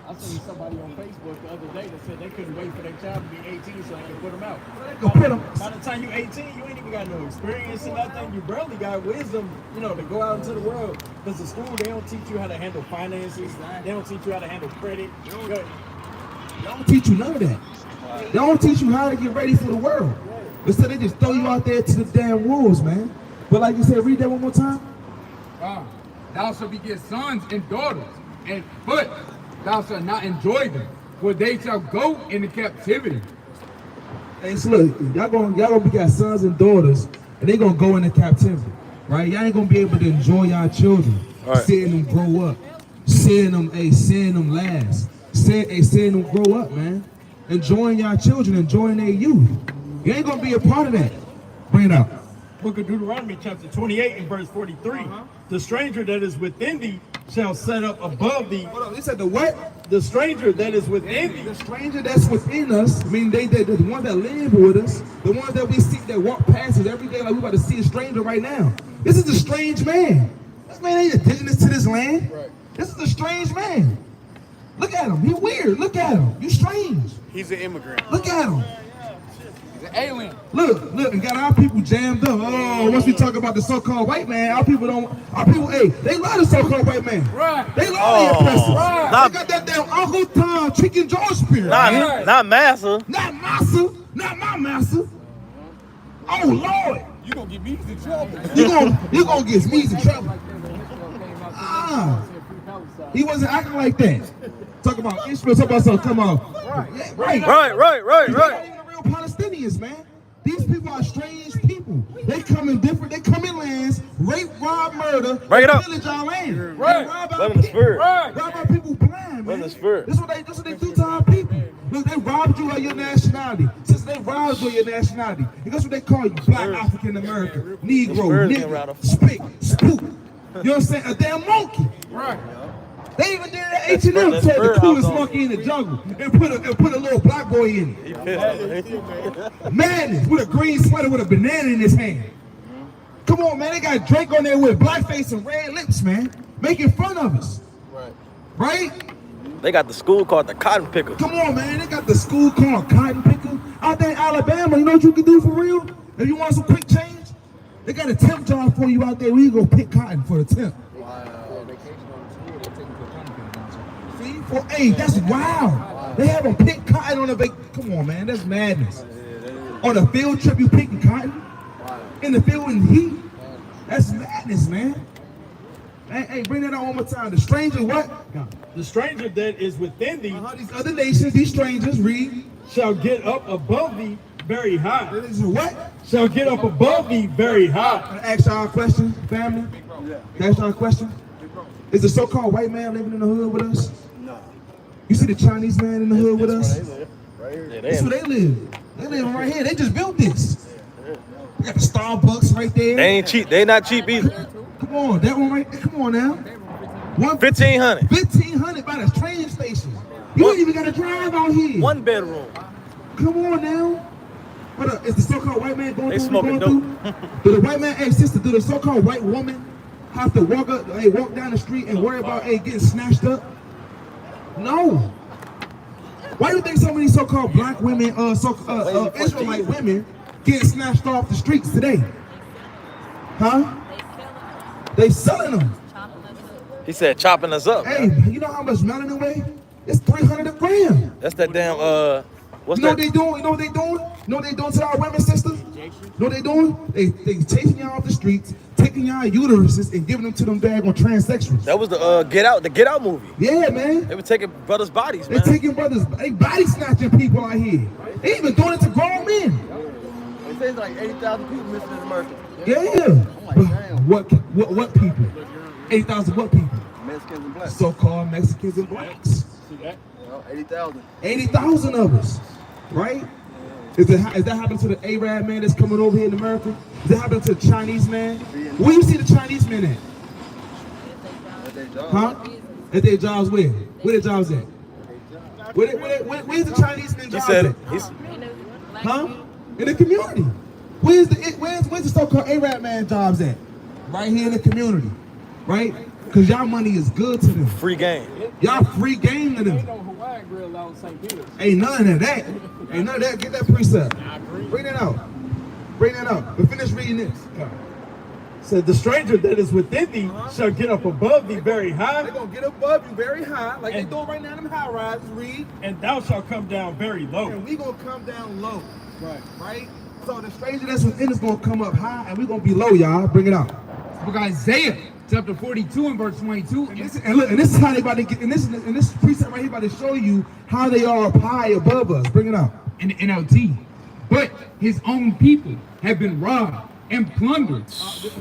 I seen somebody on Facebook the other day that said they couldn't wait for their child to be 18 so they could put them out. By the time you're 18, you ain't even got no experience or nothing. You barely got wisdom, to go out into the world. Because the school, they don't teach you how to handle finances. They don't teach you how to handle credit. They don't teach you none of that. They don't teach you how to get ready for the world. Instead, they just throw you out there to the damn wolves, man. But like you said, read that one more time. Thou shalt beget sons and daughters, but thou shalt not enjoy them, for they shall go into captivity. Hey, so look, y'all gonna beget sons and daughters, and they gonna go into captivity, right? Y'all ain't gonna be able to enjoy y'all children, right. Seeing them grow up, seeing them last, seeing them grow up, man. Enjoying y'all children, enjoying their youth. You ain't gonna be a part of that. Bring it out. Book of Deuteronomy chapter 28 and verse 43. The stranger that is within thee shall set up above thee. Hold on, he said the what? The stranger that is within thee. The stranger that's within us, I mean, they the ones that live with us, the ones that we see that walk past us every day like we about to see a stranger right now. This is a strange man. This man ain't indigenous to this land. Right. This is a strange man. Look at him. He weird. Look at him. You strange. He's an immigrant. Look at him. He's an alien. Look, and got our people jammed up. Oh, once we talk about the so-called white man, they love the so-called white man. Right. They love the oppressors. Right. They got that damn Uncle Tom Chicken George spirit. Not massa. Not massa. Not my massa. Oh, Lord. You gonna get me in trouble. You gonna get me in trouble. He wasn't acting like that. Talk about Israel, talk about something. Come on. Right. Right. They're not even real Palestinians, man. These people are strange people. They come in lands, rape, rob, murder, pillage our land. Right. Rob Let them spirit. rob our people blind, man. Let them spirit. That's what they do to our people. Look, they robbed you of your nationality. Since they robbed you of your nationality, and that's what they call you, Black African American, Negro, nigga, spick, spook. You know what I'm saying? A damn monkey. Right. They even did that H&M, told the coolest monkey in the jungle and put a little black boy in it. Madness, with a green sweater with a banana in his hand. Come on, man, they got Drake on there with blackface and red lips, man, making fun of us. Right? They got the school called the Cotton Picker. Come on, man, they got the school called Cotton Picker. Out there in Alabama, you know what you can do for real? If you want some quick change, they got a temp job for you out there where you go pick cotton for the temp. Hey, that's wild. They have them pick cotton on the vacation. Come on, man, that's madness. On a field trip, you picking cotton? In the field in the heat? That's madness, man. Hey, bring that out one more time. The stranger what? The stranger that is within thee These other nations, these strangers, read. shall get up above thee very high. This is what? Shall get up above thee very high. Can I ask y'all a question, family? Can I ask y'all a question? Is the so-called white man living in the hood with us? You see the Chinese man in the hood with us? That's where they live. They live right here. They just built this. They got the Starbucks right there. They ain't cheap. They not cheap either. Come on, that one right there. Come on now. 1,500. 1,500 by the train station. You ain't even got to drive out here. 1 bedroom. Come on now. What is the so-called white man going They through? smoking dope. Do the white man, hey sister, do the so-called white woman have to walk down the street and worry about getting snatched up? No. Why do you think so many so-called black women, Israelite women, getting snatched off the streets today? Huh? They selling them. He said chopping us up. Hey, you know how much melanin weigh? It's 300 a gram. That's that damn what's You know that? what they doing? You know what they doing? You know what they doing to our women sisters? You know what they doing? They chasing y'all off the streets, taking y'all uteruses and giving them to them daggone transsexuals. That was the Get Out movie. Yeah, man. They were taking brothers' bodies, They man. taking brothers, they body snatching people out here. They even doing it to grown men. They say it's like 80,000 people missing in America. Yeah. I'm like, damn. What people? 8,000 what people? Mexicans and blacks. So-called Mexicans and blacks. See that? 80,000. 80,000 of us, right? Is that happening to the Arab man that's coming over here in America? Is that happening to the Chinese man? Where you see the Chinese men at? At their job. Huh? At their jobs where? Where their jobs at? Where's the Chinese men He jobs said at? it. He's Huh? In the community. Where's the so-called Arab man jobs at? Right here in the community, right? Because y'all money is good to them. free game. Y'all free game to them. Ain't no Hawaiian grill out in St. Peter's. Ain't none of that. Ain't none of that. Get that precept. Bring that out. Bring that out. But finish reading this. Said the stranger that is within thee shall get up above thee very high, They're gonna get above you very high, like And- they doing right now in them high rises, read. and thou shalt come down very low. And we gonna come down low. Right. Right? So the stranger that's within is gonna come up high and we gonna be low, y'all. Bring it out. Book of Isaiah, chapter 42 and verse 22. And look, and this is how they about to get, and this precept right here about to show you how they are up high above us. Bring it out. In the NLT. But his own people have been robbed and plundered.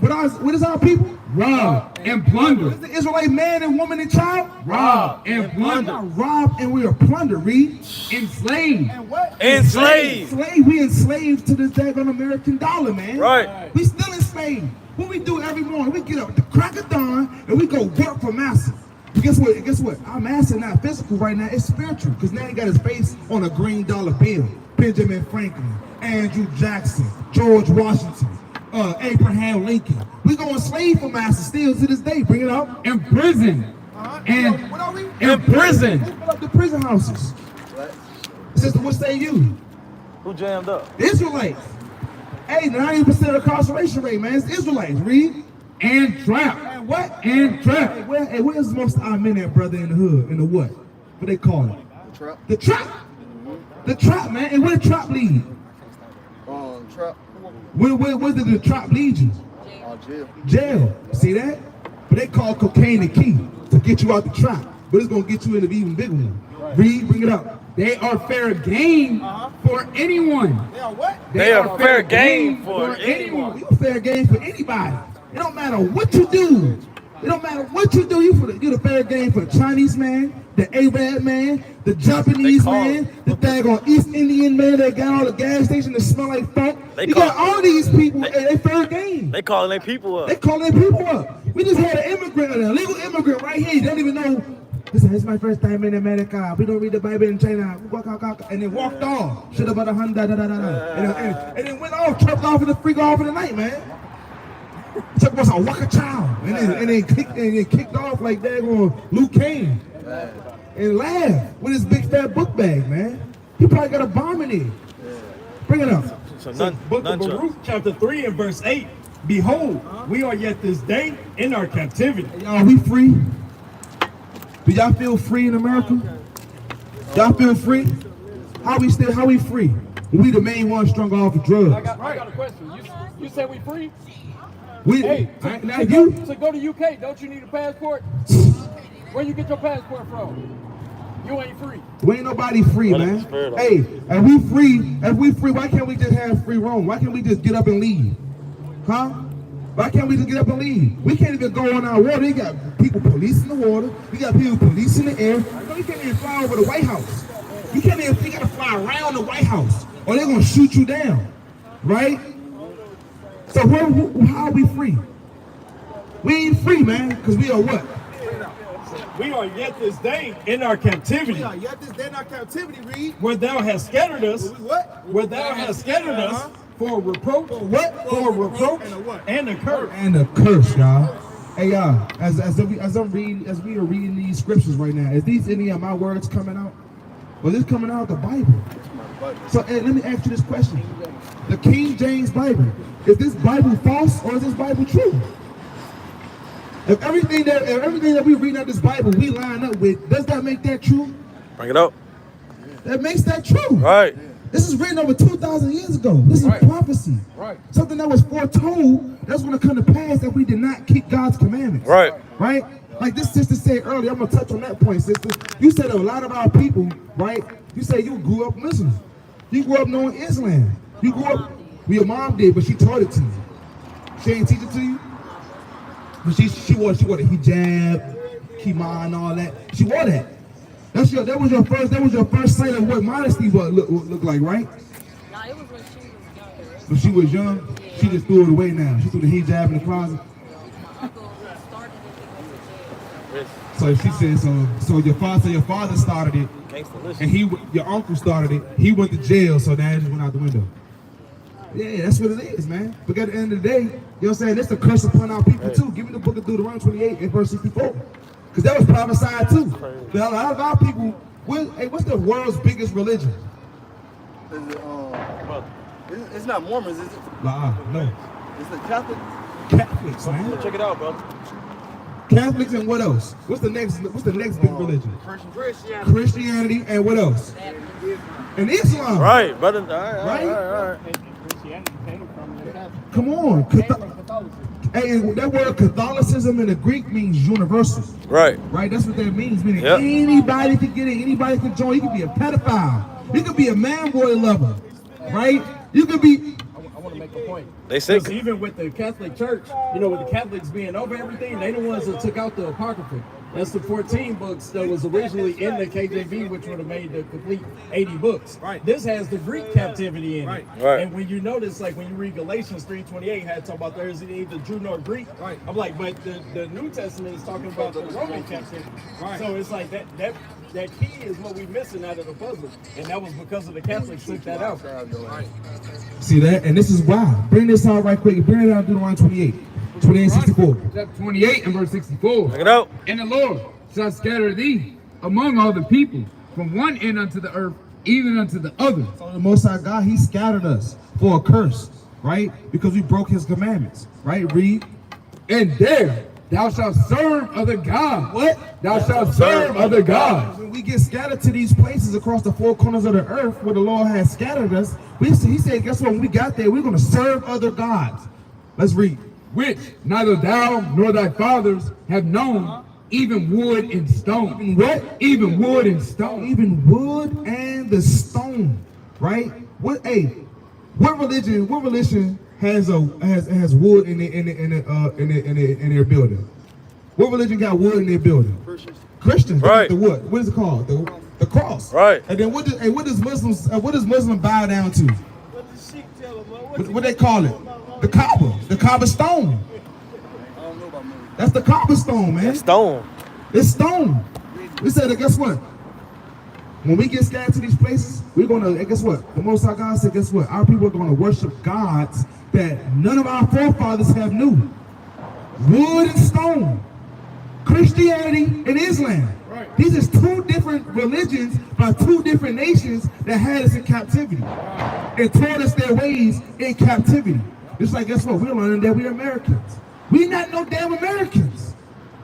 What is our people? Robbed and What is plundered. the Israelite man and woman and child? Robbed and We are plundered. robbed and we are plundered, read. Enslaved. And what? Enslaved. We enslaved to this daggone American dollar, man. Right. We still enslaved. What we do every morning, we get up at the crack of dawn and we go work for massa. But guess what? Our master not physical right now, it's spiritual. Because now he got his face on a green dollar bill. Benjamin Franklin, Andrew Jackson, George Washington, Abraham Lincoln. We go enslave for massa still to this day. Bring it out. Imprisoned. And What are we? imprisoned. Who put up the prison houses? Sister, what say you? Who jammed up? The Israelites. Hey, 90% incarceration rate, man. It's Israelites. Read. And trapped. And what? And trapped. Hey, where's most of our men at, brother, in the hood? In the what? What they call it? The trap. The trap. The trap, man. And where the trap lead? Trap. Where did the trap lead you? Jail. Jail. See that? But they call cocaine the key to get you out the trap. But it's going to get you in an even bigger one. Read, bring it up. They are fair game for anyone. They are what? They are fair game for anyone. You fair game for anybody. It don't matter what you do. It don't matter what you do. You're the fair game for the Chinese man, the Arab man, the Japanese man, the daggone East Indian man that got all the gas station that smell like funk. You got all these people, and they fair game. They calling their people up. They calling their people up. We just had an immigrant, an illegal immigrant right here. You don't even know. Listen, it's my first time in America. We don't read the Bible in China. And then walked off. Shit about 100, and then went off, tripped off in the freak off in the night, man. Took us a waka chow, and then kicked off like that on Luke Kane, and laughed with his big fat book bag, man. He probably got a bomb in it. Bring it up. So Book of Baruch, chapter 3 and verse 8. Behold, we are yet this day in our captivity. Y'all, we free? Do y'all feel free in America? Y'all feel free? How we free? We the main ones strung off of drugs. I got a question. You said we free? We, Hey, now to you, go to UK, don't you need a passport? Where you get your passport from? You ain't free. we ain't nobody free, What man. is spirit of- Hey, if we free, why can't we just have free roam? Why can't we just get up and leave? Huh? Why can't we just get up and leave? We can't even go on our water. We got people policing the water. We got people policing the air. No, you can't even fly over the White House. You can't even, you gotta fly around the White House or they're gonna shoot you down, right? So how are we free? We ain't free, man, because we are what? We are yet this day in our captivity. We are yet this day in our captivity, read. Where thou hast scattered us. What? Where thou hast scattered us for reproach. For what? For reproach and a what? and a curse. And a curse, y'all. Hey, y'all, as we are reading these scriptures right now, is these any of my words coming out? Well, this coming out of the Bible. So let me ask you this question. The King James Bible, is this Bible false or is this Bible true? If everything that we read out this Bible we line up with, does that make that true? Bring it up. That makes that true. Right. This is written over 2,000 years ago. This is prophecy. Right. Something that was foretold that's going to come to pass if we did not keep God's commandments. Right. Right? Like this sister said earlier, I'm going to touch on that point, sister. You said a lot of our people, right? You say you grew up Muslim. You grew up knowing Islam. You grew up, well, your mom did, but she taught it to you. She ain't teach it to you? But she wore the hijab, kima and all that. She wore that. That was your first sight of what modesty look like, right? No, it was when she was younger. When she was young, she just threw it away now. She threw the hijab in the closet. My uncle started it, he went to jail. So she said, so your father started it, and your uncle started it. He went to jail, so now it just went out the window. Yeah, that's what it is, man. But at the end of the day, you know what I'm saying? It's a curse upon our people too. Give me the book of Deuteronomy 28 and verse 64. Because that was prophesied too. A lot of our people, what's the world's biggest religion? Is it, it's not Mormons, is it? No. Is it Catholic? Catholics, man. Check it out, bro. Catholics and what else? What's the next big religion? Christianity and what else? And Islam. Right, brother. Right? All right. Christianity came from the Catholic. Come on. Hey, and that word Catholicism in the Greek means universal. Right. Right? That's what that means. Meaning anybody can get in, anybody can join. You can be a pedophile. You can be a man boy lover. Right? You can be. I want to make a point. They say even with the Catholic Church, you know, with the Catholics being over everything, they the ones that took out the Apocrypha. That's the 14 books that was originally in the KJV, which would have made the complete 80 books. Right. This has the Greek captivity in it. Right. And when you notice, like when you read Galatians 3:28, had talk about there's neither Jew nor Greek. Right. I'm like, but the New Testament is talking about the Roman captivity. Right. So it's like that key is what we're missing out of the puzzle, and that was because of the Catholics took that out. Right. See that? And this is why. Bring this out right quick. Bring it out Deuteronomy 28. 28:64. Chapter 28 and verse 64. Check it out. And the Lord shall scatter thee among all the people, from one end unto the earth, even unto the other. So the Most High God, He scattered us for a curse, right? Because we broke His commandments, right? Read. And there thou shalt serve other gods. What? Thou shalt serve other gods. When we get scattered to these places across the four corners of the earth where the Lord has scattered us, He said, guess what? When we got there, we're going to serve other gods. Let's read. Which neither thou nor thy fathers have known, even wood and stone. Even what? Even wood and stone. Even wood and the stone, right? What religion has wood in their building? What religion got wood in their building? Christians. Right. The wood. What is it called? The cross. Right. And then what does Muslim bow down to? What they call it? The Kaaba. The Kaaba stone. I don't know about movies. That's the Kaaba stone, man. Stone. It's stone. We said that, guess what? When we get scattered to these places, we're gonna, guess what? The Most High God said, guess what? Our people are gonna worship gods that none of our forefathers have knew. Wood and stone. Christianity and Islam. Right. These are two different religions by two different nations that had us in captivity. And taught us their ways in captivity. It's like, guess what? We're learning that we're Americans. We not no damn Americans.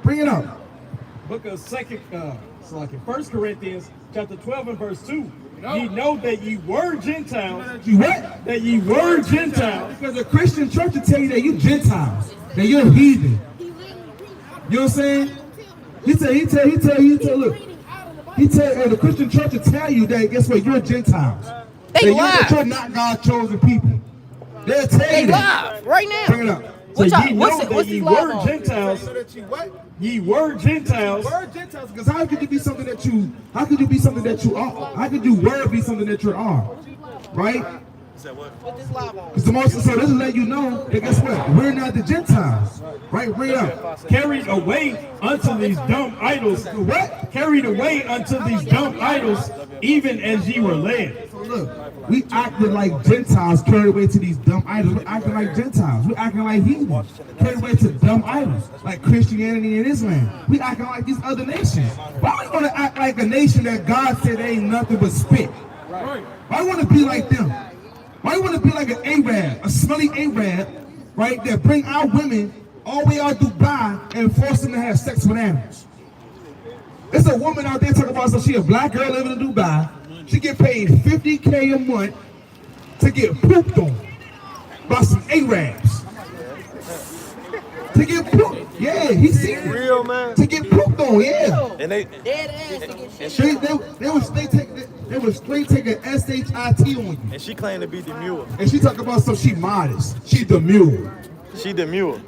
Bring it up. Book of First Corinthians, chapter 12 and verse 2. Ye know that ye were Gentiles. You what? That ye were Gentiles. Because the Christian church will tell you that you Gentiles, that you're heathen. You know what I'm saying? The Christian church will tell you that, guess what? You're Gentiles. That you're not God's chosen people. They'll tell you that. Right now. Bring it up. So ye know what's that ye this were live on? Gentiles. So that you what? Ye were Gentiles. Word Gentiles, because how could you be something that you are? How could you word be something that you are? Right? With this live on. It's the most, so this is letting you know that guess what? We're not the Gentiles. Right? Bring it up. Carried away unto these dumb idols. What? Carried away unto these dumb idols, even as ye were led. So look, we acting like Gentiles carried away to these dumb idols. We're acting like Gentiles. We're acting like heathens carried away to dumb idols, like Christianity and Islam. We acting like these other nations. Why are we going to act like a nation that God said ain't nothing but spit? Why want to be like them? Why want to be like an Arab, a smelly Arab, right, that bring our women all the way out Dubai and force them to have sex with animals? There's a woman out there talking about, so she a black girl living in Dubai. She get paid $50K a month to get pooped on by some Arabs. To get pooped, yeah, he's seen it. Real, man. To get pooped on, yeah. And they They was straight taking SHIT on you. and she claimed to be demure. And she talk about so she modest. She the mule. She demure.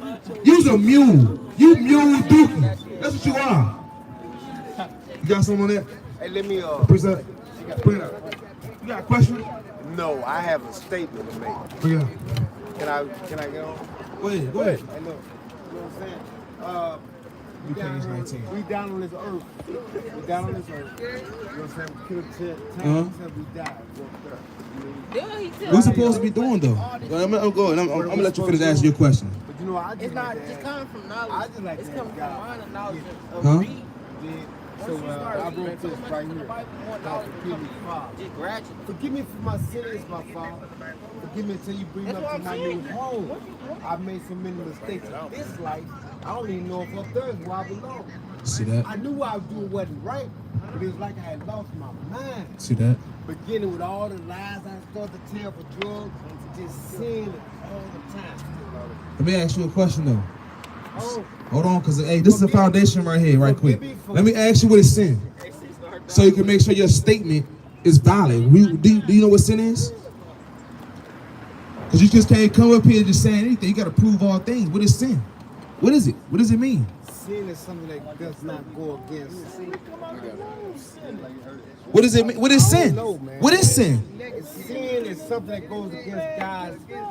You's a mule. You mule dookie. That's what you are. You got something on that? Hey, let me Bring it up. Bring it up. You got a question? No, I have a statement to make. Bring it up. Can I get on? Go ahead. Go ahead. Hey, look, you know what I'm saying? You can't use 19. We down on this earth. We down on this earth. You know what I'm saying? We killed 10 until we died. What we supposed to be doing though? I'm gonna let you finish answering your question. But you know, I just It's not just coming from knowledge. I just like it's that coming from God. mind and knowledge of Huh? reading. So I wrote this right here. God, forgive me, Father. Just gradually. Forgive me for my sins, my Father. Forgive me until you bring me up to my new home. I've made so many mistakes in this life. I don't even know if up there is where I belong. See that? I knew I was doing wasn't right, but it was like I had lost my mind. See that? Beginning with all the lies I started to tell for drugs, just sin all the time. Let me ask you a question though. Oh, Hold on, cause hey, this is a foundation right here, right quick. Let me ask you what is sin, so you can make sure your statement is valid. Do you know what sin is? Cause you just can't come up here just saying anything. You got to prove all things. What is sin? What is it? What does it mean? sin is something that does not go against. What does it mean? What is I don't sin? know, man. What is sin? Sin is something that goes against God's will.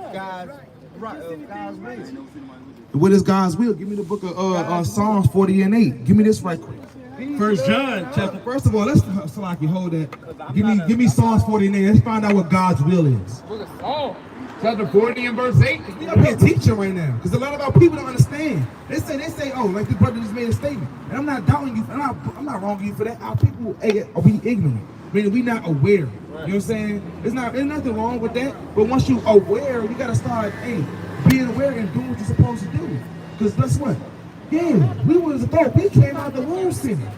What is God's will? Give me the book of Psalms 40 and 8. Give me this right quick. First John chapter. First of all, let's so I can hold that. Give me Psalms 40 and 8. Let's find out what God's will is. Chapter 40 and verse 8. We up here teaching right now, because a lot of our people don't understand. They say, oh, like the brother just made a statement, and I'm not doubting you. I'm not wronging you for that. Our people are we ignorant, meaning we not aware. You know what I'm saying? There's nothing wrong with that. But once you aware, you gotta start, being aware and doing what you're supposed to do. Because guess what? Yeah, we came out the womb sinning,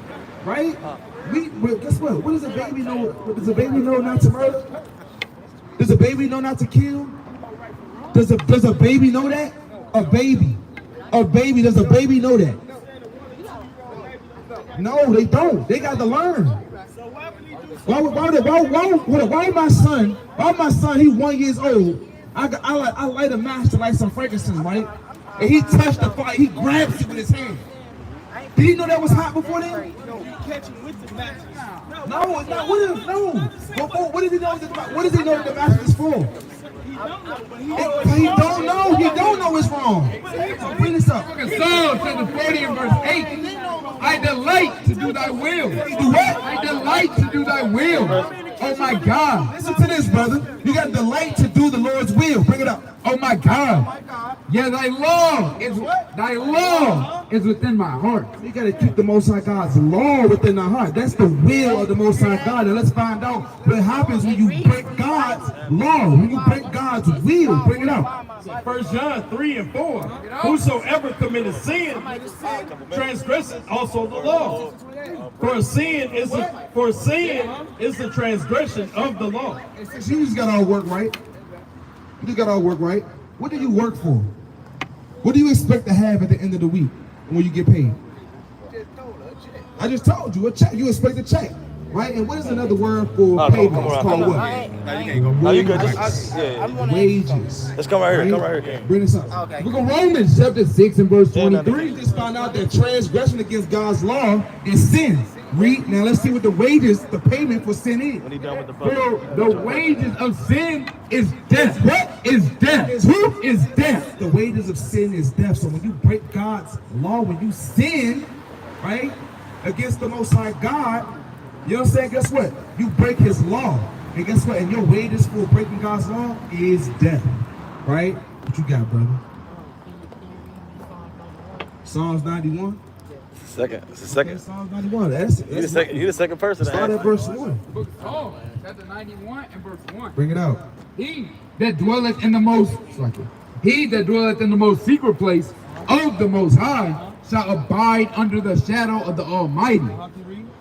right? But guess what? What does a baby know? Does a baby know not to murder? Does a baby know not to kill? Does a baby know that? A baby, does a baby know that? No, they don't. They got to learn. Why my son, he's 1 year old, I light a match to light some frankincense, right? And he touched the fire, he grabs it with his hand. Did he know that was hot before then? No, it's not. What does he know? What does he know the match is for? He don't know. He don't know it's wrong. Bring this up. Psalms chapter 40 and verse 8. I delight to do thy will. You do what? I delight to do thy will. Oh my God. Listen to this, brother. You got delight to do the Lord's will. Bring it up. Oh my God. Yeah, thy law is what? Thy law is within my heart. You got to keep the Most High God's law within our heart. That's the will of the Most High God. And let's find out what happens when you break God's law, when you break God's will. Bring it up. 1 John 3 and 4. Whosoever committeth sin, transgresseth also the law. For sin is the transgression of the law. You just got all work right. You just got all work right. What do you work for? What do you expect to have at the end of the week when you get paid? I just told you, a check. You expect a check, right? And what is another word for payment? It's called what? No, you good. Wages. Let's come right here. Come right here. Bring this up. Look at Romans chapter 6 and verse 23. We just found out that transgression against God's law is sin. Read. Now let's see what the wages, the payment for sin is. When he done with the For the wages of sin is death. What is death? Who is death? The wages of sin is death. So when you break God's law, when you sin, right, against the Most High God, you know what I'm saying? Guess what? You break His law. And guess what? And your wages for breaking God's law is death. Right? What you got, brother? Psalms 91? Second. It's the second. Psalms 91. That's You the second person to start ask. at verse 1. Book of Psalms, chapter 91 and verse 1. Bring it out. He that dwelleth in the most secret place of the Most High shall abide under the shadow of the Almighty.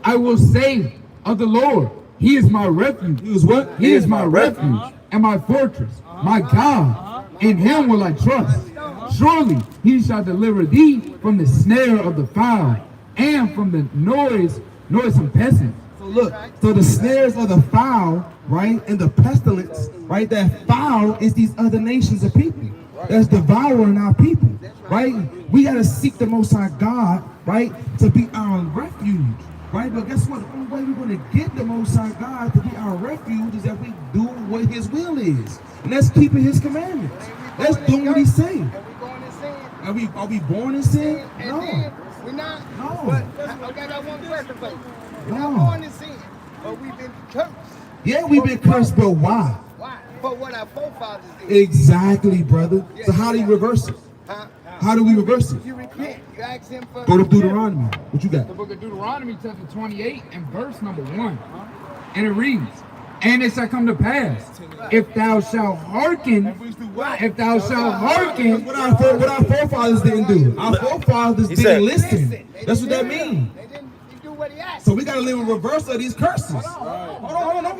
I will say of the Lord, He is my refuge. He is what? He is my refuge and my fortress, my God. In Him will I trust. Surely He shall deliver thee from the snare of the fowl and from the noisome pestilence. So look, so the snares of the foul, right, and the pestilence, right, that foul is these other nations of people that's devouring our people, right? We got to seek the Most High God, right, to be our refuge, right? But guess what? The only way we're going to get the Most High God to be our refuge is that we do what His will is. And that's keeping His commandments. That's doing what He's saying. Are we born in sin? No. We're not. No. But okay, I got one question for you. We're No. not born in sin, but we've been cursed. Yeah, we've been cursed, but why? Why? For what our forefathers did. Exactly, brother. So how do you reverse it? Huh? How do we reverse it? You repent. You ask Him for. Go to Deuteronomy. What you got? The book of Deuteronomy, chapter 28 and verse number 1. And it reads, and it shall come to pass, if thou shalt hearken, What our forefathers didn't do. Our forefathers didn't listen. That's what that means. They didn't do what He asked. So we got to live in reverse of these curses. Hold on.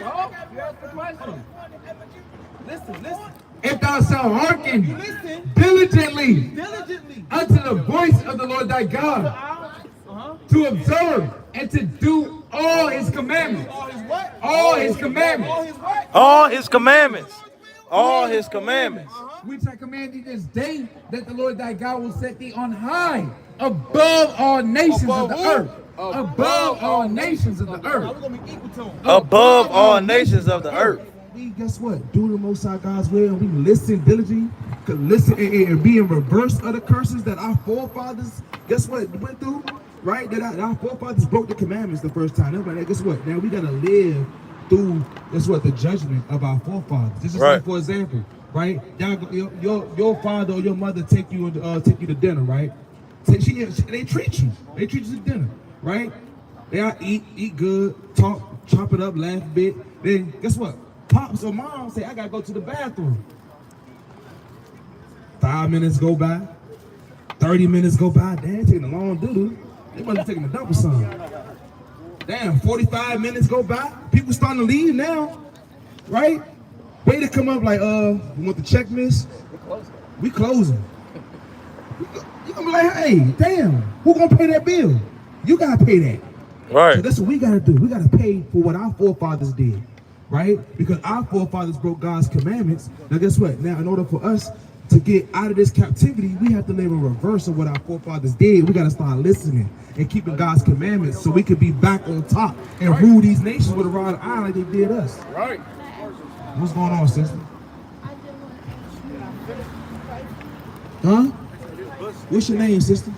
Listen. If thou shalt hearken diligently unto the voice of the Lord thy God, to observe and to do all His commandments. All His commandments. All His commandments. All His commandments. Which I command thee this day, that the Lord thy God will set thee on high above all nations of the earth. Above all nations of the earth. Above all nations of the earth. We, guess what? Do the Most High God's will, and we listen diligently, listen and be in reverse of the curses that our forefathers, guess what, went through, right? That our forefathers broke the commandments the first time. Like, guess what? Now we gotta live through, guess what, the judgment of our forefathers. This is like, for example, right? Your father or your mother take you to dinner, right? They treat you to dinner, right? They all eat good, talk, chop it up, laugh a bit. Then guess what? Pops or mom say, I gotta go to the bathroom. 5 minutes go by, 30 minutes go by. Damn, taking a long doo-doo. They must be taking a dump or something. Damn, 45 minutes go by. People starting to leave now, right? Way to come up like, you want the check, miss? We closing. You gonna be like, hey, damn, who gonna pay that bill? You gotta pay that. Right. So that's what we gotta do. We gotta pay for what our forefathers did, right? Because our forefathers broke God's commandments. Now guess what? Now in order for us to get out of this captivity, we have to live in reverse of what our forefathers did. We gotta start listening and keeping God's commandments so we could be back on top and rule these nations with a rod of iron like they did us. Right. What's going on, sister? Huh? What's your name, sister?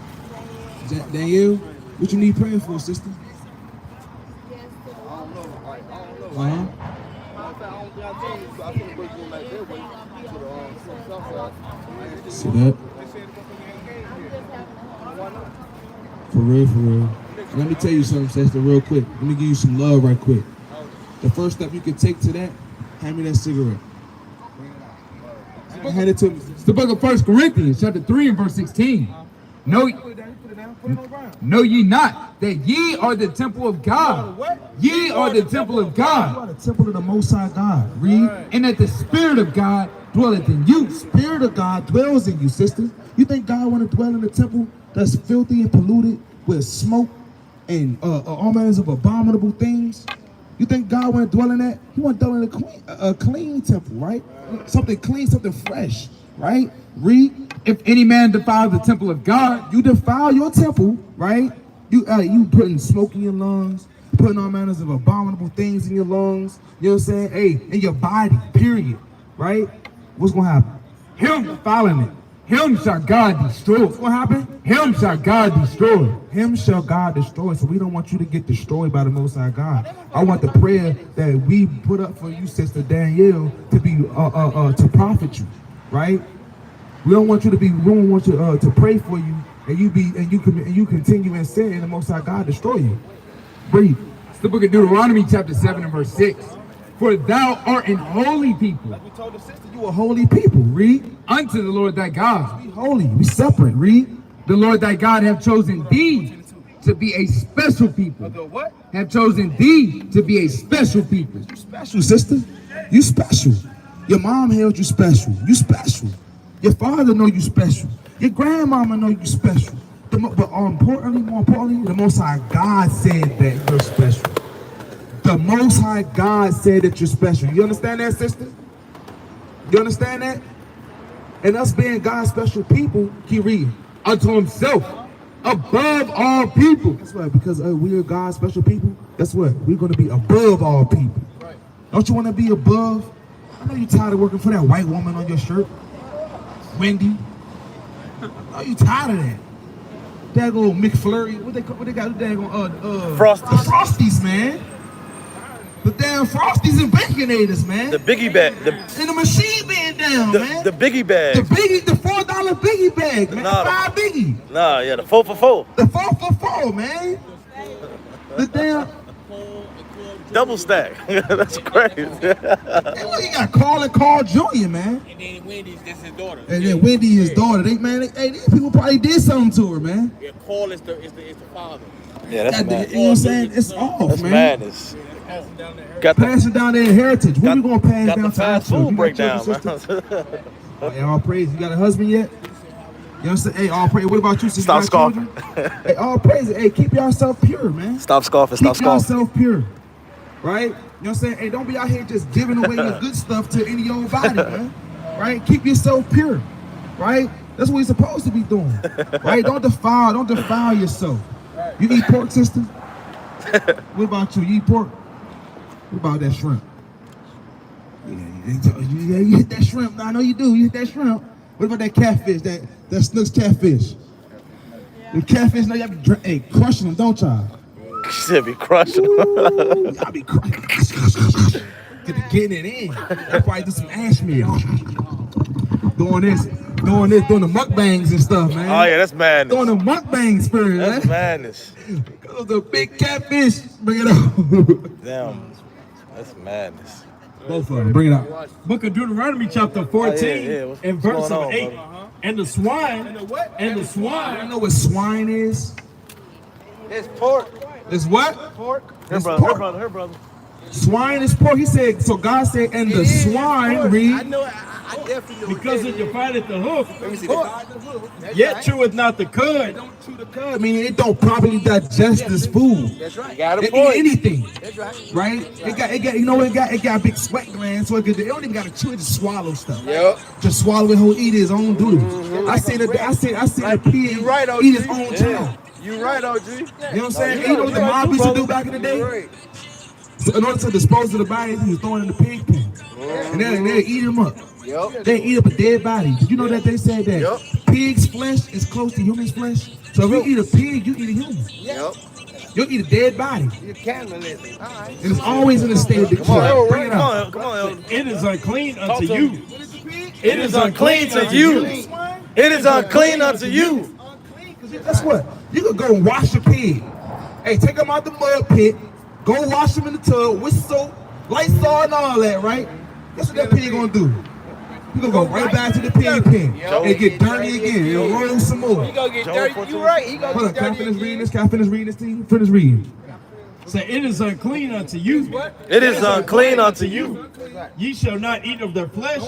Danielle? What you need prayer for, sister? Uh-huh. See that? For real. Let me tell you something, sister, real quick. Let me give you some love right quick. The first step you can take to that, hand me that cigarette. Hand it to me. It's the book of 1 Corinthians, chapter 3 and verse 16. Know ye not that ye are the temple of God? Ye are the temple of God. You are the temple of the Most High God. Read. And that the Spirit of God dwelleth in you. Spirit of God dwells in you, sister. You think God want to dwell in a temple that's filthy and polluted with smoke and all manners of abominable things? You think God want to dwell in that? He want to dwell in a clean temple, right? Something clean, something fresh, right? Read. If any man defile the temple of God, You defile your temple, right? You putting smoke in your lungs, putting all manners of abominable things in your lungs. You know what I'm saying? Hey, in your body, period. Right? What's gonna happen? Him following it. Him shall God destroy. What's gonna happen? Him shall God destroy. Him shall God destroy. So we don't want you to get destroyed by the Most High God. I want the prayer that we put up for you, Sister Danielle, to be to profit you, right? We don't want you to be. We don't want you to pray for you, and you continue in sin, and the Most High God destroy you. Breathe. It's the book of Deuteronomy, chapter 7 and verse 6. For thou art an holy people. Like we told the sister, you a holy people. Read. Unto the Lord thy God. We holy. We separate. Read. The Lord thy God have chosen thee to be a special people. What? Have chosen thee to be a special people. You special, sister. You special. Your mom held you special. You special. Your father know you special. Your grandmama know you special. But more importantly, the Most High God said that you're special. The Most High God said that you're special. You understand that, sister? You understand that? And us being God's special people, keep reading. Unto himself, above all people. That's right, because we are God's special people. That's what? We're going to be above all people. Right. Don't you want to be above? I know you're tired of working for that white woman on your shirt. Wendy. I know you tired of that. Daggone McFlurry. What they got? Daggone Frosties. The Frosties, man. The damn Frosties and Baconators, man. The biggie bag. And the machine being down, man. The biggie bag. The $4 biggie bag, man. Nah, 5 biggie. Nah, yeah, the 4 for 4. The 4 for 4, man. The damn double stack. That's crazy. Hey, look, you got Carl Jr., man. And then Wendy's, that's his daughter. And then Wendy, his daughter. These people probably did something to her, man. Yeah, Carl is the father. Yeah, that's mad. You know what I'm saying? It's off, that's man. Madness. Passing down their heritage. What we gonna pass down the fast to our food breakdown, man. Hey, all praise. You got a husband yet? You know what I'm saying? Hey, all praise. What about you? Stop scoffing. Hey, all praise. Hey, keep yourself pure, man. Stop scoffing. Stop scoffing. Keep yourself pure. Right? You know what I'm saying? Hey, don't be out here just giving away your good stuff to any old body, man. Right? Keep yourself pure. Right? That's what you're supposed to be doing. Right? Don't defile yourself. You eat pork, sister? What about you? You eat pork? What about that shrimp? Yeah, you hit that shrimp. No, I know you do. You hit that shrimp. What about that catfish? That Snook's catfish? The catfish, no, y'all be crushing them, don't y'all? You said be crushing them. Y'all be crushing. Getting it in. That's why I do some ash meal. Doing the mukbangs and stuff, man. Oh yeah, that's madness. Doing the mukbang spirit, that's man. Madness. Because of the big catfish. Bring it up. Damn. That's madness. Both of them. Bring it out. Book of Deuteronomy, chapter 14, and verse 8. Brother? And the swine. And the swine. You know what swine is? It's pork. It's what? Pork. Her brother. Swine is pork. He said, so God said, and the swine, read. I know. I definitely know. Because it divideth the hoof. Let me see. Yet cheweth not the cud. Don't chew the cud, meaning it don't properly digest this food. That's right. Got a It point. eat anything. That's right. Right? It got big sweat glands, so it don't even gotta chew it, just swallow stuff. Yep. Just swallow it whole, eat his own doodle. I seen a pig You right, OG. eat his own child. You right, OG. You know what I'm saying? You know what the mob used to do back in the day? Right. So in order to dispose of the body, he was throwing in the pig pen. And they'll eat him up. Yep. They eat up a dead body. Did you know that they said that pig's flesh is close to human's flesh? So if you eat a pig, you eat a human. Yep. You'll eat a dead body. You cannibalism. All right. And it's always in a state of decay. Bring it out. Come on. It is unclean unto you. It is unclean to you. It is unclean unto you. Guess what? You could go and wash a pig. Hey, take them out the mud pit. Go wash them in the tub with soap, Lysol and all that, right? Guess what that pig gonna do? You gonna go right back to the pig pen and get dirty again. It'll roll some more. He gonna get dirty. You right. He gonna Hold on, get can I dirty. finish reading this? Can I finish reading this to you? Finish reading. Say, it is unclean unto you. It is unclean unto you. Ye shall not eat of their flesh,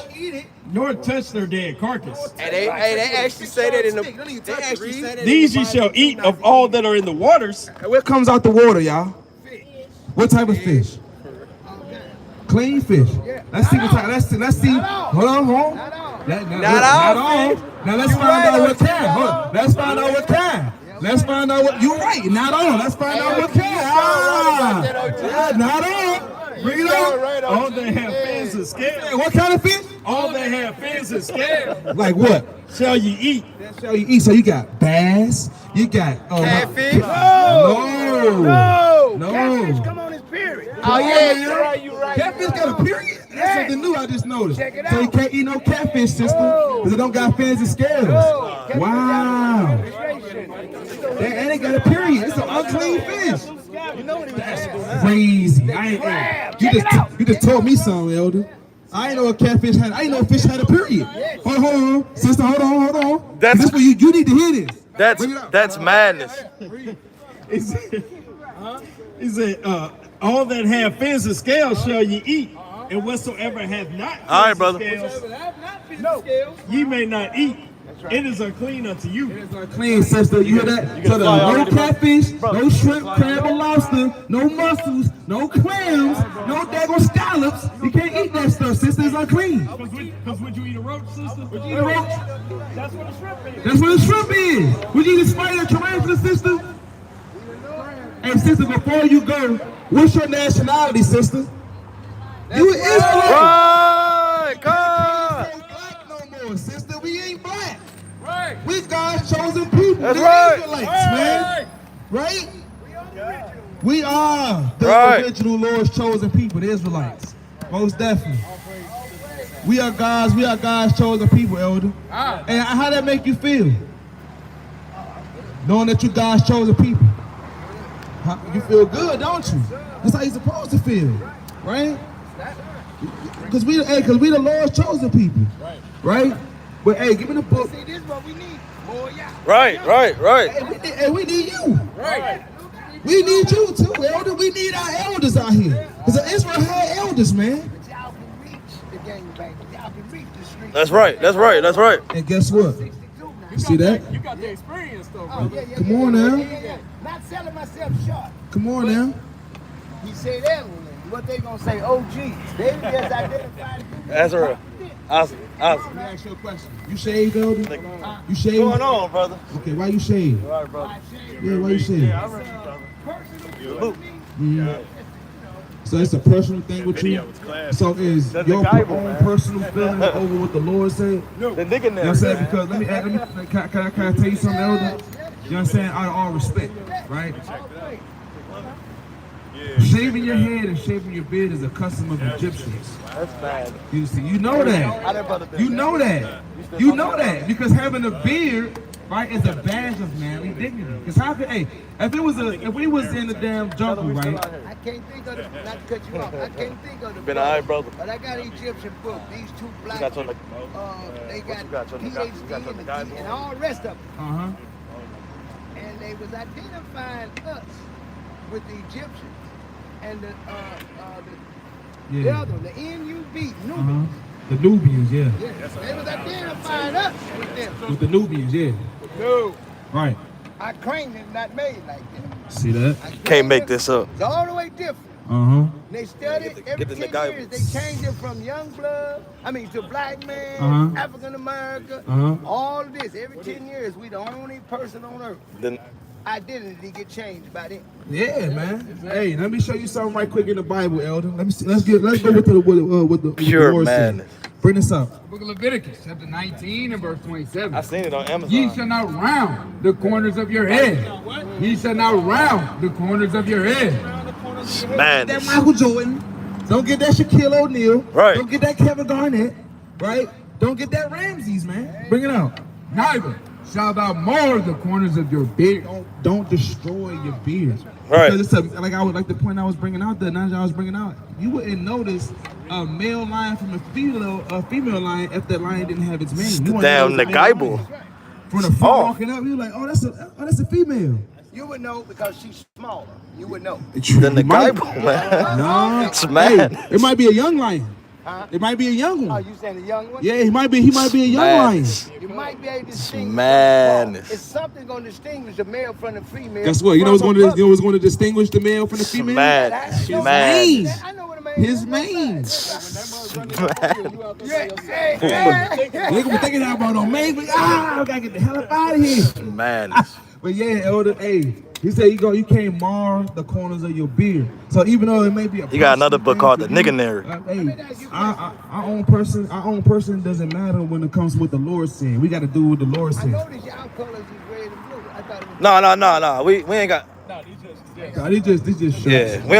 nor touch their dead carcass. And they actually say that in the. They actually say that. These ye shall eat of all that are in the waters. And what comes out the water, y'all? What type of fish? Clean fish. Let's see what type. Let's see. Hold on. Not all. Now let's find out what kind. Hold on. Let's find out what kind. Let's find out what you're right. Not on. Let's find out what not on. Bring it on. All they have fins and scales. What kind of fish? All they have fins and scales. Like what? Shall you eat? Shall you eat? So you got bass. You got Catfish? No. Catfish come on his period. Oh yeah, you're right. You're right. Catfish got a period? That's something new I just noticed. Check it So you out. can't eat no catfish, sister, because it don't got fins and scales. Wow. And they got a period. It's an unclean fish. You know what he was Crazy. You just told me something, Elder. I ain't know a catfish had. I ain't know a fish had a period. Hold on, sister. Hold on. That's this what you need to hear this. That's madness. He said, all that have fins and scales shall you eat, and whatsoever hath not All right, fins brother. and scales, ye may not eat. It is unclean unto you. Clean, sister. You hear that? So no catfish, no shrimp, crab, or lobster, no mussels, no clams, no daggone scallops. You can't eat that stuff, sister. It's unclean. Because would you eat a roach, sister? Would you eat a roach? That's what a shrimp is. That's what a shrimp is. Would you eat a spider, tarantula, sister? Hey, sister, before you go, what's your nationality, sister? You an Israelite. Right, God. We ain't black no more, sister. We ain't black. Right. We God's chosen people. That's We're right. Israelites, man. Right? We are the original Lord's chosen people, the Israelites. Most definitely. We are God's chosen people, Elder. And how that make you feel? Knowing that you God's chosen people. You feel good, don't you? That's how you're supposed to feel, right? Because we the Lord's chosen people, right? But hey, give me the book. See, this is what we need. Boy, yeah. Right. Hey, we need you. Right. We need you too, Elder. We need our elders out here. Because Israel had elders, man. But y'all can reach the gangbangers. Y'all can reach the street. That's right. And guess what? You see that? You got the experience, though, bro. Oh, yeah, Come on now. yeah. Not selling myself short. Come on now. He said that one. What they gonna say? OGs. They just identified. That's real. Awesome. Let me ask you a question. You shaved, Elder? You shaved? What's going on, brother? Okay, why you shaved? All right, brother. Yeah, why you shaved? Yeah, I remember you, brother. Mhm. So it's a personal thing with you? So is That's your the Bible, own man. personal feeling over what the Lord said? The nigga You know what I'm saying? Because can I tell you something, Elder? You know what I'm saying? Out of all respect, right? Shaving your head and shaving your beard is a custom of Egyptians. That's bad. You see, you know that. You know that. You know that because having a beard, right, is a badge of manly dignity. Because how could, hey, if we was in the damn jungle, right? I can't think of the, not to cut you off. I can't think of the. Been all right, brother. But I got an Egyptian book. These two black. got you on they got got you on the guy- you got you on the guys PhD and all the rest of them. And they was identifying us with the Egyptians and the other, the N-U-B, Nubians. The Nubians, yeah. Yes, they was identifying us with them. With the Nubians, yeah. No. Right. Our crane is not made like that. See that? Can't make this up. It's all the way different. They studied every 10 years. They changed it from young blood, to black man, African American, all of this. Every 10 years, we the only person on earth. Then Identity get changed by them. Yeah, man. Hey, let me show you something right quick in the Bible, Elder. Let me see. Let's go with the Pure Lord said. madness. Bring this up. Book of Leviticus, chapter 19 and verse 27. I seen it on Amazon. Ye shall not round the corners of your head. Ye shall not round the corners of your head. Man. That Michael Jordan. Don't get that Shaquille O'Neal. Right. Don't get that Kevin Garnett. Right. Don't get that Ramses, man. Bring it out. Neither shall thou mar the corners of your beard. Don't destroy your beard. Right. Because it's like I would like the point I was bringing out, the analogy I was bringing out. You wouldn't notice a male lion from a female lion if that lion didn't have its mane. You Damn, the guy Bible. From the front walking up, you like, oh, that's a female. You would know because she's smaller. You would know. Then the Bible, man. No, It's mad. Hey, it might be a young lion. Huh? It might be a young Oh, one. you saying the young one? Yeah, he might be a young lion. You might be able to distinguish. madness. It's something going to distinguish the male from the female. Guess what? You know what's going to distinguish the male from the female? Mad. His Mad. mane. I know what a man His is. mane. Yeah, They're gonna be thinking about no man, but I gotta get the hell up out of here. Madness. But yeah, elder, hey, he said you can't mar the corners of your beard. So even though it may be a He got another book called The Nigganary. Hey, our own person doesn't matter when it comes to what the Lord said. We got to do what the Lord I said. noticed y'all colors is red and blue. I thought it was No. We ain't got. These just shirts. Yeah, we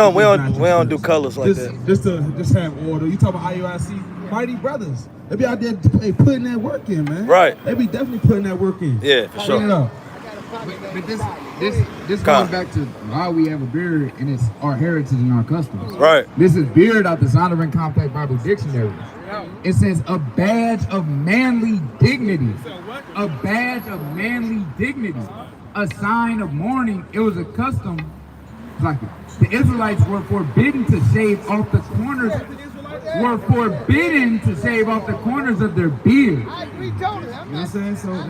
don't do colors like that. Just have order. You talk about IUIC, mighty brothers. They be out there putting that work in, man. Right. They be definitely putting that work in. Yeah, for sure. Clean it up. But this goes back to why we have a beard, and it's our heritage and our customs. Right. This is beard out the Zondervan Compact Bible Dictionary. It says a badge of manly dignity. A badge of manly dignity. A sign of mourning. It was a custom. Like the Israelites were forbidden to shave off the corners. Were forbidden to shave off the corners of their beard. I agree totally. You know what I'm saying? So, I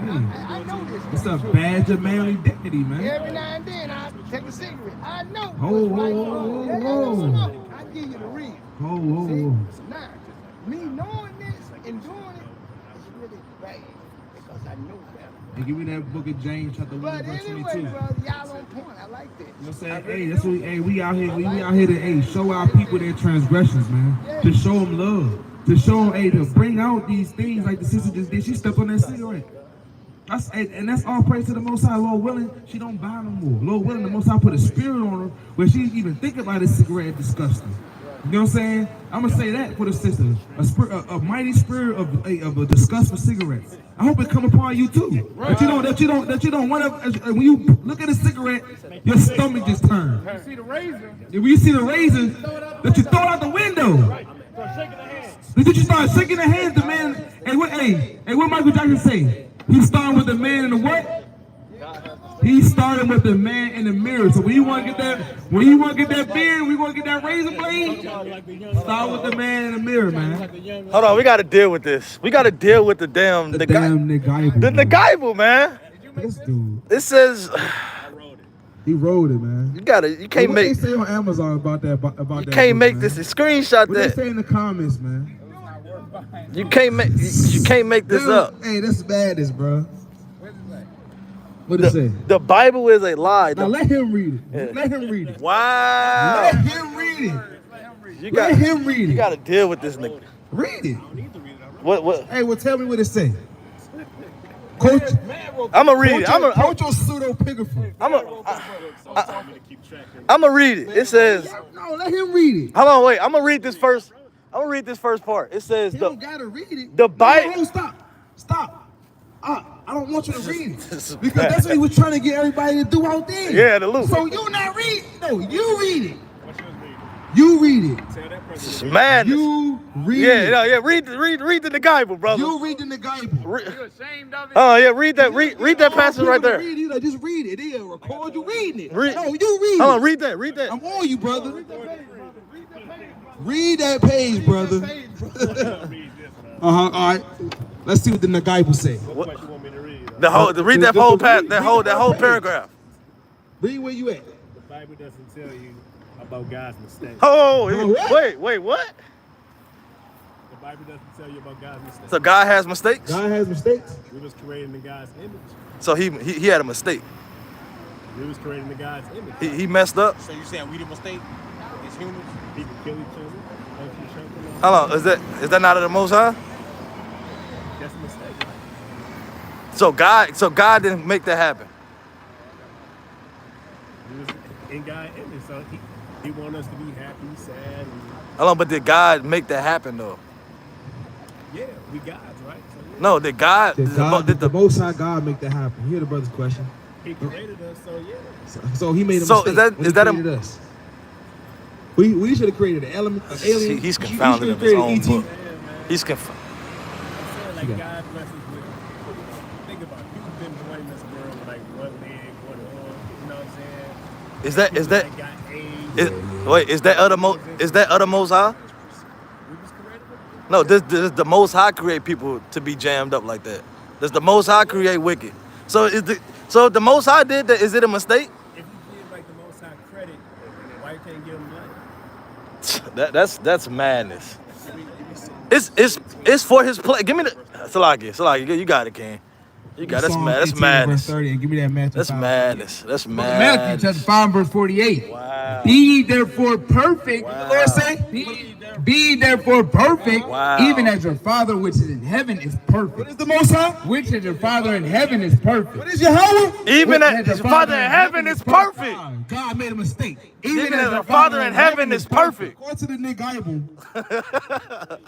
know this. it's a badge of manly dignity, man. Every now and then I take a cigarette. I know. Whoa. I give you the reason. Whoa. See? Now, me knowing this and doing it is really bad because I know better. Hey, give me that book of James chapter 1 But verse anyway, 22. brother, y'all on point. I like this. You know what I'm saying? Hey, that's what we out here to show our people their transgressions, man. To show them love. To show them, to bring out these things like the sister just did. She stepped on that cigarette. And that's all praise to the Most High. Lord willing, she don't buy no more. Lord willing, the Most High put a spirit on her where she even think about this cigarette disgusting. You know what I'm saying? I'm gonna say that for the sister. A mighty spirit of a disgust for cigarettes. I hope it come upon you too. That you don't want to. When you look at a cigarette, your stomach just turns. You see the razor? When you see the razor, that you throw it out the window. So shaking the hand. Did you start shaking the hands? The man. What Michael Jackson say? He started with the man in the what? He started with the man in the mirror. So when you want to get that beard, we want to get that razor blade. Start with the man in the mirror, man. Hold on, we got to deal with this. We got to deal with the damn Nagaibu. The Nagaibu, man. This dude. It says he wrote it, man. You can't what make. They say on Amazon about that. You can't make this. Screenshot what that. They say in the comments, man. You can't make this up. Hey, that's badness, bro. What it say? The Bible is a lie. Now let him read it. Yeah. Let him read it. Wow. Let him read it. Let him read it. You got to deal with this nigga. Read it. What? Hey, well, tell me what it say. Coach, I'm gonna read it. Coach your pseudo-pigraphy. I'm gonna read it. It says. No, let him read it. Hold on, wait. I'm gonna read this first. I'm gonna read this first part. It says you don't gotta read it. The Bible. No, stop. I don't want you to read it because that's what he was trying to get everybody to do out there. Yeah, the loop. So you not read? No, you read it. You read it. It's madness. You read it. Yeah. Read the Nagaibu, brother. You read the Nagaibu. You ashamed of it? Oh yeah, read that passage right there. Read it. Just read it. They'll record you reading it. No, you read it. Hold on, read that. I'm on you, brother. Read that page, brother. All right. Let's see what the Nagaibu say. Read that whole paragraph. Read where you at. The Bible doesn't tell you about God's mistakes. Wait, what? The Bible doesn't tell you about God's mistakes. So God has mistakes? God has mistakes? We was created in God's image. So he had a mistake. We was created in God's image. He messed up? So you saying we the mistake? It's humans? People kill each other. Hold on, is that not of the Most High? That's a mistake. So God didn't make that happen. We was in God's image, so he wanted us to be happy, sad. Hold on, but did God make that happen though? Yeah, we gods, right? So, yeah. No, did the Most High God make that happen? Hear the brother's question. He created us, so yeah. So he made a so mistake. is that us? We should have created an alien. He's confounded in his own book. He's confounded. I'm saying, like, God blesses with, think about it. People been born in this world with, like, one leg, one arm, you know what I'm saying? Is that other Most High? No, does the Most High create people to be jammed up like that? Does the Most High create wicked? So if the Most High did that, is it a mistake? If you give, like, the Most High credit, why you can't give him life? That's madness. It's for his play. Give me the Salaki, you got it, King. You got that's Psalm mad. That's 18 madness. Verse 30, and give me that Matthew. That's 5. madness. That's Matthew madness. chapter 5 verse 48. Wow. Be ye therefore perfect. Wow. What the Lord say? Be ye therefore perfect, Wow. even as your Father which is in heaven is perfect. What is the Most High? Which is your Father in heaven is perfect. What is Yahweh? Even as your Father in heaven is perfect. God made a mistake. Even as your Father in heaven is perfect. According to the Bible,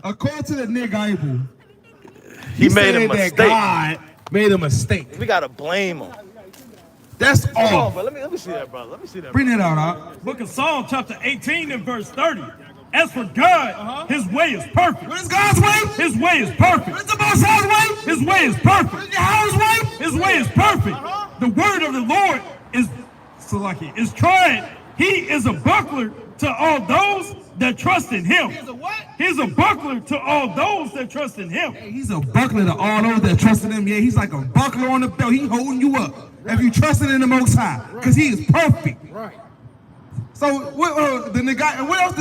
according to the Bible, He made a said mistake. that God made a mistake. We gotta blame him. That's Come on, all. bro. Let me see that, brother. Let me see that. Bring that out, huh? Book of Psalm chapter 18 and verse 30. As for God, his way is perfect. What is God's way? His way is perfect. What is the Most High's way? His way is perfect. What is Yahweh's way? His way is perfect. The word of the Lord is tried. He is a buckler to all those that trust in him. He's a what? He's a buckler to all those that trust in him. Hey, he's a buckler to all those that trust in him. Yeah, he's like a buckler on the belt. He's holding you up if you trusting in the Most High, because he is perfect. Right. So what else did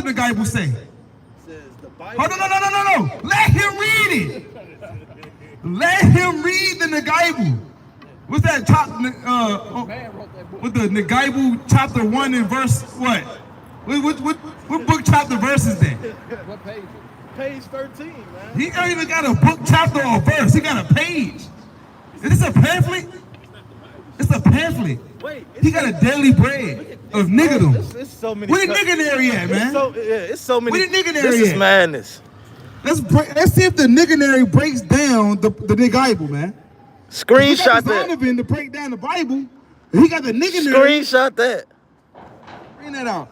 the Bible say? Oh, no. Let him read it. Let him read the Bible. What's that? With the Bible chapter 1 and verse what? What book chapter verse is that? What page? Page 13, man. He don't even got a book chapter or verse. He got a page. Is this a pamphlet? It's a pamphlet. Wait, He got a daily bread of niggerdom. It's so many. Where the nigger at, man? It's so many. Where the nigger This is at? madness. Let's see if the nigger breaks down the Bible, man. Screenshot that. Donovan to break down the Bible. He got the nigger. Screenshot that. Bring that out.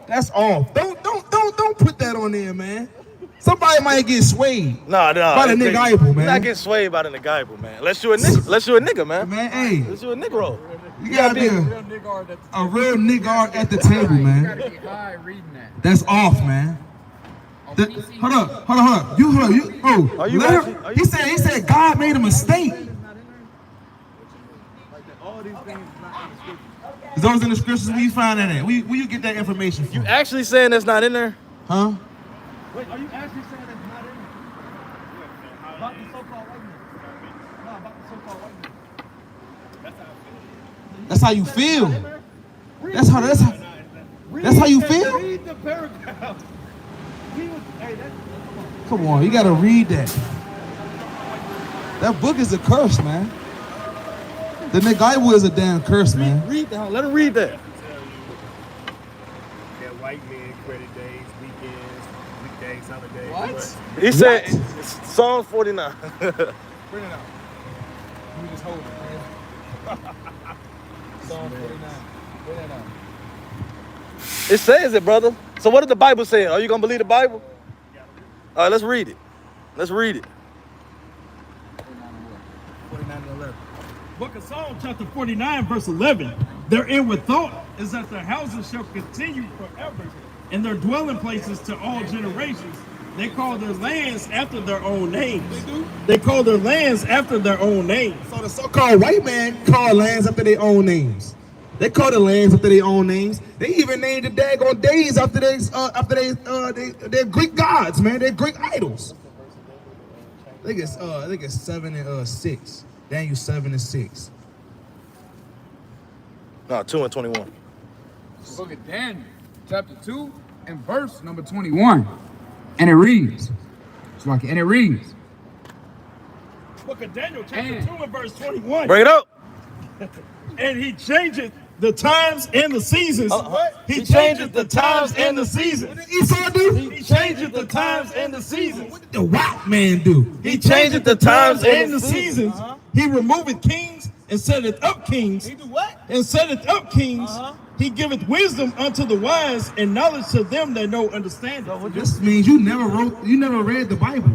That's off. Don't put that on there, man. Somebody might get swayed. No. By the nigga Bible, man. You're not getting swayed by the nigga Bible, man. Unless you a nigga, man. Man, hey. Unless you a Negro. You gotta be a real nigga at the table, man. That's off, man. Hold up. He said God made a mistake. Is those in the scriptures? Where you find that at? Where you get that information from? You actually saying that's not in there? Huh? Wait, are you actually saying that's not in there? About the so-called white man. No, about the so-called white man. That's how you feel. That's how you feel? Read the paragraph. Come on, you gotta read that. That book is a curse, man. The Bible is a damn curse, man. Read that. Let him read that. That white man credit days, weekends, weekdays, holidays. What? He said Psalm 49. Bring it out. Let me just hold it, man. Psalm 49. Bring that out. It says it, brother. So what did the Bible say? Are you gonna believe the Bible? All right, let's read it. Let's read it. 49 and 11. Book of Psalm chapter 49 verse 11. Their inward thought is that their houses shall continue forever, and their dwelling places to all generations. They call their lands after their own names. They call their lands after their own names. So the so-called white man call lands after their own names. They call the lands after their own names. They even named the daggone days after their Greek gods, man. Their Greek idols. I think it's 7 and 6. Daniel 7 and 6. No, 2 and 21. The book of Daniel, chapter 2 and verse number 21. And it reads. Book of Daniel chapter 2 and verse 21. Bring it up. And he changeth the times and the seasons. He changeth the times and the seasons. What did Esau do? He changeth the times and the seasons. What did the white man do? He changeth the times and the seasons. He removeth kings and setteth up kings. He do what? And setteth up kings. He giveth wisdom unto the wise and knowledge to them that know understanding. This means you never read the Bible.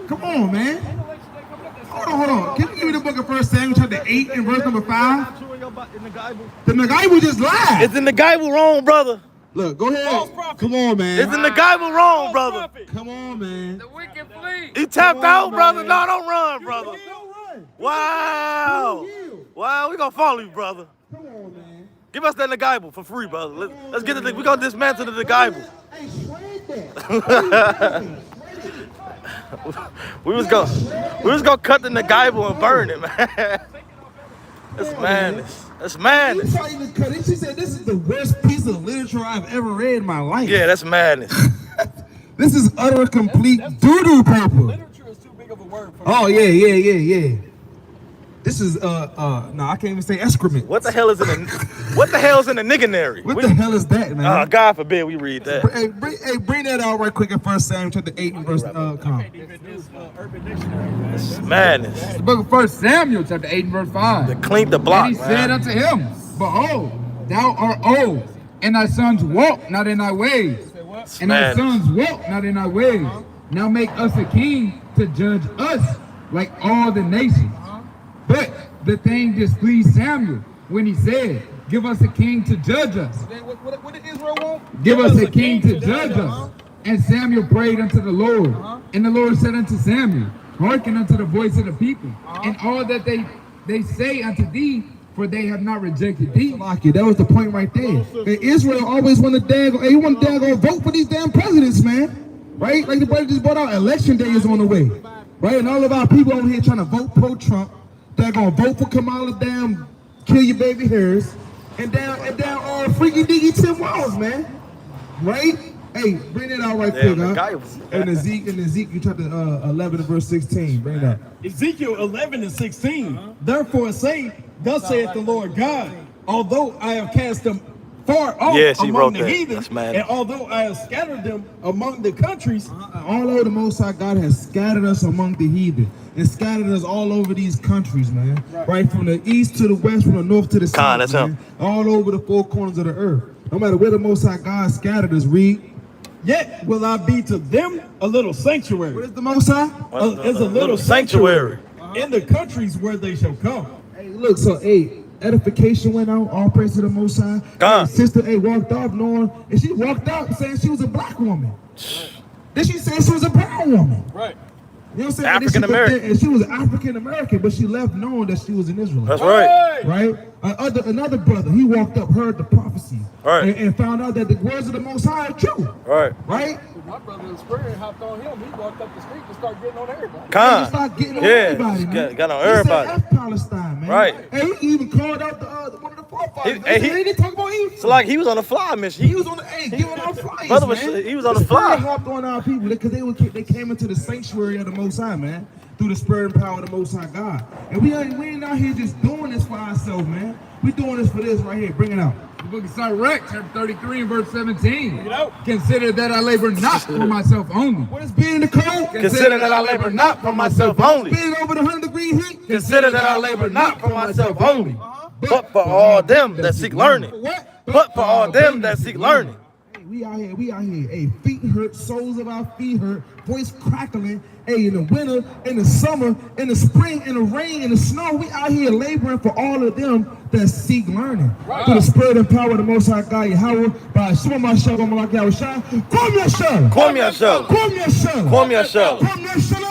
Come on, man. Hold on. Can you give me the book of 1 Samuel chapter 8 and verse number 5? The Bible just lied. It's in the Bible wrong, brother. Look, go ahead. Come on, man. It's in the Bible wrong, brother. Come on, man. The wicked flee. He tapped out, brother. No, don't run, brother. Wow. Wow, we gonna follow you, brother. Come on, man. Give us that Bible for free, brother. Let's get it. We gonna dismantle the Bible. Hey, shred that. We was gonna cut the Nagaibu and burn it, man. That's madness. That's madness. You probably even cut it. She said this is the worst piece of literature I've ever read in my life. Yeah, that's madness. This is utter complete doo-doo paper. Literature is too big of a word for Oh yeah. This is no, I can't even say excrement. What the hell is in the nigganary? What the hell is that, man? God forbid we read that. Hey, bring that out right quick in 1 Samuel chapter 8 and verse Urban Dictionary, man. It's madness. The book of 1 Samuel, chapter 8 and verse 5. To clean the block, And he said unto him, Behold, thou art old, and thy sons walk not in thy ways. And thy sons walk not in thy ways. Now make us a king to judge us like all the nations. But the thing displeased Samuel when he said, Give us a king to judge us. What did Israel want? Give us a king to judge us. And Samuel prayed unto the Lord. And the Lord said unto Samuel, Hearken unto the voice of the people, and all that they say unto thee, for they have not rejected thee. That was the point right there. And Israel always want to vote for these damn presidents, man. Right? Like the brother just brought out, election day is on the way. Right? And all of our people over here trying to vote pro-Trump. They're gonna vote for Kamala, damn, kill your baby Harris, and down freaky diggy Tim Walz, man. Right? Hey, bring that out right quick, huh? And Ezekiel chapter 11 and verse 16. Bring that. Ezekiel 11 and 16. Therefore say, Thus saith the Lord God, although I have cast them far off among the heathen, and although I have scattered them among the countries, all over the Most High God has scattered us among the heathen, and scattered us all over these countries, man. Right from the east to the west, from the north to the south, man. All over the four corners of the earth. No matter where the Most High God scattered us, read. Yet will I be to them a little sanctuary. What is the Most High? It's a little sanctuary in the countries where they shall come. Hey, look, so edification went out, all praise to the Most High. Hey, sister walked off knowing, and she walked out saying she was a black woman. Then she said she was a brown woman. Right. You know what I'm saying? African American. And she was African American, but she left knowing that she was an Israelite. That's right. Right? Another brother, he walked up, heard the prophecy, and found out that the words of the Most High are true. Right? My brother in Spring hopped on him. He walked up the street and started getting on everybody. He started getting on everybody, man. Got on everybody. He said, F Palestine, man. Right. And he even called out one of the forefathers. He didn't talk about Egypt. So like he was on a fly mission. He was on giving out flyers, man. He was on the fly. He hopped on our people because they came into the sanctuary of the Most High, man, through the spirit and power of the Most High God. And we ain't out here just doing this for ourselves, man. We doing this for this right here. Bring it out. The book of Sirach, chapter 33 and verse 17. Consider that I labor not for myself only. What is being in the cold? Consider that I labor not for myself only. Being over the 100-degree heat? Consider that I labor not for myself only, but for all them that seek learning. But for all them that seek learning. We out here. Hey, feet hurt, soles of our feet hurt, voice crackling. Hey, in the winter, in the summer, in the spring, in the rain, in the snow, we out here laboring for all of them that seek learning. Through the spirit and power of the Most High God, Yahweh, by Shema Mashiach, Malak Yahushua, Kom Yashal. Kom Yashal. Kom Yashal. Kom Yashal. Kom Yashal.